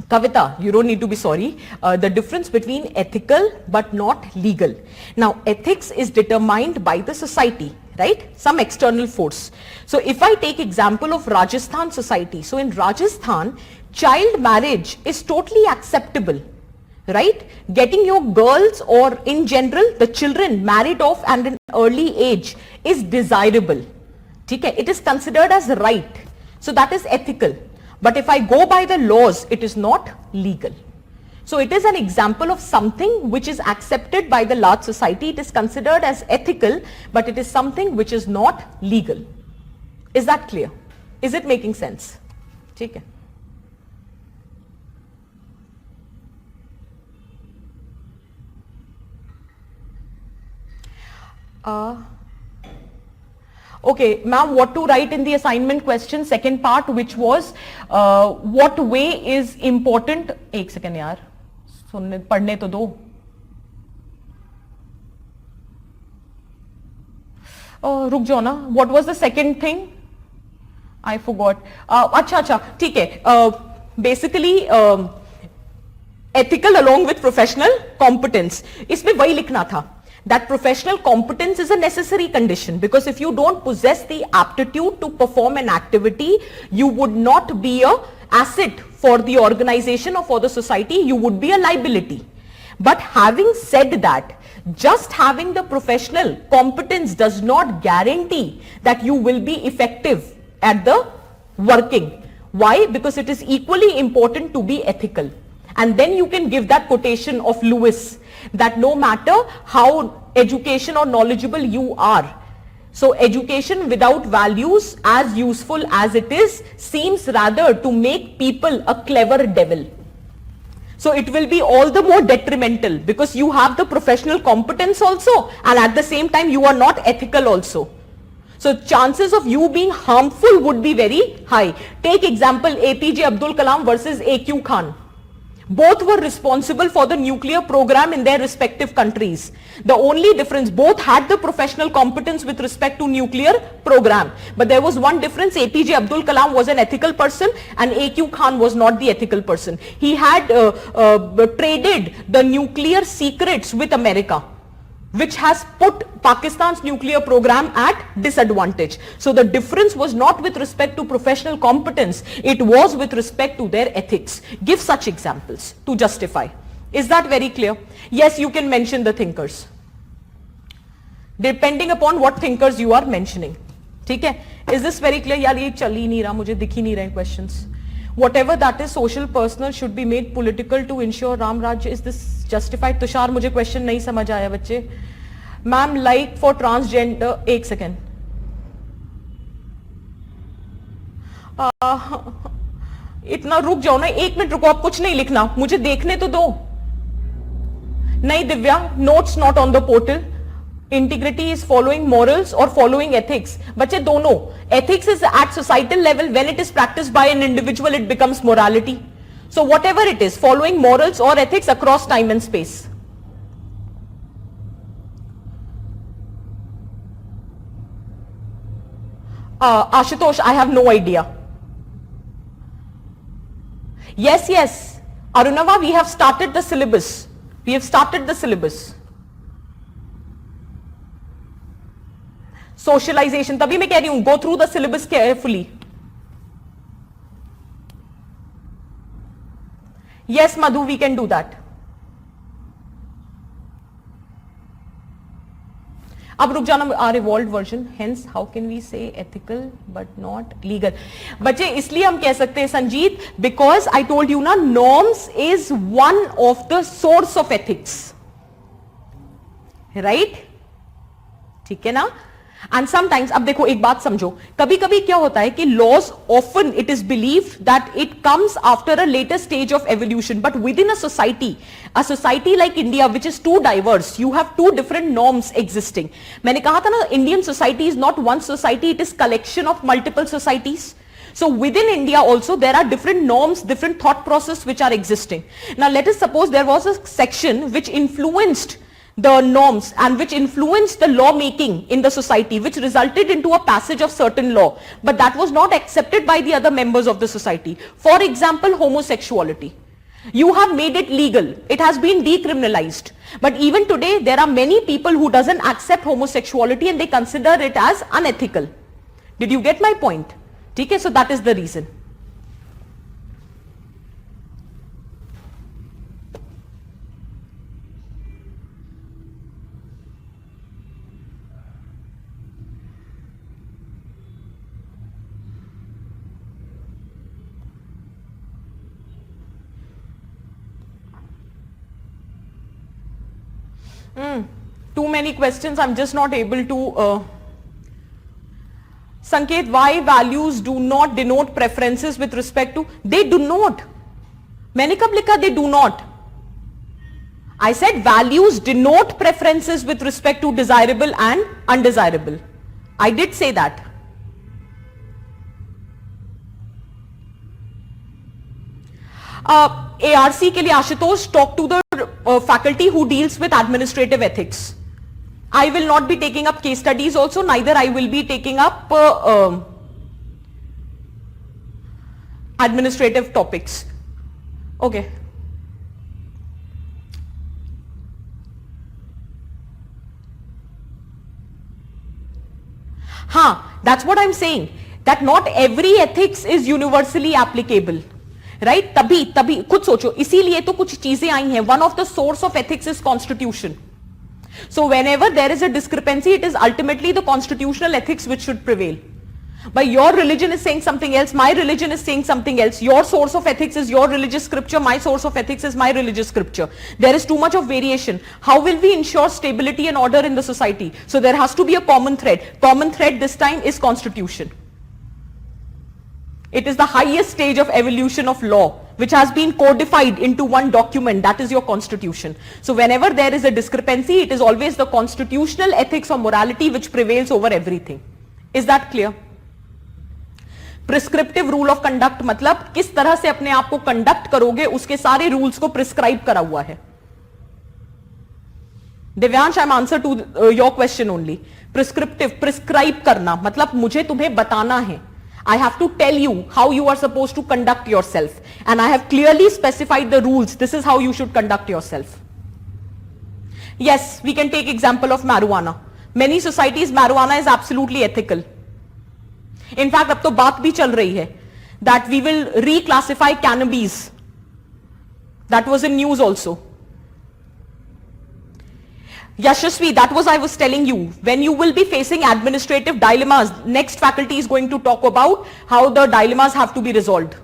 Kavita, you don't need to be sorry. The difference between ethical but not legal. Now, ethics is determined by the society, right? Some external force. So, if I take example of Rajasthan society, so in Rajasthan, child marriage is totally acceptable, right? Getting your girls or in general the children married off at an early age is desirable. Okay? It is considered as right. So that is ethical. But if I go by the laws, it is not legal. So it is an example of something which is accepted by the large society. It is considered as ethical, but it is something which is not legal. Is that clear? Is it making sense? Okay. Okay, ma'am, what to write in the assignment question, second part, which was what way is important. एक second यार, सुनने पढ़ने तो दो. रुक जाओ ना. What was the second thing? I forgot. अच्छा, ठीक है. Basically, ethical along with professional competence. इसमें वही लिखना था. That professional competence is a necessary condition, because if you don't possess the aptitude to perform an activity, you would not be a asset for the organization or for the society, you would be a liability. But having said that, just having the professional competence does not guarantee that you will be effective at the working. Why? Because it is equally important to be ethical. And then you can give that quotation of Lewis, that no matter how education or knowledgeable you are, so education without values, as useful as it is, seems rather to make people a clever devil. So it will be all the more detrimental because you have the professional competence also, and at the same time you are not ethical also. So chances of you being harmful would be very high. Take example APJ Abdul Kalam versus AQ Khan. Both were responsible for the nuclear program in their respective countries. The only difference, both had the professional competence with respect to nuclear program. But there was one difference. APJ Abdul Kalam was an ethical person and AQ Khan was not the ethical person. He had traded the nuclear secrets with America, which has put Pakistan's nuclear program at disadvantage. So the difference was not with respect to professional competence, it was with respect to their ethics. Give such examples to justify. Is that very clear? Yes, you can mention the thinkers, depending upon what thinkers you are mentioning. ठीक है? Is this very clear? यार ये चल ही नहीं रहा, मुझे दिख ही नहीं रहे questions. Whatever that is social, personal should be made political to ensure Ram Raj. Is this justified? Tushar, मुझे question नहीं समझ आया बच्चे. मैम, like for transgender, एक सेकेंड. इतना रुक जाओ ना, 1 मिनट रुको, आप कुछ नहीं लिखना, मुझे देखने तो दो. नहीं Divya, notes not on the portal. Integrity is following morals or following ethics. बच्चे दोनों. Ethics is at societal level. When it is practiced by an individual, it becomes morality. So whatever it is, following morals or ethics across time and space. Ashutosh, I have no idea. Yes. Arunava, we have started the syllabus. Socialization, तभी मैं कह रही हूं, go through the syllabus carefully. Yes, Madhu, we can do that. अब रुक जाना, our evolved version. Hence, how can we say ethical but not legal? बच्चे इसलिए हम कह सकते हैं Sanjeet, because I told you ना, norms is one of the source of ethics, right? ठीक है ना? And sometimes, अब देखो एक बात समझो, कभी कभी क्या होता है कि laws often it is believed that it comes after a later stage of evolution, but within a society like India which is too diverse, you have two different norms existing. मैंने कहा था ना, Indian society is not one society, it is collection of multiple societies. So within India also there are different norms, different thought process which are existing. Now let us suppose there was a section which influenced the norms and which influenced the law making in the society, which resulted into a passage of certain law, but that was not accepted by the other members of the society. For example, homosexuality. You have made it legal, it has been decriminalized, but even today there are many people who doesn't accept homosexuality and they consider it as unethical. Did you get my point? Okay, so that is the reason. Too many questions, I'm just not able to. Sanket, why values do not denote preferences with respect to? They do not. मैंने कब लिखा they do not? I said values denote preferences with respect to desirable and undesirable. I did say that. ARC के लिए Ashutosh, talk to the faculty who deals with administrative ethics. I will not be taking up case studies also, neither I will be taking up administrative topics. Okay. That's what I'm saying, that not every ethics is universally applicable. Right तभी खुद सोचो, इसीलिए तो कुछ चीजें आई हैं. One of the source of ethics is constitution. So whenever there is a discrepancy, it is ultimately the constitutional ethics which should prevail. But your religion is saying something else, my religion is saying something else. Your source of ethics is your religious scripture, my source of ethics is my religious scripture. There is too much of variation. How will we ensure stability and order in the society? So there has to be a common thread. Common thread this time is constitution. It is the highest stage of evolution of law, which has been codified into one document, that is your constitution. So whenever there is a discrepancy, it is always the constitutional ethics or morality which prevails over everything. Is that clear? Prescriptive rule of conduct मतलब किस तरह से अपने आप को conduct करोगे, उसके सारे रूल्स को प्रिस्क्राइब करा हुआ है. Divyansh, I am answer to your question only. Prescriptive, prescribe करना मतलब मुझे तुम्हें बताना है. I have to tell you how you are supposed to conduct yourself, and I have clearly specified the rules. This is how you should conduct yourself. Yes, we can take example of marijuana. Many societies marijuana is absolutely ethical. In fact, अब तो बात भी चल रही है that we will reclassify cannabis. That was in news also. Yashasvi, that was I was telling you, when you will be facing administrative dilemmas, next faculty is going to talk about how the dilemmas have to be resolved.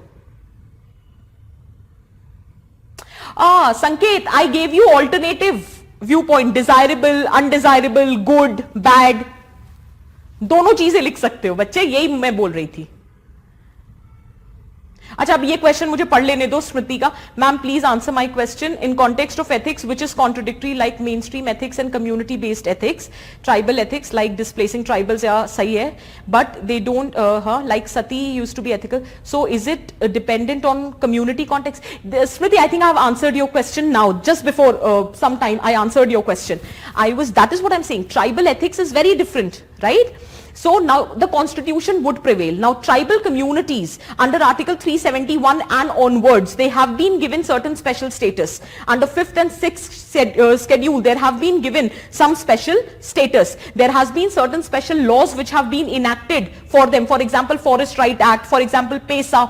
Sanket, I gave you alternative viewpoint, desirable, undesirable, good, bad. दोनों चीजें लिख सकते हो बच्चे, यही मैं बोल रही थी. अच्छा, अब ये क्वेश्चन मुझे पढ़ लेने दो स्मृति का. Ma'am please answer my question. In context of ethics which is contradictory like main stream ethics and community based ethics, tribal ethics like displacing tribals, या सही है but they don't, like sati used to be ethical, so is it dependent on community context? Smriti, I think I have answered your question now. Just before some time I answered your question. I was, that is what I am saying, tribal ethics is very different, right? So now the constitution would prevail. Now tribal communities under Article 371 and onwards, they have been given certain special status. Under 5th and 6th schedule, there have been given some special status. There has been certain special laws which have been enacted for them. For example, Forest Right Act, for example, PESA.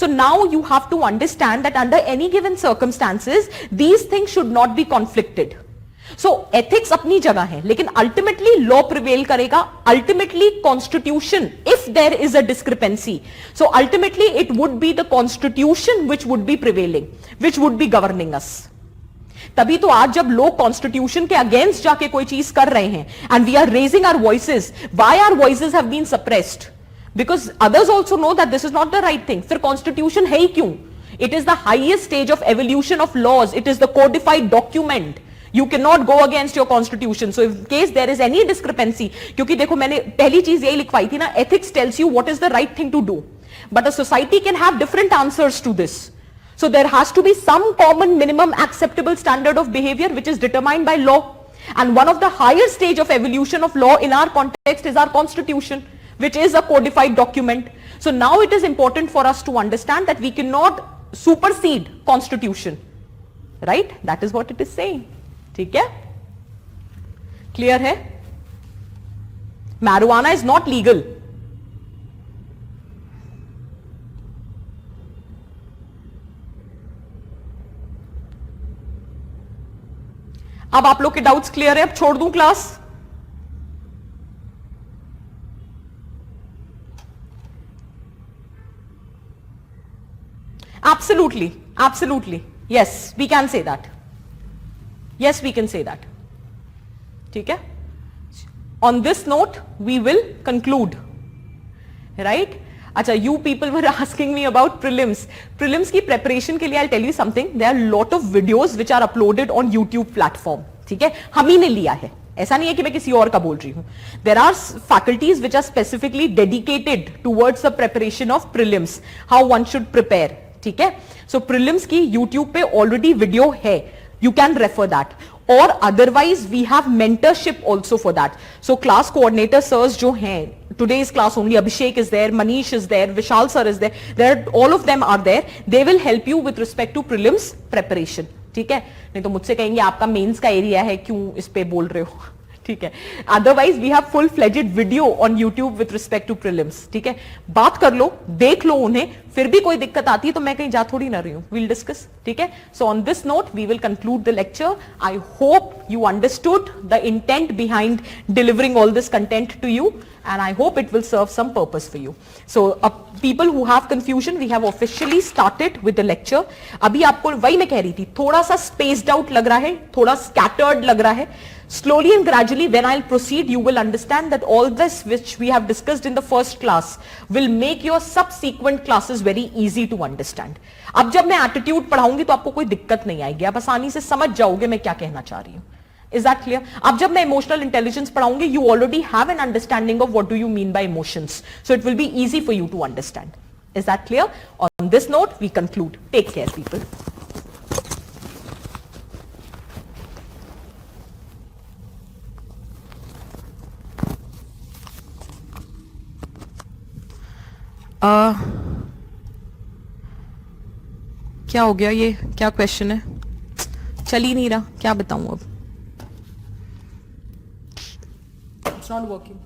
So now you have to understand that under any given circumstances, these things should not be conflicted. So ethics अपनी जगह है, लेकिन ultimately law prevail करेगा. Ultimately constitution, if there is a discrepancy, so ultimately it would be the constitution which would be prevailing, which would be governing us. तभी तो आज जब लोग कॉन्स्टिट्यूशन के अगेंस्ट जाके कोई चीज कर रहे हैं, and we are raising our voices, why our voices have been suppressed? Because others also know that this is not the right thing. फिर कॉन्स्टिट्यूशन है ही क्यों? It is the highest stage of evolution of laws. It is the codified document. You cannot go against your constitution. So in case there is any discrepancy, क्योंकि देखो मैंने पहली चीज यही लिखवाई थी ना, ethics tells you what is the right thing to do, but a society can have different answers to this. So there has to be some common minimum acceptable standard of behavior which is determined by law, and one of the higher stage of evolution of law in our context is our constitution, which is a codified document. So now it is important for us to understand that we cannot supersede constitution, right? That is what it is saying. ठीक है, clear है? Marijuana is not legal. अब आप लोग के doubts clear है? अब छोड़ दूं class? Absolutely, absolutely, yes, we can say that. Yes, we can say that. ठीक है? On this note, we will conclude. Right? अच्छा, you people were asking me about prelims. Prelims की preparation के लिए I'll tell you something. There are lot of videos which are uploaded on YouTube platform. ठीक है? हम ही ने लिया है. ऐसा नहीं है कि मैं किसी और का बोल रही हूं. There are faculties which are specifically dedicated towards the preparation of prelims. How one should prepare. ठीक है? So prelims की YouTube पे already video है. You can refer that, or otherwise we have mentorship also for that. So class coordinator sirs जो हैं, today's class only Abhishek is there, Manish is there, Vishal sir is there, all of them are there. They will help you with respect to prelims preparation. ठीक है? नहीं तो मुझसे कहेंगे आपका mains का एरिया है, क्यों इस पे बोल रहे हो? ठीक है? Otherwise we have full fledged video on YouTube with respect to prelims. ठीक है? बात कर लो, देख लो उन्हें, फिर भी कोई दिक्कत आती है तो मैं कहीं जा थोड़ी ना रही हूं. We'll discuss. ठीक है? So on this note we will conclude the lecture. I hope you understood the intent behind delivering all this content to you, and I hope it will serve some purpose for you. So people who have confusion, we have officially started with the lecture. अभी आपको वही मैं कह रही थी, थोड़ा सा spaced out लग रहा है, थोड़ा scattered लग रहा है. Slowly and gradually, when I'll proceed, you will understand that all this which we have discussed in the first class will make your subsequent classes very easy to understand. अब जब मैं attitude पढ़ाऊंगी तो आपको कोई दिक्कत नहीं आएगी, आप आसानी से समझ जाओगे मैं क्या कहना चाह रही हूँ. Is that clear? अब जब मैं emotional intelligence पढ़ाऊंगी, you already have an understanding of what do you mean by emotions. So it will be easy for you to understand. Is that clear? On this note, we conclude. Take care, people. क्या हो गया, ये क्या question है, चल ही नहीं रहा, क्या बताऊं अब, इट्स नॉट वर्किंग.